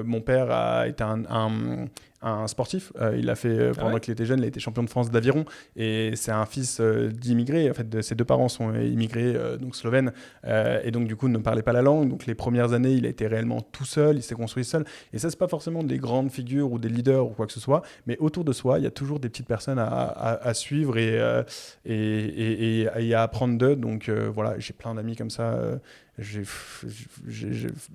mon père a été un sportif. Il a fait, pendant qu'il était jeune, il a été champion de France d'aviron. Et c'est un fils d'immigrés. En fait, ses deux parents sont immigrés, donc slovènes. Et donc, du coup, ne parlait pas la langue. Donc, les premières années, il a été réellement tout seul. Il s'est construit seul. Et ça, c'est pas forcément des grandes figures ou des leaders ou quoi que ce soit. Mais autour de soi, il y a toujours des petites personnes à suivre et à apprendre d'eux. Donc, voilà, j'ai plein d'amis comme ça.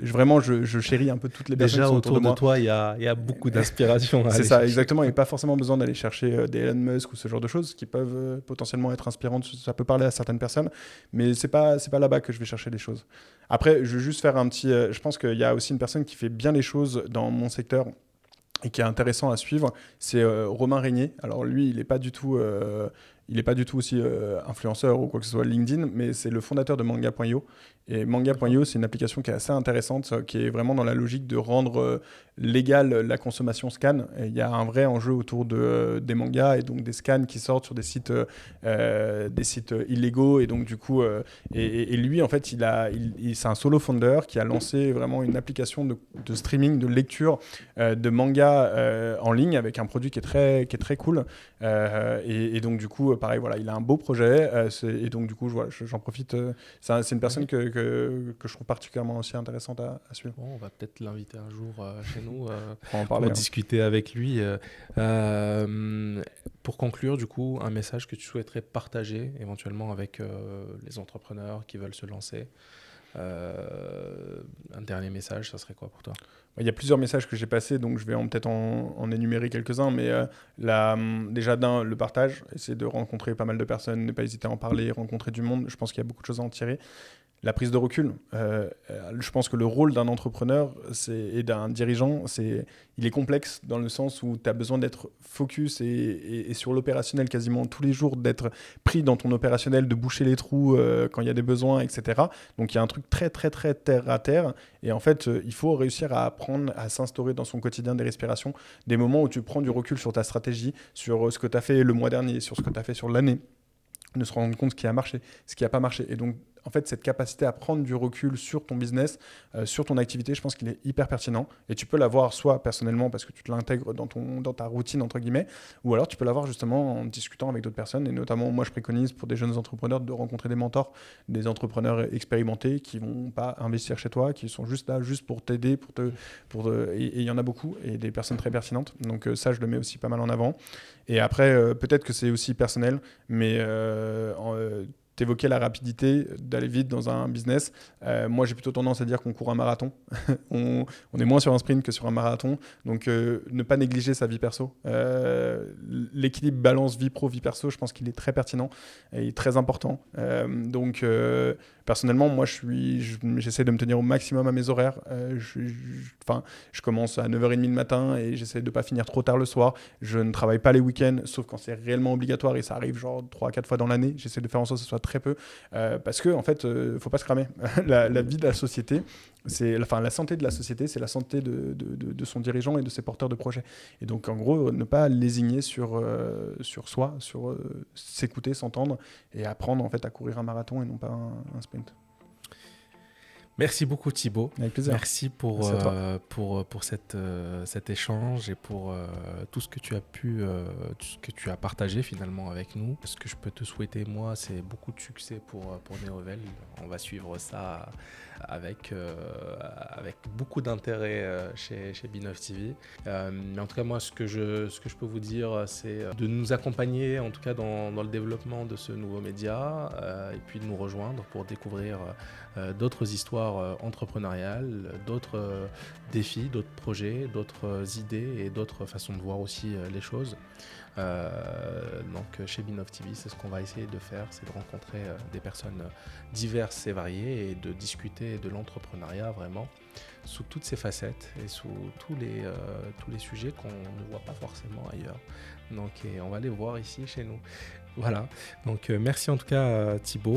Vraiment, je chéris un peu toutes les personnes Déjà, qui sont autour de moi. toi, il y a beaucoup d'inspiration. C'est ça, exactement. Il n'y a pas forcément besoin d'aller chercher des Elon Musk ou ce genre de choses qui peuvent potentiellement être inspirantes. Ça peut parler à certaines personnes, mais c'est pas là-bas que je vais chercher des choses. Après, je vais juste faire un petit... je pense qu'il y a aussi une personne qui fait bien les choses dans mon secteur et qui est intéressant à suivre, c'est Romain Régnier. Alors lui, il n'est pas du tout aussi influenceur ou quoi que ce soit LinkedIn, mais c'est le fondateur de Manga.io. Et Manga.io, c'est une application qui est assez intéressante, qui est vraiment dans la logique de rendre légale la consommation scan. Et il y a un vrai enjeu autour des mangas et donc des scans qui sortent sur des sites illégaux. Et donc du coup, et lui, en fait, c'est un solo founder qui a lancé vraiment une application de streaming, de lecture de mangas en ligne avec un produit qui est très cool. Et donc du coup, pareil, voilà, il a un beau projet. Et donc du coup, j'en profite. C'est une personne que je trouve particulièrement aussi intéressante à suivre. Bon, on va peut-être l'inviter un jour chez nous pour discuter avec lui. Pour conclure, du coup, un message que tu souhaiterais partager éventuellement avec les entrepreneurs qui veulent se lancer. Un dernier message, ça serait quoi pour toi ? Il y a plusieurs messages que j'ai passés, donc je vais peut-être en énumérer quelques-uns, mais déjà le partage, essayer de rencontrer pas mal de personnes, ne pas hésiter à en parler, rencontrer du monde, je pense qu'il y a beaucoup de choses à en tirer. La prise de recul, je pense que le rôle d'un entrepreneur et d'un dirigeant, il est complexe dans le sens où tu as besoin d'être focus et sur l'opérationnel quasiment tous les jours, d'être pris dans ton opérationnel, de boucher les trous quand il y a des besoins, etc. Donc il y a un truc très très très terre à terre et en fait il faut réussir à apprendre à s'instaurer dans son quotidien des respirations, des moments où tu prends du recul sur ta stratégie, sur ce que tu as fait le mois dernier, sur ce que tu as fait sur l'année, de se rendre compte ce qui a marché, ce qui n'a pas marché. Et donc, en fait, cette capacité à prendre du recul sur ton business, sur ton activité, je pense qu'il est hyper pertinent. Et tu peux l'avoir soit personnellement parce que tu te l'intègres dans ta routine, entre guillemets, ou alors tu peux l'avoir justement en discutant avec d'autres personnes. Et notamment, moi, je préconise pour des jeunes entrepreneurs de rencontrer des mentors, des entrepreneurs expérimentés qui ne vont pas investir chez toi, qui sont juste là, juste pour t'aider, et il y en a beaucoup, et des personnes très pertinentes. Donc ça, je le mets aussi pas mal en avant. Et après, peut-être que c'est aussi personnel, mais t'évoquais la rapidité d'aller vite dans un business. Moi, j'ai plutôt tendance à dire qu'on court un marathon. on est moins sur un sprint que sur un marathon. Donc, ne pas négliger sa vie perso. L'équilibre balance vie pro, vie perso, je pense qu'il est très pertinent et très important. Donc, personnellement, moi, j'essaie de me tenir au maximum à mes horaires. Je commence à 9h30 le matin et j'essaie de ne pas finir trop tard le soir. Je ne travaille pas les week-ends, sauf quand c'est réellement obligatoire et ça arrive genre 3-4 fois dans l'année. J'essaie de faire en sorte que ce soit très peu parce que, en fait, faut pas se cramer. La vie de la société, la santé de la société, c'est la santé de son dirigeant et de ses porteurs de projets. Et donc, en gros, ne pas lésigner sur soi, sur s'écouter, s'entendre et apprendre en fait à courir un marathon et non pas un sprint. Merci beaucoup Thibaut. Avec plaisir. Merci pour cet échange et pour tout ce que tu as tout ce que tu as partagé finalement avec nous. Ce que je peux te souhaiter moi, c'est beaucoup de succès pour Neovel. On va suivre ça avec beaucoup d'intérêt chez B9TV. Mais en tout cas moi, ce que je peux vous dire, c'est de nous accompagner en tout cas dans le développement de ce nouveau média et puis de nous rejoindre pour découvrir d'autres histoires entrepreneuriales, d'autres défis, d'autres projets, d'autres idées et d'autres façons de voir aussi les choses. Donc chez B9TV, c'est ce qu'on va essayer de faire, c'est de rencontrer des personnes diverses et variées et de discuter et de l'entrepreneuriat vraiment sous toutes ses facettes et sous tous les sujets qu'on ne voit pas forcément ailleurs. Donc, et on va les voir ici chez nous. Voilà, donc merci en tout cas Thibaut.